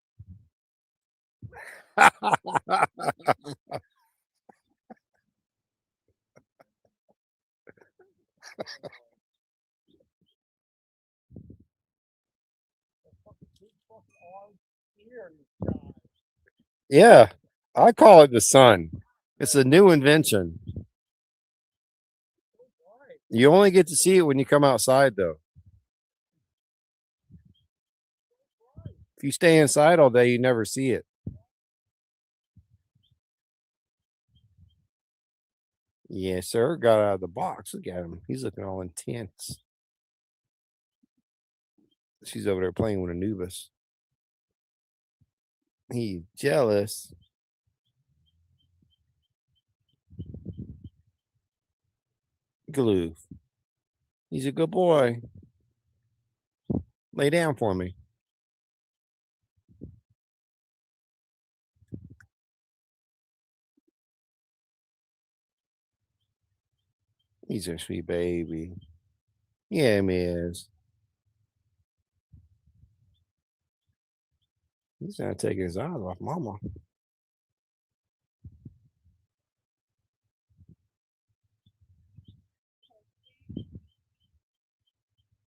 Big fucking arms here in the sky. Yeah, I call it the sun. It's a new invention. Right. You only get to see it when you come outside, though. If you stay inside all day, you never see it. Yes, sir. Got out of the box. Look at him. He's looking all intense. She's over there playing with Anubis. He's jealous. Glue. He's a good boy. Lay down for me. He's a sweet baby. Yeah, he is. He's not taking his eyes off Mama.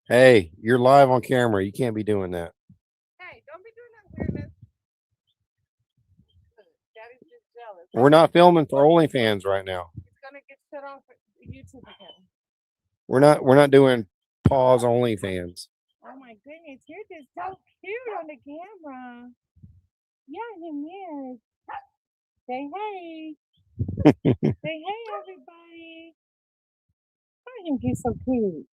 Hey, you're live on camera. You can't be doing that. Hey, don't be doing that weirdness. Daddy's just jealous. We're not filming for OnlyFans right now. He's gonna get shut off at YouTube again. We're not doing pause OnlyFans. Oh my goodness, you're just so cute on the camera. Yeah, he is. Say hey. Say hey, everybody. I think he's so cute.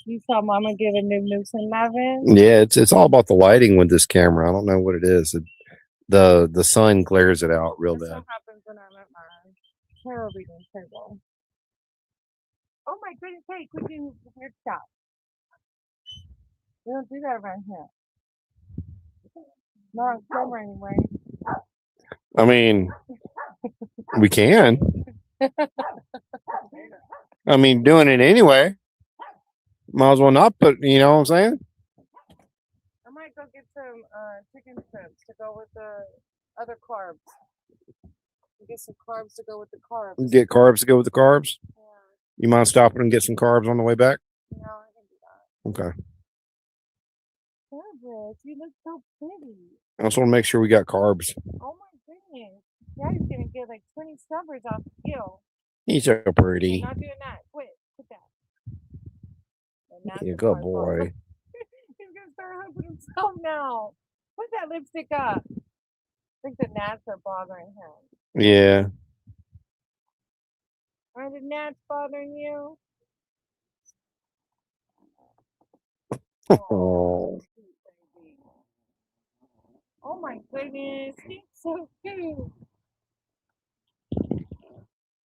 You saw Mama give a new noose and loving. Yeah, it's all about the lighting with this camera. I don't know what it is. The sun glares it out real That's bad. what happens when I'm at my tarot reading table. Oh my goodness, hey, could you weird stuff? We don't do that around here. Not on camera anyway. I mean, we can. I mean, doing it anyway. Might as well not put. You know what I'm saying? I might go get some chicken strips to go with the other carbs. Get some carbs to go with the carbs. Get carbs to go with the carbs. Yeah, You mind stopping and get some carbs on the way back? no, I can do that. Okay. Barbara, you look so pretty. I just want to make sure we got carbs. Oh my goodness. Daddy's gonna get like 20 summers off you. He's so pretty. Not doing that. Quit. Quit that. And that's You the good part. boy. He's gonna start humping himself now. Put that lipstick up. I think the gnats are bothering him. Yeah. Are the gnats bothering you? Oh. Cute baby. Oh my goodness, he's so cute.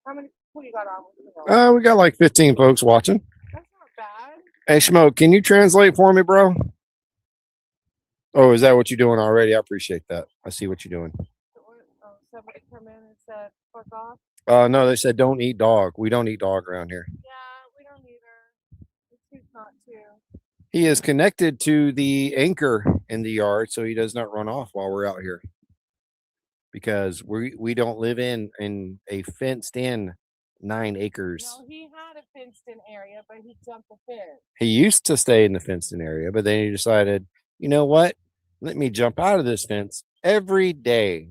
How many people you got on? We got like 15 folks watching. That's not bad. Hey, Schmo, can you translate for me, bro? Oh, is that what you're doing already? I appreciate that. I see what you're doing. Oh, somebody come in and said, fuck off. No, they said don't eat dog. We don't eat dog around here. Yeah, we don't either. We choose not to. He is connected to the anchor in the yard, so he does not run off while we're out here. Because we don't live in a fenced in 9 acres. No, he had a fenced in area, but he jumped the fence. He used to stay in the fenced in area, but then he decided, you know what? Let me jump out of this fence every day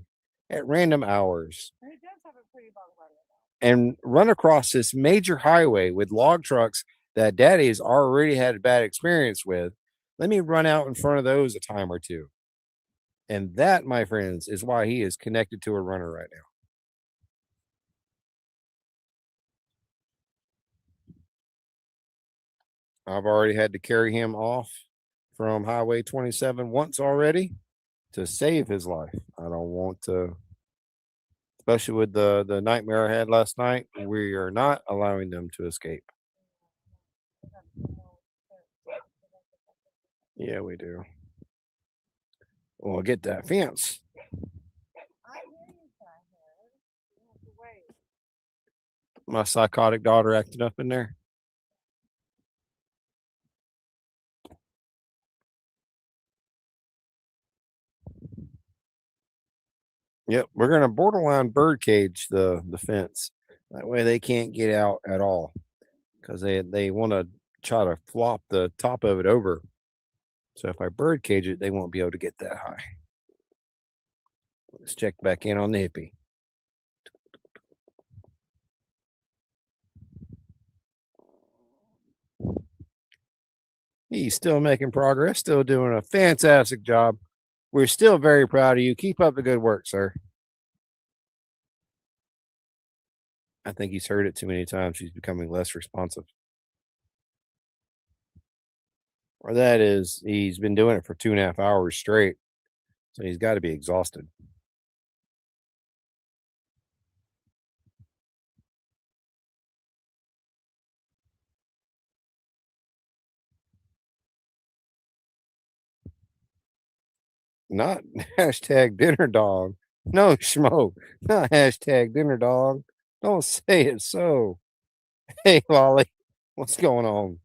at random hours He does have a pretty long runway. and run across this major highway with log trucks that Daddy's already had a bad experience with. Let me run out in front of those a time or two. And that, my friends, is why he is connected to a runner right now. I've already had to carry him off from Highway 27 once already to save his life. I don't want to, especially with the nightmare I had last night. We are not allowing them to escape. Yeah, we do. Well, get that fence. My psychotic daughter acting up in there. Yep, we're gonna borderline bird cage the fence. That way they can't get out at all because they want to try to flop the top of it over. So if I bird cage it, they won't be able to get that high. Let's check back in on the hippie. He's still making progress, still doing a fantastic job. We're still very proud of you. Keep up the good work, sir. I think he's heard it too many times. He's becoming less responsive. Or that is, he's been doing it for 2.5 hours straight. So he's got to be exhausted. Not hashtag dinner dog. No, Schmo. Not hashtag dinner dog. Don't say it so. Hey, Lolly. What's going on?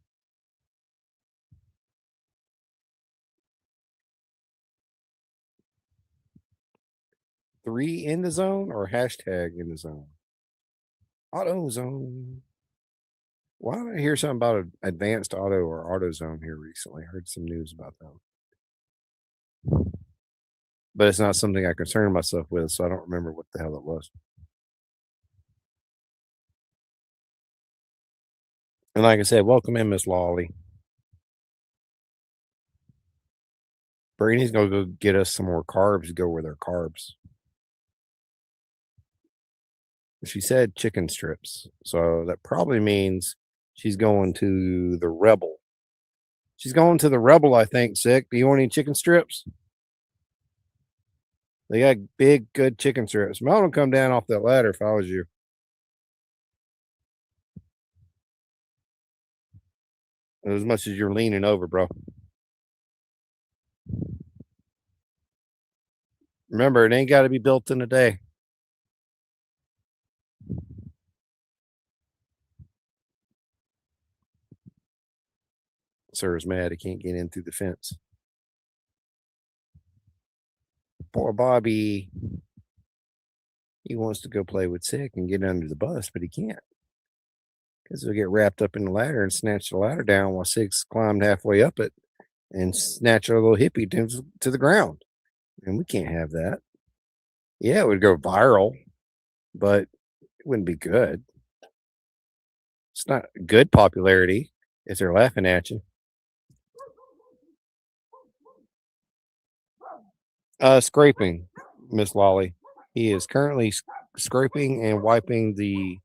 Three in the zone or hashtag in the zone? Auto zone. Why did I hear something about an advanced auto or auto zone here recently? I heard some news about that. But it's not something I concern myself with, so I don't remember what the hell it was. And like I said, welcome in, Miss Lolly. Brady's gonna go get us some more carbs to go with our carbs. She said chicken strips, so that probably means she's going to the Rebel. She's going to the Rebel, I think. Sick. Do you want any chicken strips? They got big, good chicken strips. I would come down off that ladder if I was you. As much as you're leaning over, bro. Remember, it ain't got to be built in a day. Sir's mad he can't get in through the fence. Poor Bobby. He wants to go play with Sick and get under the bus, but he can't. Because he'll get wrapped up in the ladder and snatch the ladder down while Sick's climbed halfway up it and snatch our little hippie to the ground. And we can't have that. Yeah, it would go viral, but it wouldn't be good. It's not good popularity if they're laughing at you. Scraping, Miss Lolly. He is currently scraping and wiping the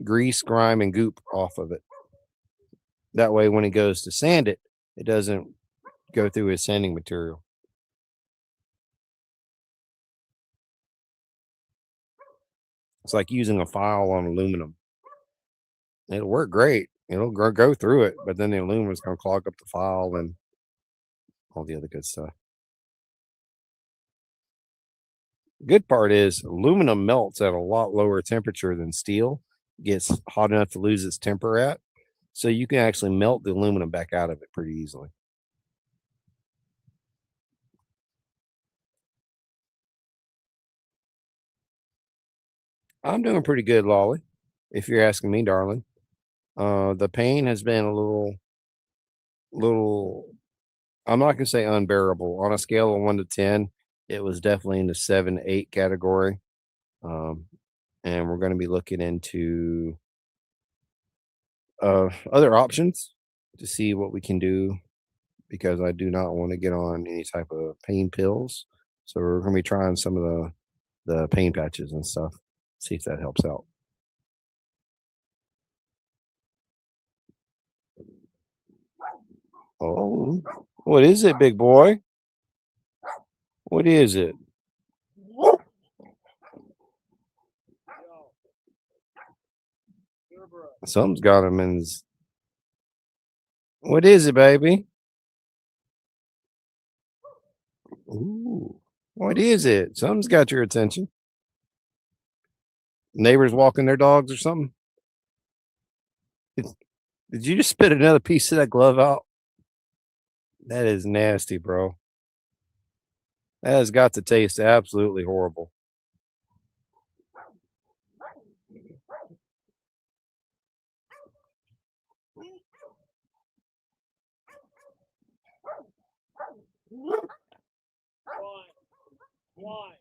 grease, grime, and goop off of it. That way, when he goes to sand it, it doesn't go through his sanding material. It's like using a file on aluminum. It'll work great. It'll go through it, but then the aluminum's going to clog up the file and all the other good stuff. Good part is aluminum melts at a lot lower temperature than steel. Gets hot enough to lose its temper at. So you can actually melt the aluminum back out of it pretty easily. I'm doing pretty good, Lolly, if you're asking me, darling. The pain has been a little, I'm not gonna say unbearable. On a scale of 1 to 10, it was definitely in the 7, 8 category. And we're going to be looking into other options to see what we can do because I do not want to get on any type of pain pills. So we're going to be trying some of the pain patches and stuff. See if that helps out. Oh, what is it, big boy? What is it? Yo, Cerberus. Something's got him in his. What is it, baby? Ooh, what is it? Something's got your attention. Neighbors walking their dogs or something? Did you just spit another piece of that glove out? That is nasty, bro. That has got to taste absolutely horrible. Why?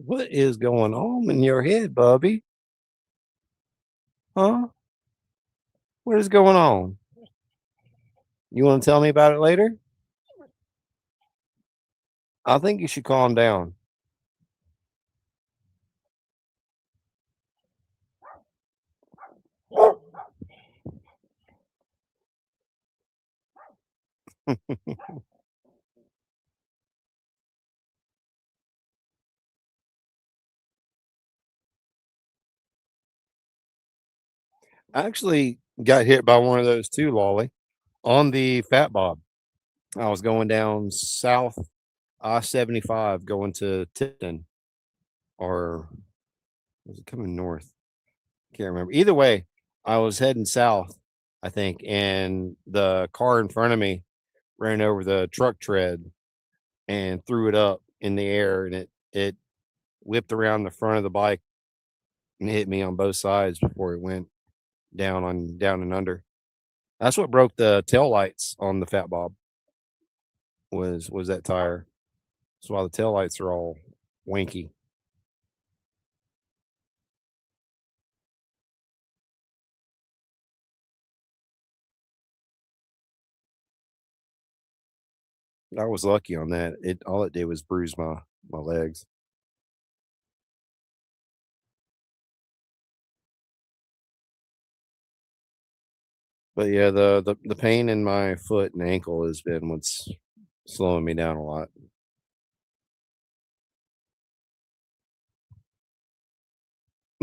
What is going on in your head, Bubby? Huh? What is going on? You want to tell me about it later? I think you should calm down. I actually got hit by one of those too, Lolly, on the Fat Bob. I was going down south I-75 going to Tipton, or was it coming north? Can't remember. Either way, I was heading south, I think, and the car in front of me ran over the truck tread and threw it up in the air, and it whipped around the front of the bike and hit me on both sides before it went down and under. That's what broke the tail lights on the Fat Bob. Was that tire? That's why the tail lights are all wanky. I was lucky on that. It all it did was bruise my legs. But yeah, the pain in my foot and ankle has been what's slowing me down a lot.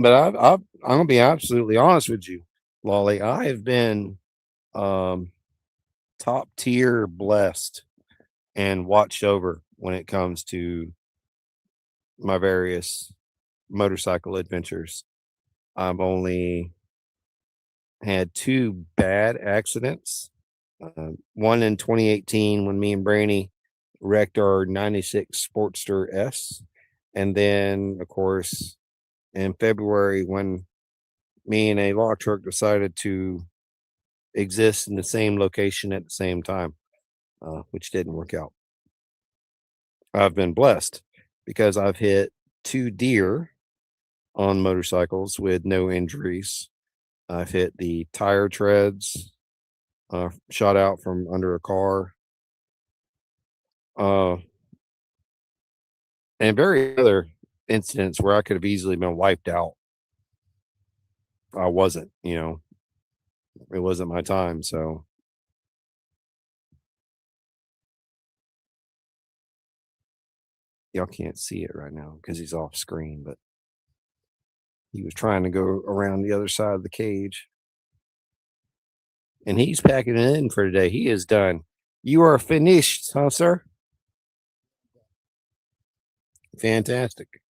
But I'm gonna be absolutely honest with you, Lolly. I have been um, top tier blessed and watched over when it comes to my various motorcycle adventures. I've only had two bad accidents. One in 2018 when me and Brainy wrecked our 96 Sportster S. And then, of course, in February when me and a log truck decided to exist in the same location at the same time, which didn't work out. I've been blessed because I've hit two deer on motorcycles with no injuries. I've hit the tire treads, shot out from under a car, uh, and very other incidents where I could have easily been wiped out. I wasn't, it wasn't my time. So y'all can't see it right now because he's off screen, but he was trying to go around the other side of the cage. And he's packing it in for today. He is done. You are finished, huh, sir? Fantastic.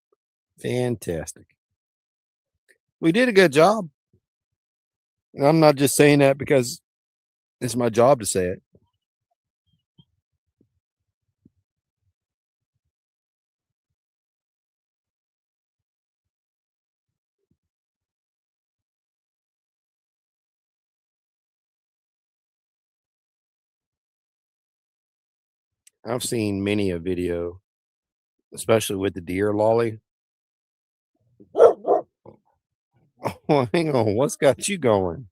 Fantastic. We did a good job. And I'm not just saying that because it's my job to say it. I've seen many a video, especially with the deer, Lolly. Well, hang on. What's got you going?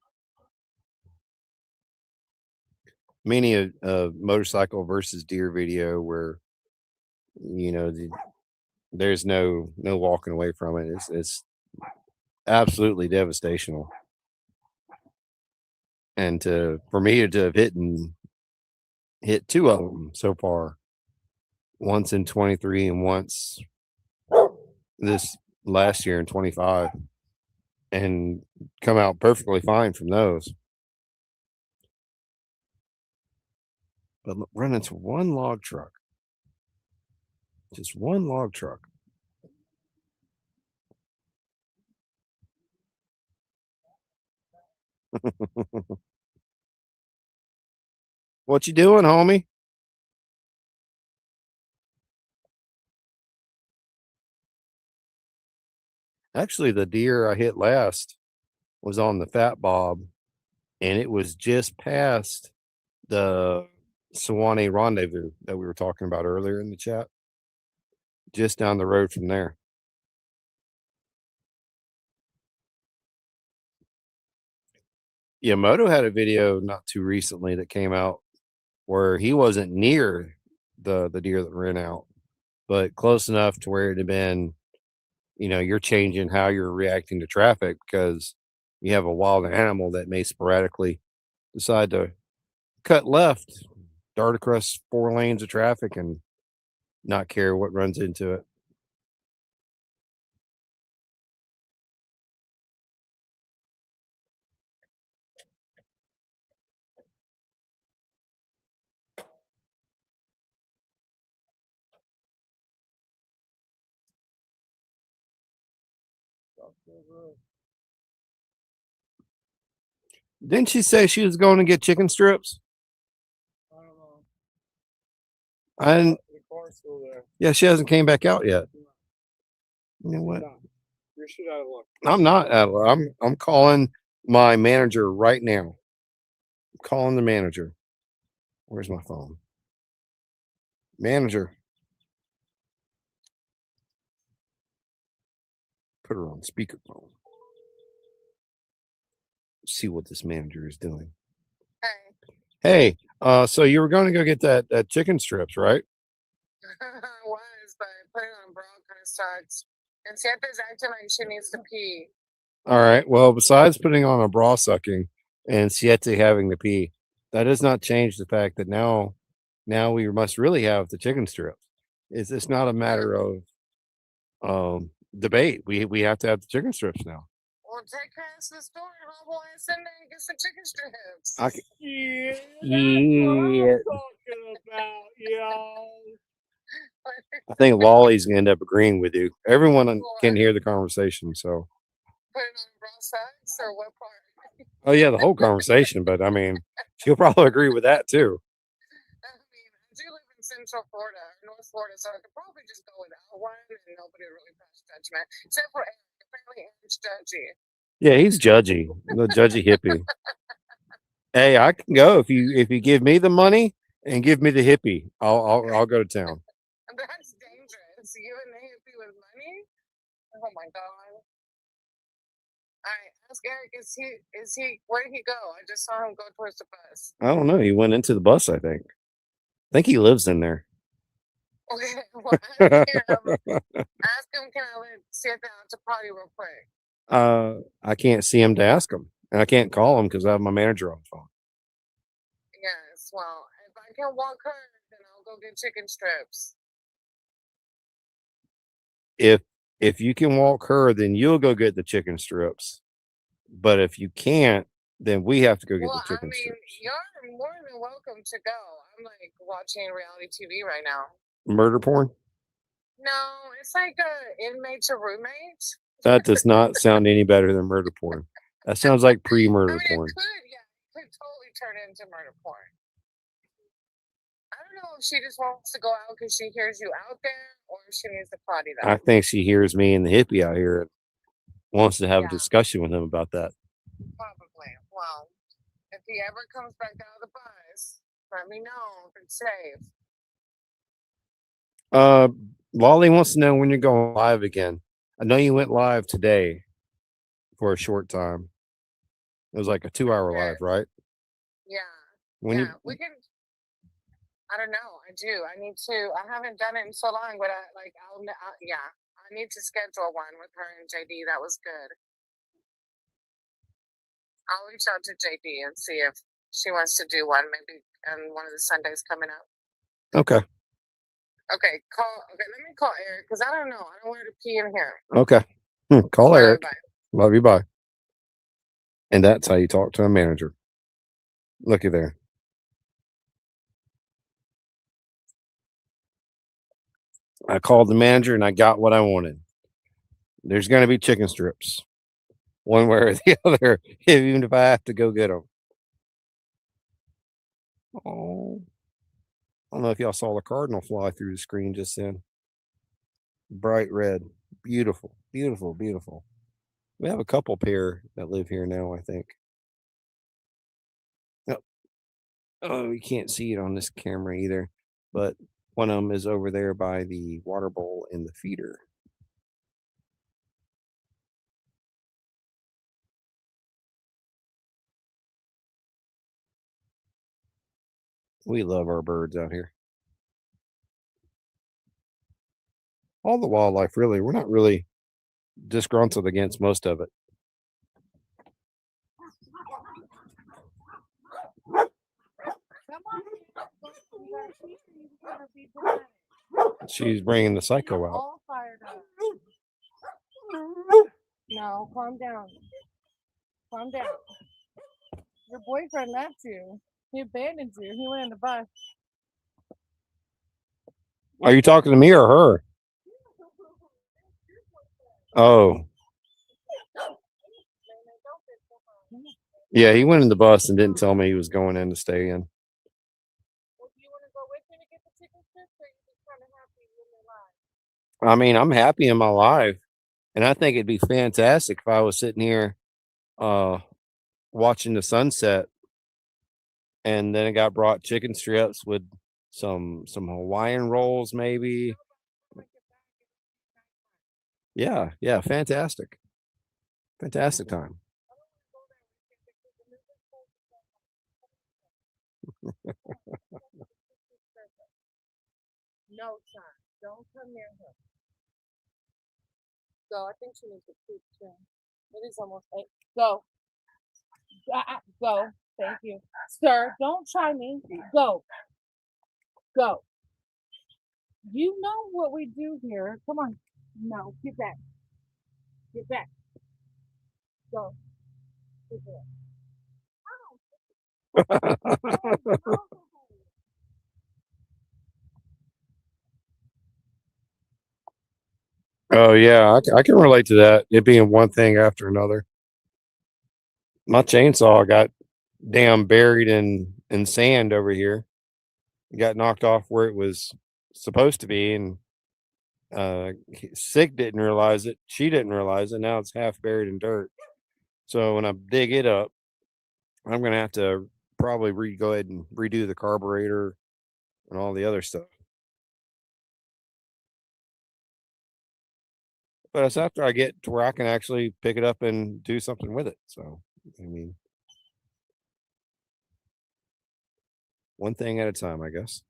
Meaning a motorcycle versus deer video where there's no walking away from it. It's absolutely devastational. And for me to have hit two of them so far, once in 23 and once this last year in 25, and come out perfectly fine from those. But run into one log truck, just one log truck. What you doing, homie? Actually, the deer I hit last was on the Fat Bob, and it was just past the Sewanee Rendezvous that we were talking about earlier in the chat, just down the road from there. Yeah, Moto had a video not too recently that came out where he wasn't near the deer that ran out, but close enough to where it had been, you're changing how you're reacting to traffic because you have a wild animal that may sporadically decide to cut left, dart across 4 lanes of traffic, and not care what runs into it. Didn't she say she was going to get chicken strips? I don't know. I didn't. The car's still there. Yeah, she hasn't came back out yet. You know what? You're shit out of luck. I'm not. I'm calling my manager right now. I'm calling the manager. Where's my phone? Manager. Put her on speakerphone. See what this manager is doing. Hey, so you were going to go get that chicken strips, right? I was, but I put it on bra kind of sucks. And Santa's acting like she needs to pee. All right. Well, besides putting on a bra sucking and Siete having to pee, that does not change the fact that now we must really have the chicken strips. It's not a matter of debate. We have to have the chicken strips now. Well, take her ass to the store and hobble ass in there and get some chicken strips. Yeah, that's Yeah. what I'm talking about, yo. I think Lolly's gonna end up agreeing with you. Everyone can hear the conversation, so. Put it on bra sucks or what part? Oh yeah, the whole conversation. But I mean, she'll probably agree with that too. I mean, I do live in Central Florida, or North Florida, so I could probably just go without one and nobody would really pass judgment. Except for Eric. Apparently, Eric's judgy. Yeah, he's judgy, the judgy hippie. Hey, I can go if you give me the money and give me the hippie. I'll go to town. That's dangerous. You and the hippie with money? Oh my god. Alright, ask Eric, is he where did he go? I just saw him go towards the bus. I don't know. He went into the bus, I think. I think he lives in there. Okay, well ask him, can I let Santa out to potty real quick? I can't see him to ask him. And I can't call him because I have my manager on the phone. Yes, well, if I can walk her, then I'll go get chicken strips. If you can walk her, then you'll go get the chicken strips. But if you can't, then we have to go get the chicken strips. You're more than welcome to go. I'm like watching reality TV right now. Murder porn? No, it's like inmate to roommate. That does not sound any better than murder porn. That sounds like pre-murder porn. It could totally turn into murder porn. I don't know if she just wants to go out because she hears you out there, or if she needs to potty though. I think she hears me and the hippie out here and wants to have a discussion with him about that. Probably. Well, if he ever comes back out of the bus, let me know if it's safe. Lolly wants to know when you're going live again. I know you went live today. for a short time. It was like a 2-hour Okay. live, right? Yeah. When Yeah. We can. I don't know. I do. I need to. I haven't done it in so long, but yeah. I need to schedule one with her and JD. That was good. I'll reach out to JD and see if she wants to do one, maybe on one of the Sundays coming up. Okay. Okay, let me call Eric because I don't know. I don't want her to pee in here. Okay. Call Bye, Eric. bye. Love you. Bye. And that's how you talk to a manager. Looky there. I called the manager and I got what I wanted. There's going to be chicken strips, one way or the other, even if I have to go get them. Oh, I don't know if y'all saw the cardinal fly through the screen just then. Bright red. Beautiful, beautiful, beautiful. We have a couple pair that live here now, I think. Oh, you can't see it on this camera either, but one of them is over there by the water bowl in the feeder. We love our birds out here. All the wildlife, really. We're not really disgruntled against most of it. She's bringing the psycho out. All fired up. No, calm down. Calm down. Your boyfriend left you. He abandoned you. He went in the bus. Are you talking to me or her? Oh. Yeah, he went in the bus and didn't tell me he was going in to stay in. Well, do you want to go with me to get the chicken strips, or are you just kind of happy in your life? I mean, I'm happy in my life, and I think it'd be fantastic if I was sitting here watching the sunset and then it got brought chicken strips with some Hawaiian rolls, maybe. Yeah, fantastic. Fantastic time. No, son. Don't come near her. Go. I think she needs to poop too. It is almost 8. Go. Go. Thank you. Sir, don't try me. Go. Go. You know what we do here. Come on. No, get back. Get back. Go. Get back. Oh yeah, I can relate to that. It being one thing after another. My chainsaw got damn buried in sand over here. It got knocked off where it was supposed to be, and Sick didn't realize it. She didn't realize it. Now it's half buried in dirt. So when I dig it up, I'm gonna have to probably go ahead and redo the carburetor and all the other stuff. But it's after I get to where I can actually pick it up and do something with it. So I mean, one thing at a time, I guess.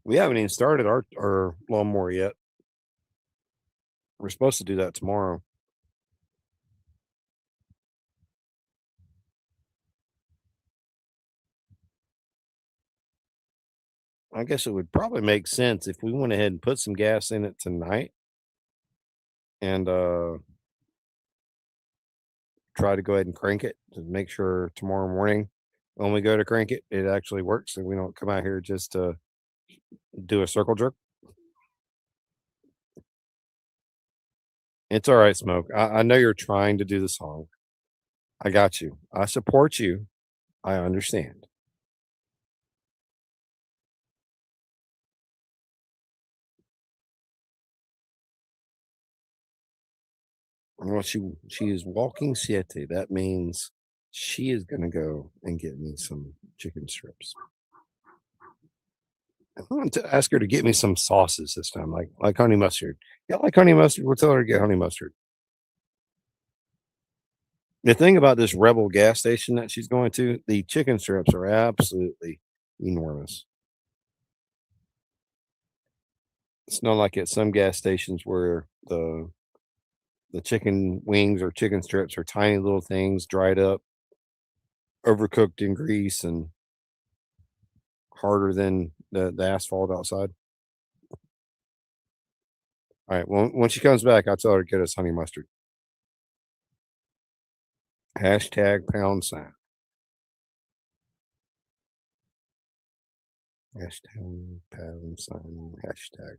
We haven't even started our lawnmower yet. We're supposed to do that tomorrow. I guess it would probably make sense if we went ahead and put some gas in it tonight and try to go ahead and crank it to make sure tomorrow morning when we go to crank it, it actually works and we don't come out here just to do a circle jerk. It's all right, Smoke. I know you're trying to do the song. I got you. I support you. I understand. Well, she is walking siete. That means she is gonna go and get me some chicken strips. I want to ask her to get me some sauces this time, like honey mustard. Yeah, like honey mustard. We'll tell her to get honey mustard. The thing about this Rebel gas station that she's going to, the chicken strips are absolutely enormous. It's not like at some gas stations where the chicken wings or chicken strips are tiny little things, dried up, overcooked in grease, and harder than the asphalt outside. All right. Well, when she comes back, I'll tell her to get us honey mustard. Hashtag #. Hashtag #. Hashtag.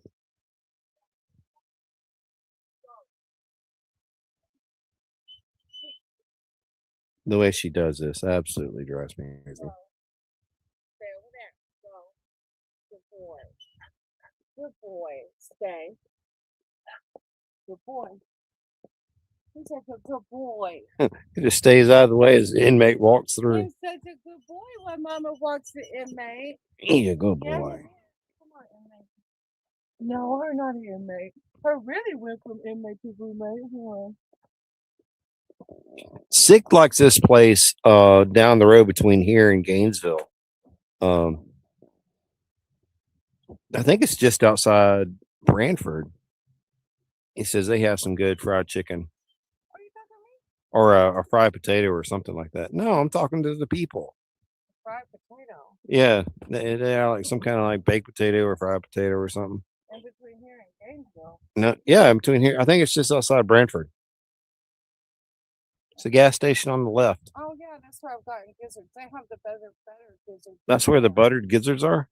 The way she does this absolutely drives me crazy. Stay over there. Go. Good boy. Good boy. Stay. Good boy. He's such a good boy. He just stays out of the way as the inmate walks through. He's such a good boy when Mama walks the inmate. He's a good Yeah, boy. come on, inmate. No, her not an inmate. Her really went from inmate to roommate. Huh? Sick likes this place down the road between here and Gainesville. I think it's just outside Brantford. He says they have some good fried chicken Are you talking to me? or a fried potato or something like that. No, I'm talking to the people. Fried potato. Yeah, they are like some kind of like baked potato or fried potato or something. In between here and Gainesville. No, yeah, in between here. I think it's just outside Brantford. It's a gas station on the left. Oh yeah, that's where I've gotten gizzards. They have the better gizzards. That's where the buttered gizzards are.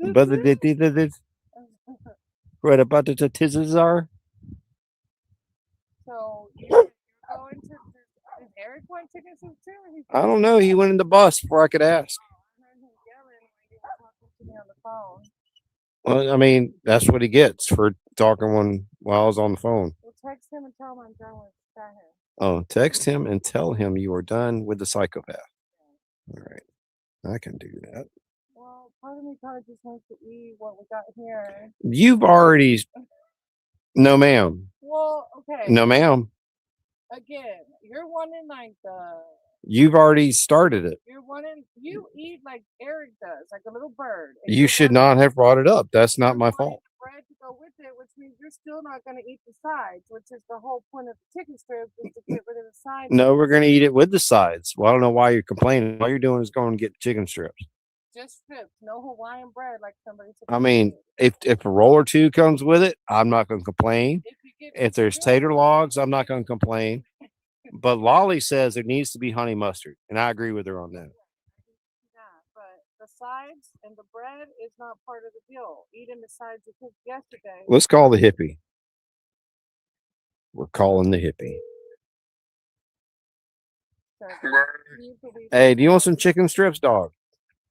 Buttered where the buttered tizzles are. So you're going to? Did Eric want chicken soup too? Or he I don't know. He went in the bus before I could ask. I heard him yelling when you were talking to me on the phone. Well, I mean, that's what he gets for talking while I was on the phone. Well, text him and tell him I'm done with that. Oh, text him and tell him you are done with the psychopath. All right. I can do that. Well, part of me probably just wants to eat what we got here. You've already. No, ma'am. Well, okay. No, ma'am. Again, you're wanting like You've already started it. you eat like Eric does, like a little bird. You should not have brought it up. That's not my fault. Bread to go with it, which means you're still not going to eat the sides, which is the whole point of the chicken strip is to get rid of the sides. No, we're going to eat it with the sides. Well, I don't know why you're complaining. All you're doing is going to get chicken strips. Just strips, no Hawaiian bread like somebody said. I mean, if a roll or two comes with it, I'm not going to complain. If there's tater logs, I'm not going to complain. But Lolly says there needs to be honey mustard, and I agree with her on that. Yeah, but the sides and the bread is not part of the deal. Eating the sides you cooked yesterday. Let's call the hippie. We're calling the hippie. Hey, do you want some chicken strips, dog?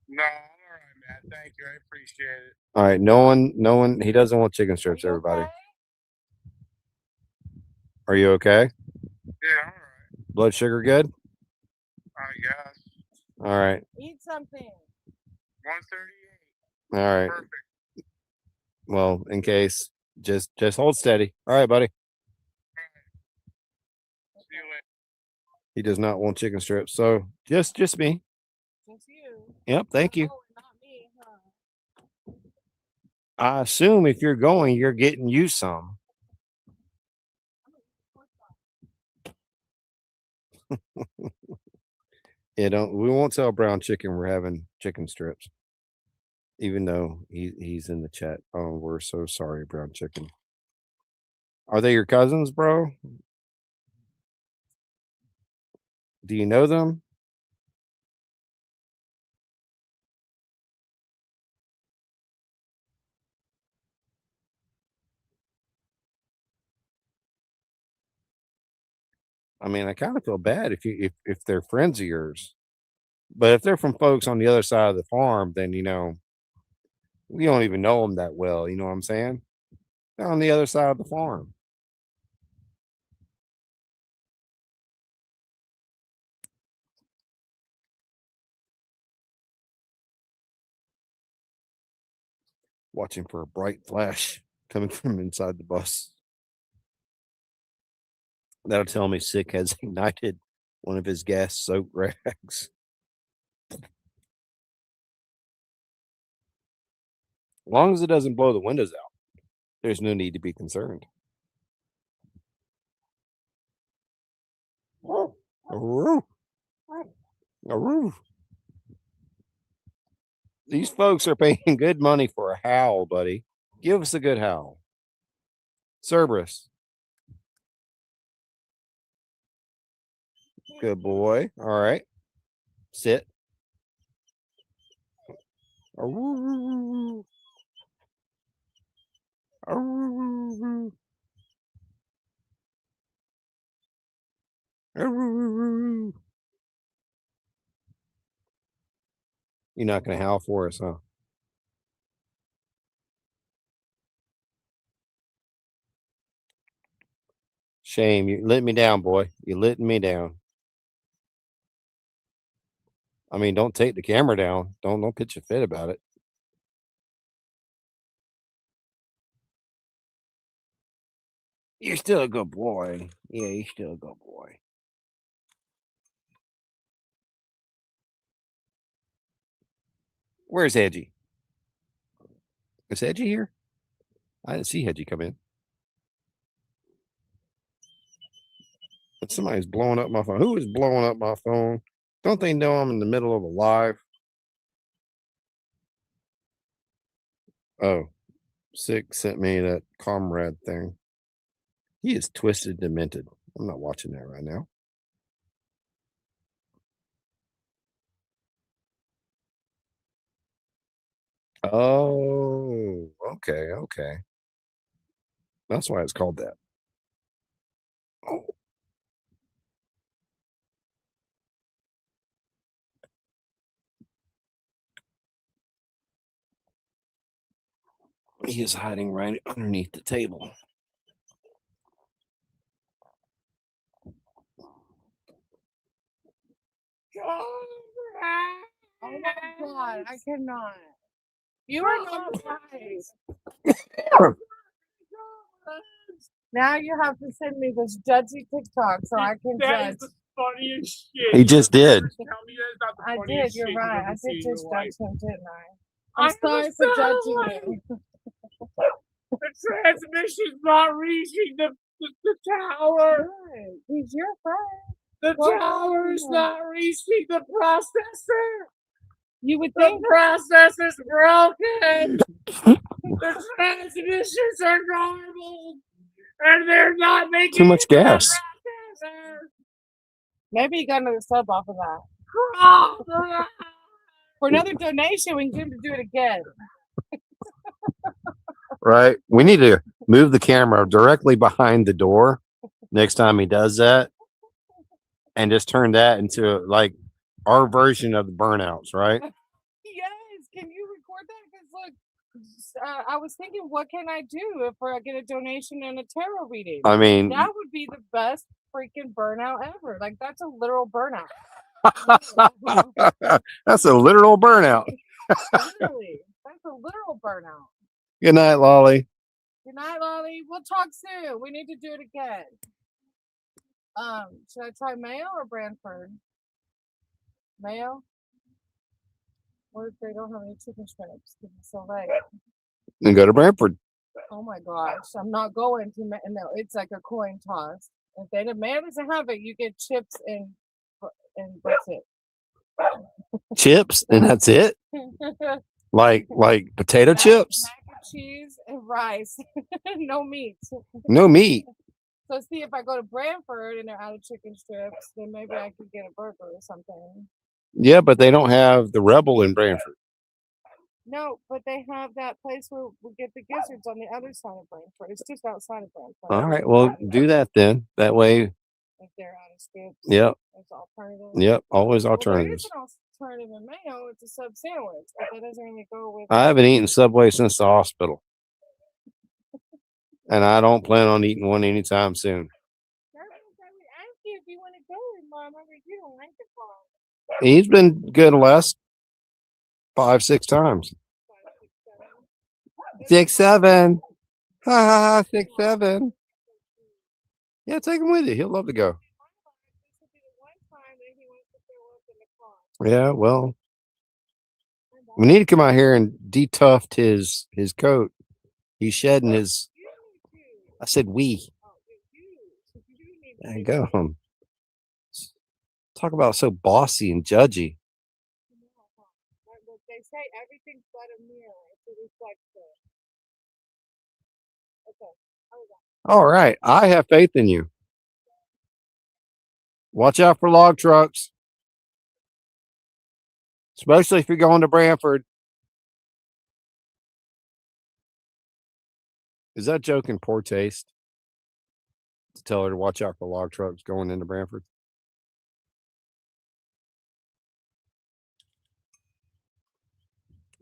No, I'm all right, man. Thank you. I appreciate it. All right, no one. He doesn't want chicken strips. Everybody, Okay? are you okay? Yeah, all right. Blood sugar good? I guess. All right. Eat something. 138. All right. Perfect. Well, in case, just hold steady. All right, buddy. See you later. He does not want chicken strips, so just me. Just you. Yep. Thank you. Oh, not me, huh? I assume if you're going, you're getting you some. Yeah, we won't tell Brown Chicken we're having chicken strips, even though he's in the chat. Oh, we're so sorry, Brown Chicken. Are they your cousins, bro? Do you know them? I mean, I kind of feel bad if they're friends of yours, but if they're from folks on the other side of the farm, then we don't even know them that well. You know what I'm saying? They're on the other side of the farm. watching for a bright flash coming from inside the bus. That'll tell me Sick has ignited one of his gas-soaked rags. As long as it doesn't blow the windows out, there's no need to be concerned. Aroo. Aroo. These folks are paying good money for a howl, buddy. Give us a good howl. Cerberus. Good boy. All right. Sit. Aroo. Aroo. Aroo. You're not going to howl for us, huh? Shame. You let me down, boy. You letting me down. I mean, don't take the camera down. Don't pitch a fit about it. You're still a good boy. Yeah, you're still a good boy. Where's Hedgie? Is Hedgie here? I didn't see Hedgie come in. But somebody's blowing up my phone. Who is blowing up my phone? Don't they know I'm in the middle of a live? Oh, Sick sent me that comrade thing. He is twisted, demented. I'm not watching that right now. Oh, okay, okay. That's why it's called that. Oh. He is hiding right underneath the table. Oh my god, I cannot. You are not nice. Now you have to send me this judgy TikTok so I can That is judge. the funniest shit. He just did. Tell me that's not the I funniest did, you're shit you've right. ever I seen did in just your life. judge him, didn't I? I'm I sorry for judging understand. you. The transmission's not reaching the tower. Right. He's your friend. The Well, tower's yeah. not reaching the processor. You would The think processor's broken. The transmissions are garbled. And they're not making Too much it to the gas. processor. maybe you got another sub off of that. Oh, For another donation, we can get him to do it again. Right. We need to move the camera directly behind the door next time he does that. And just turn that into like our version of the burnouts, right? Yes, can you record that? Because look, I was thinking, what can I do if I get a donation and a tarot reading? I mean, That would be the best freaking burnout ever. Like that's a literal burnout. that's a literal burnout. Literally, that's a literal burnout. Good night, Lolly. Good night, Lolly. We'll talk soon. We need to do it again. Should I try Mayo or Brantford? Mayo? What if they don't have any chicken strips? Because it's so late. And go to Brantford. Oh my gosh, I'm not going to. No, it's like a coin toss. If they Mayo doesn't have it, you get chips and that's it. Chips and that's it. Like potato chips. Mac and cheese and rice. No meat. No meat. So see if I go to Brantford and they're out of chicken strips, then maybe I could get a burger or something. Yeah, but they don't have the Rebel in Brantford. No, but they have that place where we get the gizzards on the other side of Brantford. It's just outside of Brantford. All right, well, do that then. That way. If they're out of strips. Yep. There's alternatives. Yep. Always Well, alternatives. there is an alternative in Mayo. It's a sub sandwich, but that doesn't really go with. I haven't eaten Subway since the hospital. And I don't plan on eating one anytime soon. I asked you if you want to go with Mom. I mean, you don't like the farm. He's been good the last 5-6 times. 6'7". Ha ha ha, 6'7". Yeah, take him with you. He'll love to go. Yeah, well, we need to come out here and detuft his coat. He's shedding his. I said we. There you go. Talk about so bossy and judgy. They say everything's but a mirror. It's a reflection. Okay. All right. I have faith in you. Watch out for log trucks, especially if you're going to Brantford. Is that joke in poor taste? To tell her to watch out for log trucks going into Brantford?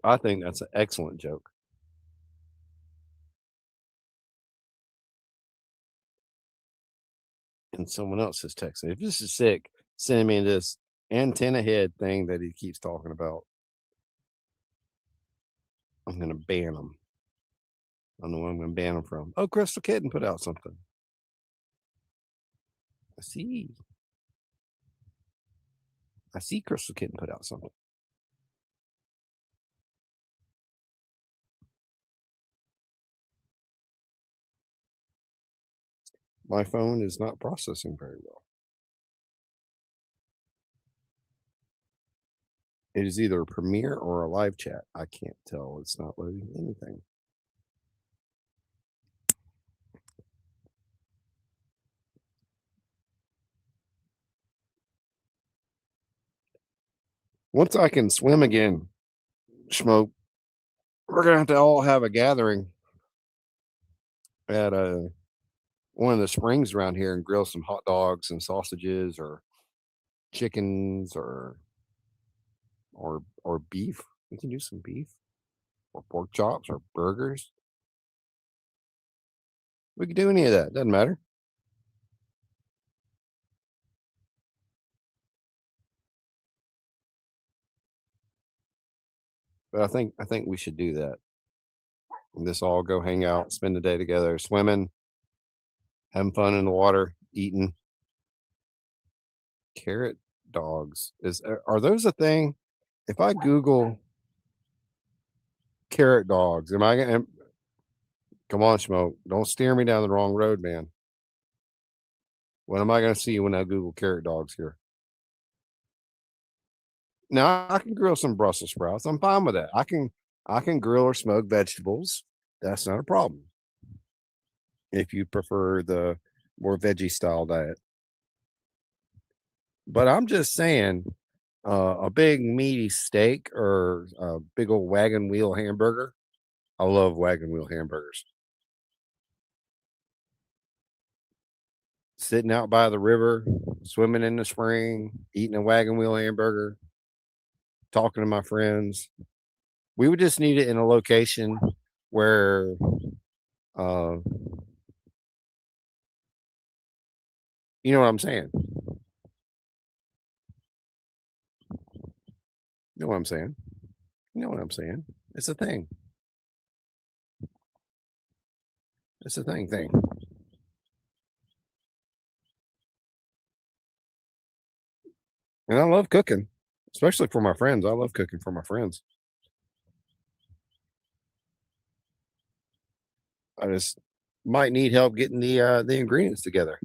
I think that's an excellent joke. And someone else is texting. If this is sick, send me this antenna head thing that he keeps talking about. I'm going to ban him. I don't know where I'm going to ban him from. Oh, Crystal Kitten put out something. I see Crystal Kitten put out something. My phone is not processing very well. It is either a premiere or a live chat. I can't tell. It's not loading anything. Once I can swim again, Smoke, we're going to have to all have a gathering at one of the springs around here and grill some hot dogs and sausages or chickens or beef. We can do some beef or pork chops or burgers. We can do any of that. Doesn't matter. But I think we should do that. And this all go hang out, spend the day together, swimming, having fun in the water, eating. Carrot dogs are those a thing? If I Google carrot dogs, am I gonna? Come on, Smoke! Don't steer me down the wrong road, man. What am I gonna see when I Google carrot dogs here? Now I can grill some Brussels sprouts. I'm fine with that. I can grill or smoke vegetables. That's not a problem. If you prefer the more veggie style diet. But I'm just saying, a big meaty steak or a big old wagon wheel hamburger. I love wagon wheel hamburgers. Sitting out by the river, swimming in the spring, eating a wagon wheel hamburger, talking to my friends. We would just need it in a location where you know what I'm saying. You know what I'm saying. You know what I'm saying. It's a thing. It's a thing. And I love cooking, especially for my friends. I love cooking for my friends. I just might need help getting the ingredients together,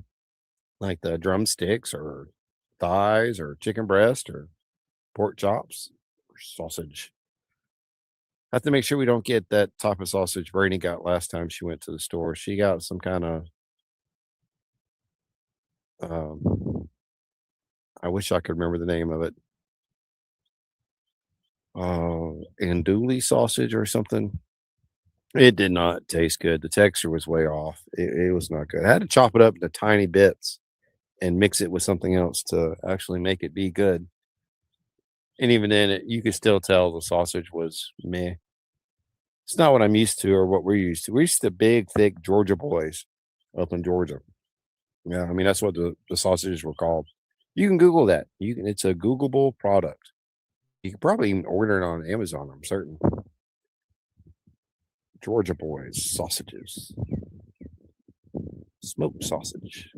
like the drumsticks or thighs or chicken breast or pork chops or sausage. I have to make sure we don't get that type of sausage Brainy got last time she went to the store. She got some kind of I wish I could remember the name of it. Andouille sausage or something. It did not taste good. The texture was way off. It was not good. I had to chop it up into tiny bits and mix it with something else to actually make it be good. And even then, you could still tell the sausage was meh. It's not what I'm used to or what we're used to. We're used to big, thick Georgia boys up in Georgia. Yeah, I mean that's what the sausages were called. You can Google that. You can. It's a Googleable product. You can probably even order it on Amazon. I'm certain. Georgia boys sausages. Smoked sausage.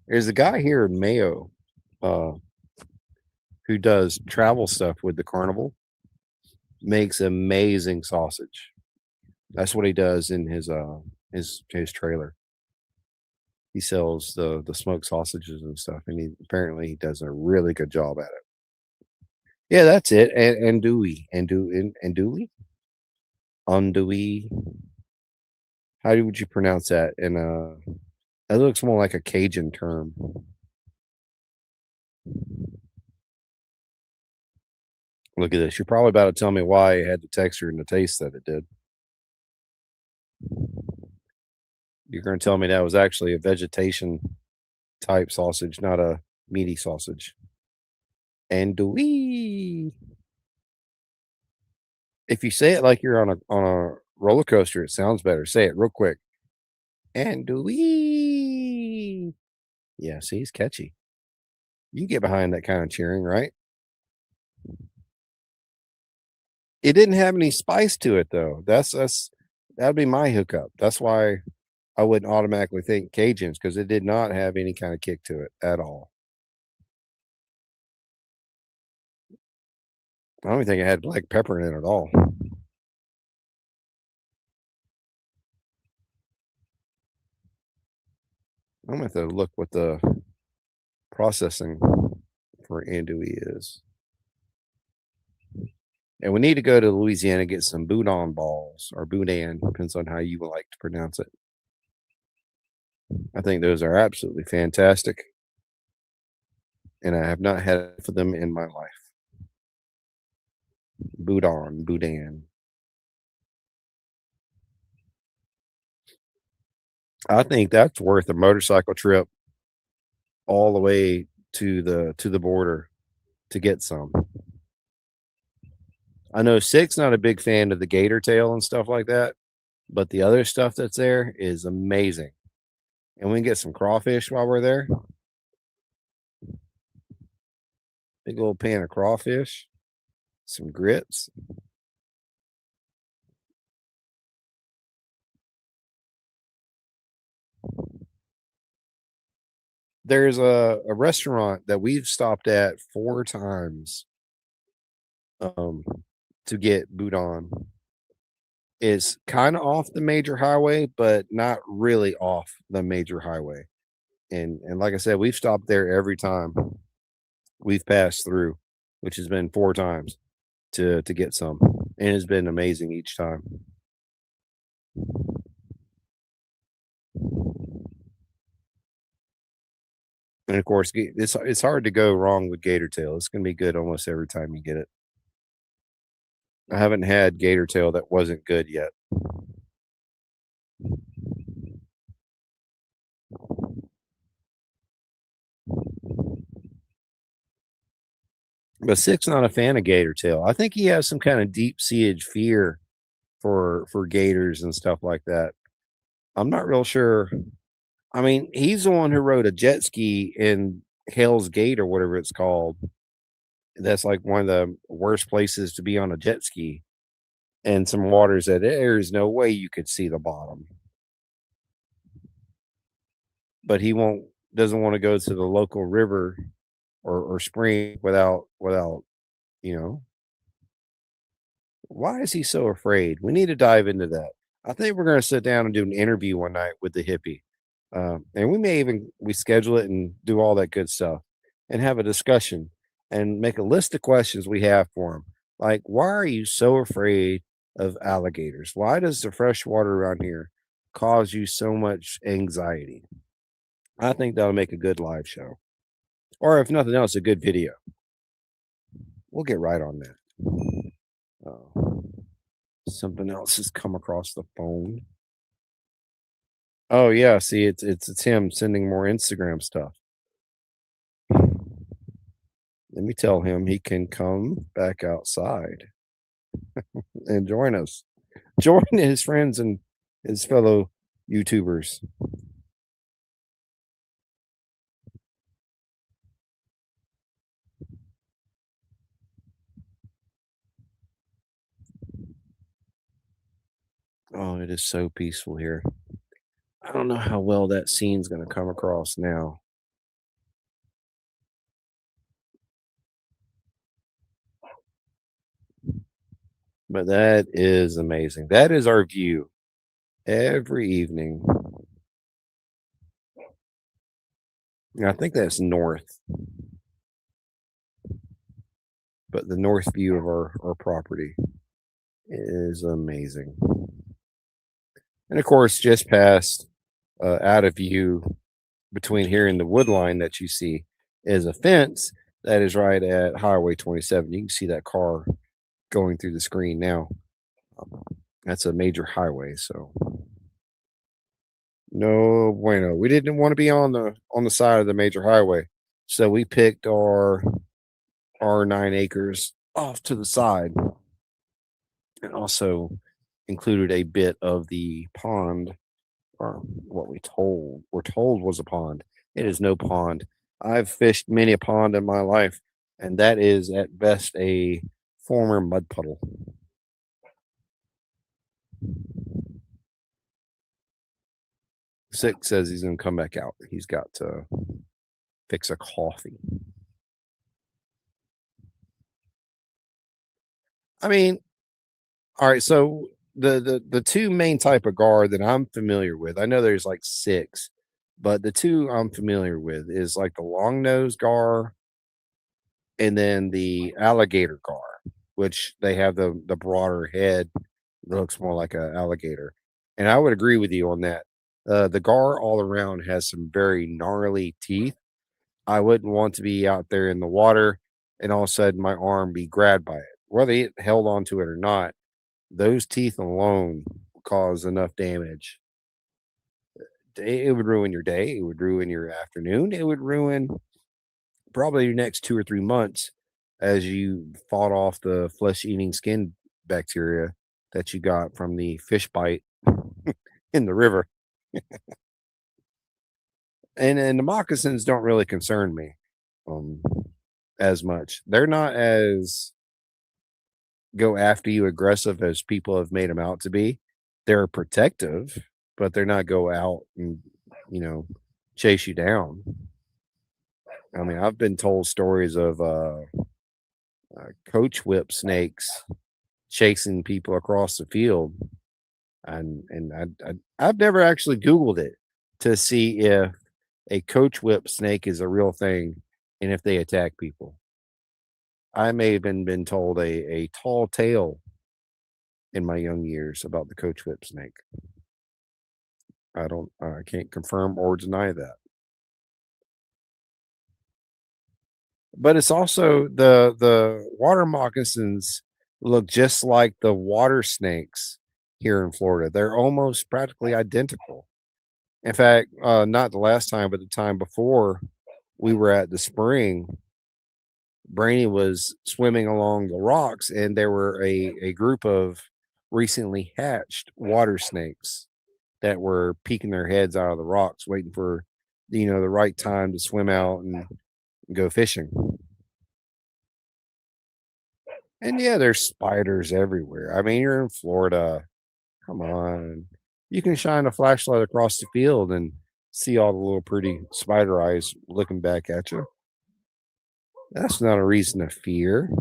There's a guy here in Mayo who does travel stuff with the carnival. Makes amazing sausage. That's what he does in his trailer. He sells the smoked sausages and stuff, and he apparently does a really good job at it. Yeah, that's it. And Dewey. Andouille. How would you pronounce that? And that looks more like a Cajun term. Look at this. You're probably about to tell me why it had the texture and the taste that it did. You're going to tell me that was actually a vegetation type sausage, not a meaty sausage. Andouille. If you say it like you're on a roller coaster, it sounds better. Say it real quick. Andouille. Yeah, see, it's catchy. You can get behind that kind of cheering, right? It didn't have any spice to it though. That'd be my hookup. That's why I wouldn't automatically think Cajuns, because it did not have any kind of kick to it at all. I don't even think it had black pepper in it at all. I'm gonna have to look what the processing for andouille is. And we need to go to Louisiana, get some boudin balls, or boudin, depends on how you would like to pronounce it. I think those are absolutely fantastic. And I have not had for them in my life. Boudin. I think that's worth a motorcycle trip all the way to the border to get some. I know Sick's not a big fan of the gator tail and stuff like that, but the other stuff that's there is amazing. And we can get some crawfish while we're there. Big old pan of crawfish, some grits. There's a restaurant that we've stopped at 4 times to get boudin. It's kind of off the major highway, but not really off the major highway. And like I said, we've stopped there every time we've passed through, which has been 4 times to get some, and it's been amazing each time. And of course, it's hard to go wrong with gator tail. It's going to be good almost every time you get it. I haven't had gator tail that wasn't good yet. But Sick's not a fan of gator tail. I think he has some kind of deep-seated fear for gators and stuff like that. I'm not real sure. I mean, he's the one who rode a jet ski in Hell's Gate or whatever it's called. That's like one of the worst places to be on a jet ski, and some waters that there's no way you could see the bottom. But he doesn't want to go to the local river or spring without you know. Why is he so afraid? We need to dive into that. I think we're going to sit down and do an interview one night with the hippie. And we may even we schedule it and do all that good stuff and have a discussion and make a list of questions we have for him. Like, why are you so afraid of alligators? Why does the fresh water around here cause you so much anxiety? I think that'll make a good live show. Or if nothing else, a good video. We'll get right on that. Something else has come across the phone. Oh yeah, see, it's him sending more Instagram stuff. Let me tell him he can come back outside and join us. Join his friends and his fellow YouTubers. Oh, it is so peaceful here. I don't know how well that scene's going to come across now, but that is amazing. That is our view every evening. And I think that's north, but the north view of our property is amazing. And of course, just past out of view between here and the wood line that you see is a fence that is right at Highway 27. You can see that car going through the screen now. That's a major highway, so no bueno. We didn't want to be on the side of the major highway, so we picked our 9 acres off to the side, and also included a bit of the pond, or what we're told was a pond. It is no pond. I've fished many a pond in my life, and that is at best a former mud puddle. Six says he's gonna come back out. He's got to fix a coffee. I mean, all right, so the two main type of gar that I'm familiar with, I know there's like six, but the two I'm familiar with is like the long nose gar and then the alligator gar, which they have the broader head that looks more like an alligator. And I would agree with you on that. The gar all around has some very gnarly teeth. I wouldn't want to be out there in the water and all of a sudden my arm be grabbed by it. Whether it held onto it or not, those teeth alone cause enough damage. It would ruin your day. It would ruin your afternoon. It would ruin probably your next 2 or 3 months as you fought off the flesh eating skin bacteria that you got from the fish bite in the river. And the moccasins don't really concern me um, as much. They're not as go after you aggressive as people have made them out to be. They're protective, but they're not go out and, you know, chase you down. I mean, I've been told stories of coach whip snakes chasing people across the field, and I've never actually Googled it to see if a coach whip snake is a real thing and if they attack people. I may have been told a tall tale in my young years about the coach whip snake. I can't confirm or deny that. But it's also the water moccasins look just like the water snakes here in Florida. They're almost practically identical. In fact, not the last time, but the time before we were at the spring, Brainy was swimming along the rocks and there were a group of recently hatched water snakes that were peeking their heads out of the rocks, waiting for the right time to swim out and go fishing. And yeah, there's spiders everywhere. I mean, you're in Florida. Come on. You can shine a flashlight across the field and see all the little pretty spider eyes looking back at you. That's not a reason to fear.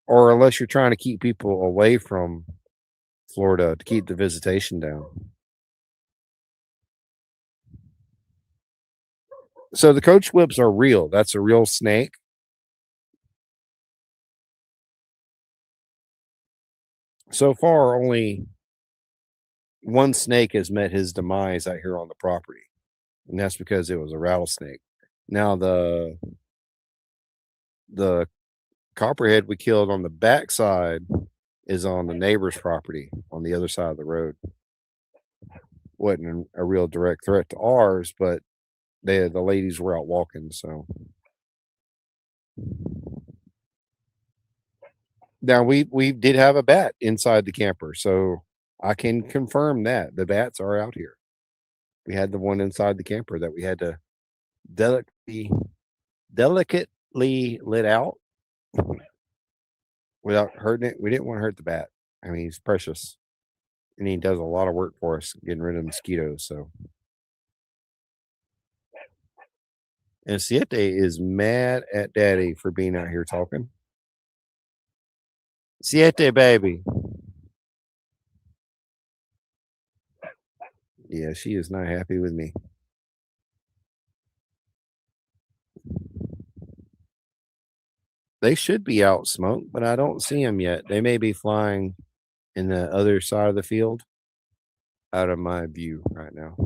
Or unless you're trying to keep people away from Florida to keep the visitation down. So the coach whips are real. That's a real snake. So far, only one snake has met his demise out here on the property, and that's because it was a rattlesnake. Now the copperhead we killed on the backside is on the neighbor's property on the other side of the road. Wasn't a real direct threat to ours, but the ladies were out walking, so. Now we did have a bat inside the camper, so I can confirm that the bats are out here. We had the one inside the camper that we had to delicately delicately lit out without hurting it. We didn't want to hurt the bat. I mean, he's precious, and he does a lot of work for us getting rid of mosquitoes. So, and Siete is mad at Daddy for being out here talking. Siete, baby. Yeah, she is not happy with me. They should be out, Smoke, but I don't see them yet. They may be flying in the other side of the field, out of my view right now.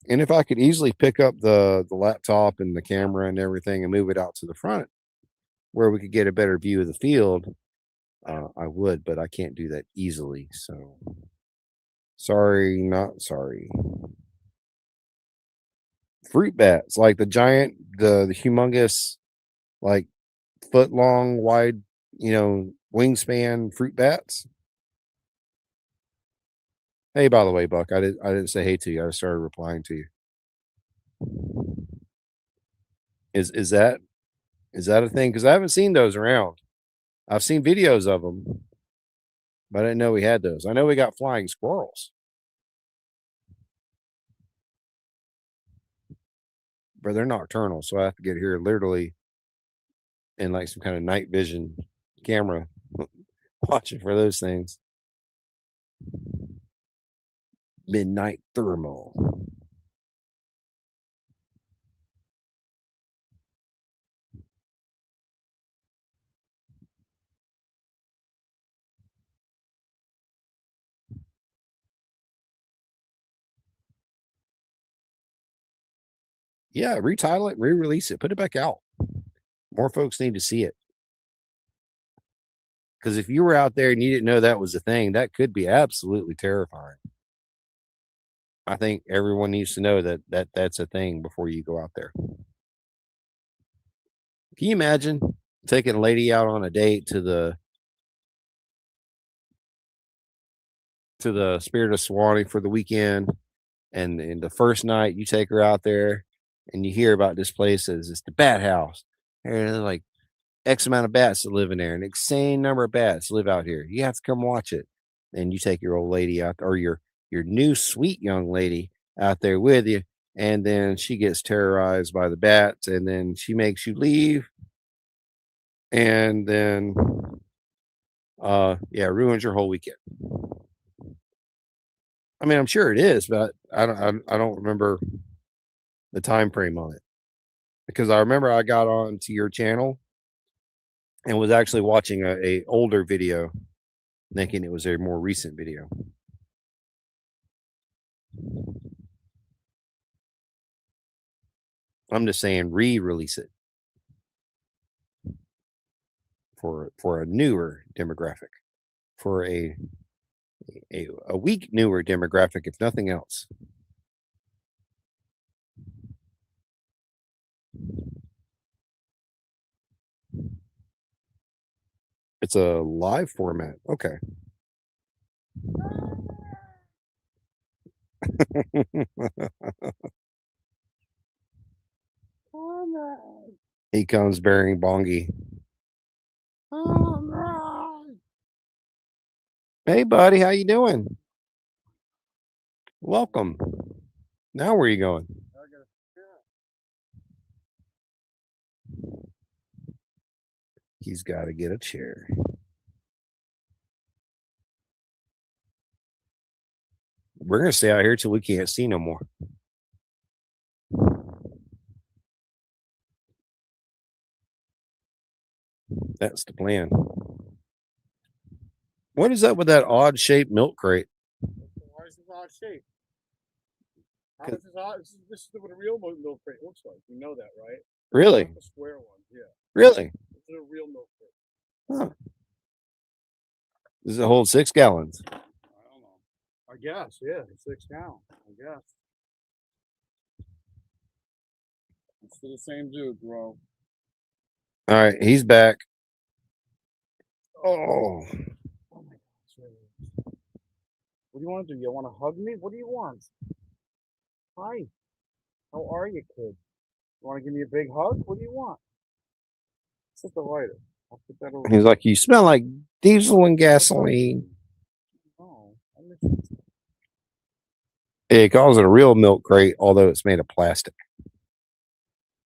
And if I could easily pick up the laptop and the camera and everything and move it out to the front where we could get a better view of the field, I would, but I can't do that easily. So sorry, not sorry. Fruit bats, like the giant, the humongous, like foot long, wide, wingspan fruit bats. Hey, by the way, Buck, I didn't say hey to you. I just started replying to you. Is that a thing? Because I haven't seen those around. I've seen videos of them, but I didn't know we had those. I know we got flying squirrels, but they're nocturnal, so I have to get here literally in like some kind of night vision camera watching for those things. Midnight thermal. Yeah, retitle it, re-release it, put it back out. More folks need to see it. Because if you were out there and you didn't know that was a thing, that could be absolutely terrifying. I think everyone needs to know that that's a thing before you go out there. Can you imagine taking a lady out on a date to the Spirit of Swanee for the weekend, and the first night you take her out there and you hear about this place as it's the bat house, and like X amount of bats that live in there, an insane number of bats live out here. You have to come watch it. And you take your old lady out, or your new sweet young lady out there with you, and then she gets terrorized by the bats, and then she makes you leave, and then ruins your whole weekend. I mean, I'm sure it is, but I don't remember the time frame on it, because I remember I got onto your channel and was actually watching a older video, thinking it was a more recent video. I'm just saying re-release it for a newer demographic, for a week newer demographic, if nothing else. It's a live format. Okay. He comes bearing Bongi. Hey, buddy, how you doing? Welcome. Now where are you going? He's got to get a chair. We're going to stay out here till we can't see no more. That's the plan. What is up with that odd shaped milk crate? Why is this odd shape? How is this odd? This is what a real milk crate looks like. You know that, right? Really? Not the square one, yeah. Really? This is a real milk crate. Huh. Does it hold 6 gallons? I don't know. I guess, yeah, 6 gallons. I guess. It's the same dude, bro. All right, he's back. Oh. Oh my gosh. What do you want to do? You want to hug me? What do you want? Hi. How are you, kid? You want to give me a big hug? What do you want? It's just a lighter. I'll put that over. He's like, you smell like diesel and gasoline. Oh, I missed it. He calls it a real milk crate, although it's made of plastic.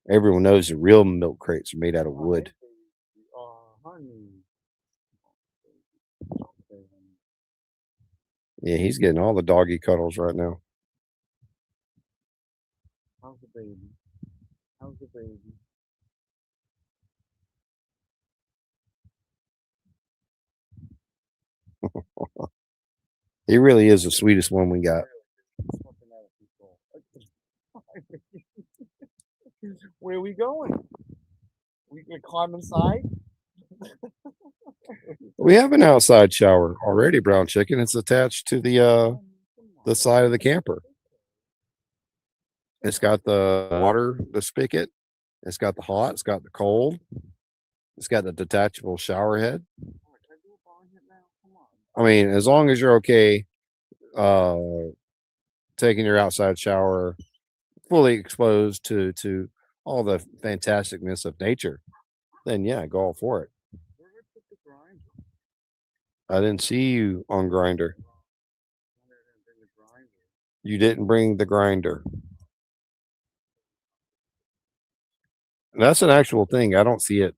Everyone knows the real milk crates are made out of wood. Honey. Yeah, he's getting all the doggy cuddles right now. How's the baby? How's the baby? He really is the sweetest one we got. Where are we going? We can climb inside? We have an outside shower already, Brown Chicken. It's attached to the side of the camper. It's got the water, the spigot. It's got the hot. It's got the cold. It's got the detachable shower head. I mean, as long as you're okay taking your outside shower fully exposed to all the fantasticness of nature, then yeah, go all for it. I didn't see you on Grinder. You didn't bring the grinder. That's an actual thing. I don't see it.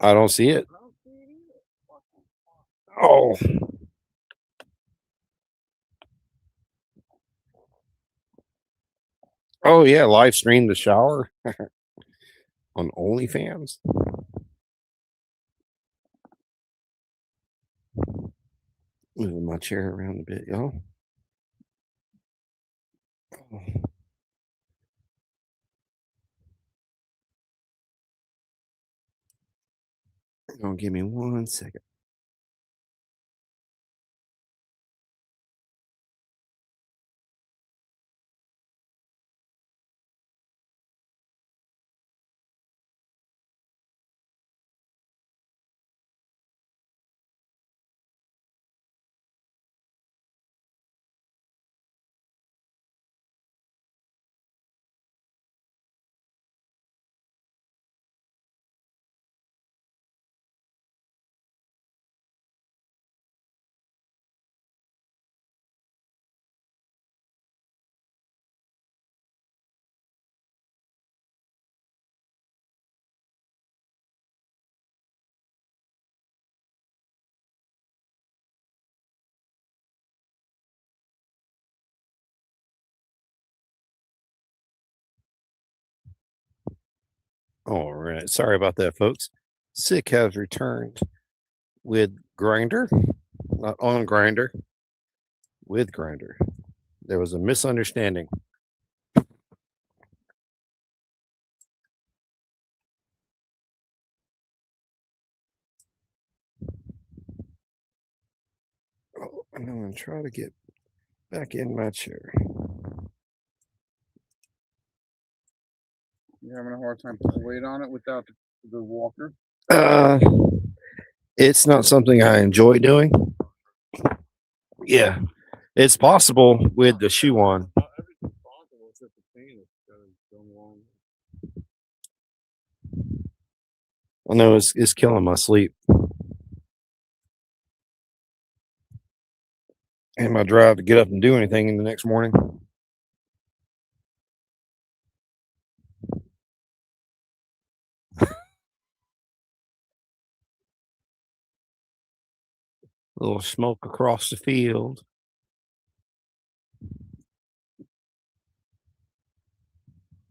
I don't see it. Oh. Oh yeah, live stream the shower on OnlyFans. Moving my chair around a bit, y'all. Gonna give me 1 second. All right. Sorry about that, folks. Sick has returned with Grinder, not on Grinder, with Grinder. There was a misunderstanding. Oh, I'm going to try to get back in my chair. You're having a hard time putting weight on it without the walker? It's not something I enjoy doing. Yeah, it's possible with the shoe on. Everything's possible except the pain is going wrong. I know it's killing my sleep and my drive to get up and do anything in the next morning. A little smoke across the field.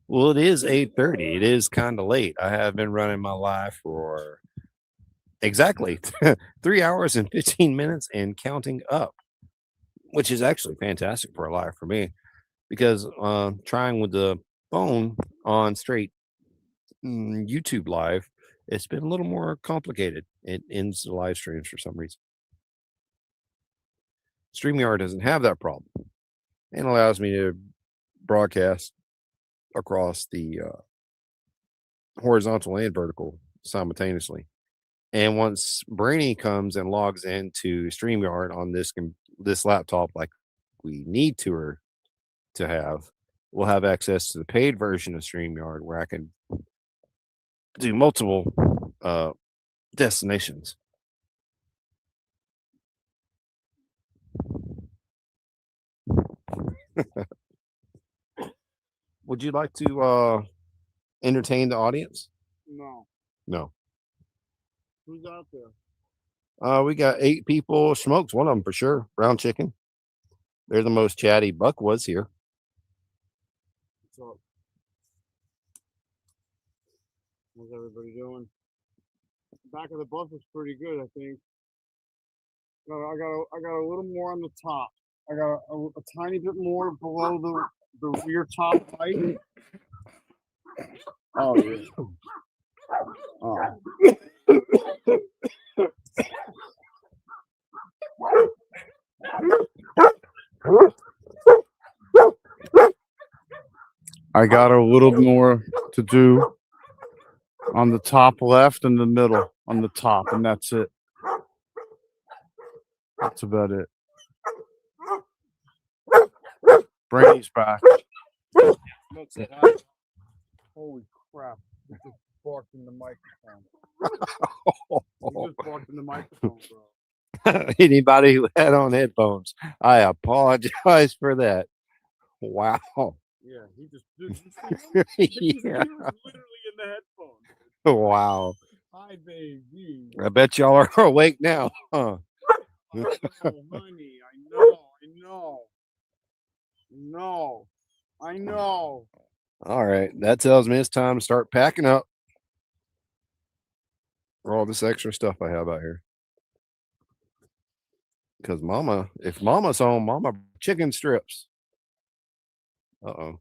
Well, it is 8:30. It is kind of late. I have been running my live for exactly 3 hours and 15 minutes and counting up, which is actually fantastic for a live for me because trying with the phone on straight YouTube live, it's been a little more complicated. It ends the live streams for some reason. StreamYard doesn't have that problem and allows me to broadcast across the horizontal and vertical simultaneously. And once Brainy comes and logs into StreamYard on this laptop, like we need to have, will have access to the paid version of StreamYard where I can do multiple destinations. Would you like to entertain the audience? No. No. Who's out there? We got 8 people. Smoke's one of them for sure. Brown chicken. They're the most chatty. Buck was here. What's up? How's everybody doing? Back of the bus is pretty good, I think. I got a little more on the top. I got a tiny bit more below the rear top light. Oh yeah. Oh. I got a little more to do on the top left and the middle on the top, and that's it. That's about it. Brady's back. Holy crap. He just barked in the microphone. He just barked in the microphone, bro. Anybody who had on headphones, I apologize for that. Wow. Yeah, he just he Yeah. was literally in the headphones. Wow. Hi, baby. I bet y'all are awake now, huh? Oh, honey, I know. All right. That tells me it's time to start packing up for all this extra stuff I have out here. Because if Mama's home, Mama chicken strips. Uh-oh.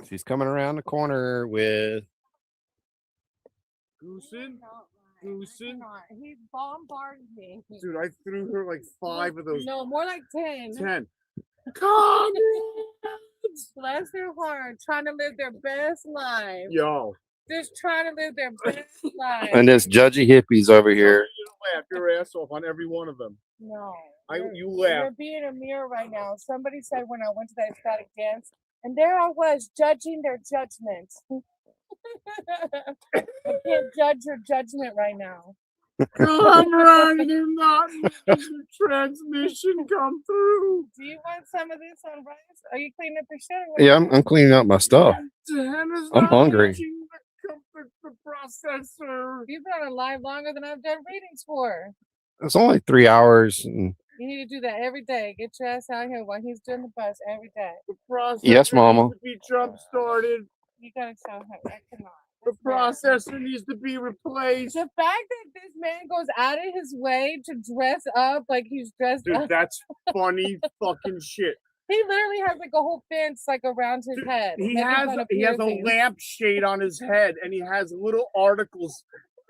She's coming around the corner with Goosen? He bombarded me. Dude, I threw her like 5 of those. No, more like 10. 10. Come Bless their heart, trying to live their best life. Yo. Just trying to live their best life. and this judgy hippies over here. You laugh your ass off on every one of them. No. You You're laugh. being a mirror right now. Somebody said when I went to that ecstatic dance, and there I was judging their judgment. I can't judge your judgment right now. Come on, you're not making the transmission come through. Do you want some of this on rice? Are you cleaning up your shit? Yeah, I'm cleaning up my stuff. Hannah's I'm not hungry. reaching the processor. You've been on live longer than I've done readings for. It's only 3 hours. And You need to do that every day. Get your ass out here while he's doing the bus every day. The processor Yes, Mama. needs to be jump started. You gotta show him. I cannot. The processor needs to be replaced. The fact that this man goes out of his way to dress up like he's dressed Dude, up. that's funny fucking shit. He literally has like a whole fence like around his head. He making has fun of a piercings. lampshade on his head, and he has little articles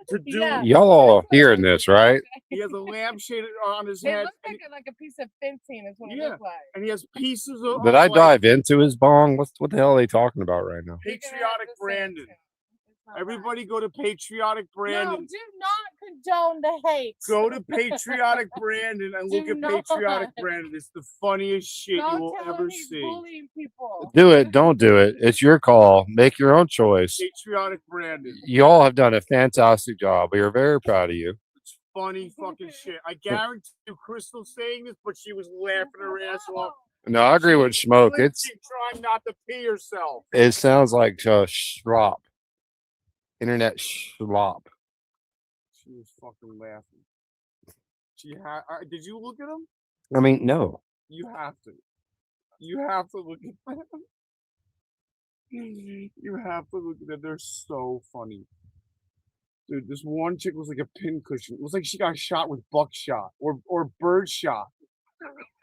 to do. Yeah. y'all all hearing this, right? He has a lampshade on his It head, looks like a piece of fencing is what it Yeah. looks like. and he has pieces of Did I like, dive into his bong? What the hell are they talking about right now? You're gonna have Patriotic to say it Brandon. too. It's not Everybody go to Patriotic right. Brandon. No, do not condone the hate. Go to Patriotic Brandon and look Do at Patriotic not. Brandon. It's the funniest shit you Don't will tell ever him he's see. bullying people. Do it. Don't do it. It's your call. Make your own choice. Patriotic Brandon. Y'all have done a fantastic job. We are very proud of you. It's funny fucking shit. I guarantee you, Crystal's saying this, but she was laughing her ass off. No, I agree with Smoke. She's trying not to pee herself. It sounds like schlop. Internet schlop. She was fucking laughing. She had. Did you look at them? I mean, no. You have to. You have to look at them. You have to look at them. They're so funny. Dude, this one chick was like a pincushion. It was like she got shot with buckshot or bird shot.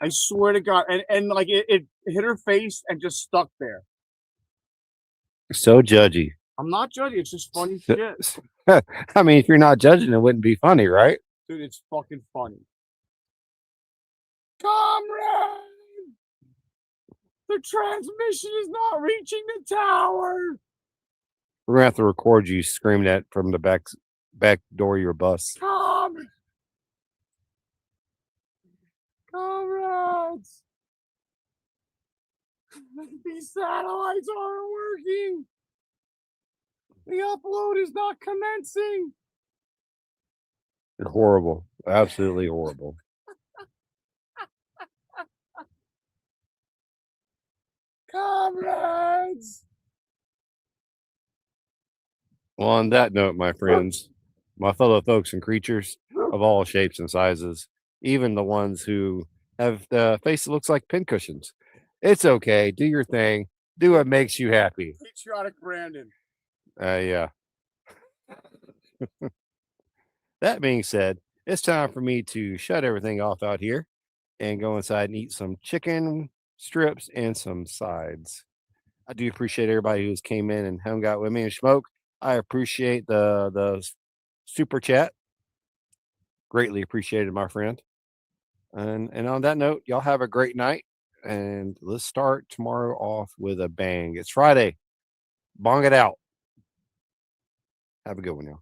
I swear to God. And like it hit her face and just stuck there. So judgy. I'm not judging. It's just funny shit. I mean, if you're not judging, it wouldn't be funny, right? Dude, it's fucking funny. Comrade! The transmission is not reaching the tower. We're gonna have to record you screaming that from the back door of your bus. Comrades! These satellites aren't working. The upload is not commencing. You're horrible. Absolutely horrible. Comrades. Well, on that note, my friends, my fellow folks and creatures of all shapes and sizes, even the ones who have the face that looks like pincushions, it's okay. Do your thing. Do what makes you happy. Patriotic Brandon. Yeah. That being said, it's time for me to shut everything off out here and go inside and eat some chicken strips and some sides. I do appreciate everybody who's came in and hung out with me and smoke. I appreciate the super chat. Greatly appreciated, my friend. And on that note, y'all have a great night. And let's start tomorrow off with a bang. It's Friday. Bong it out. Have a good one, y'all.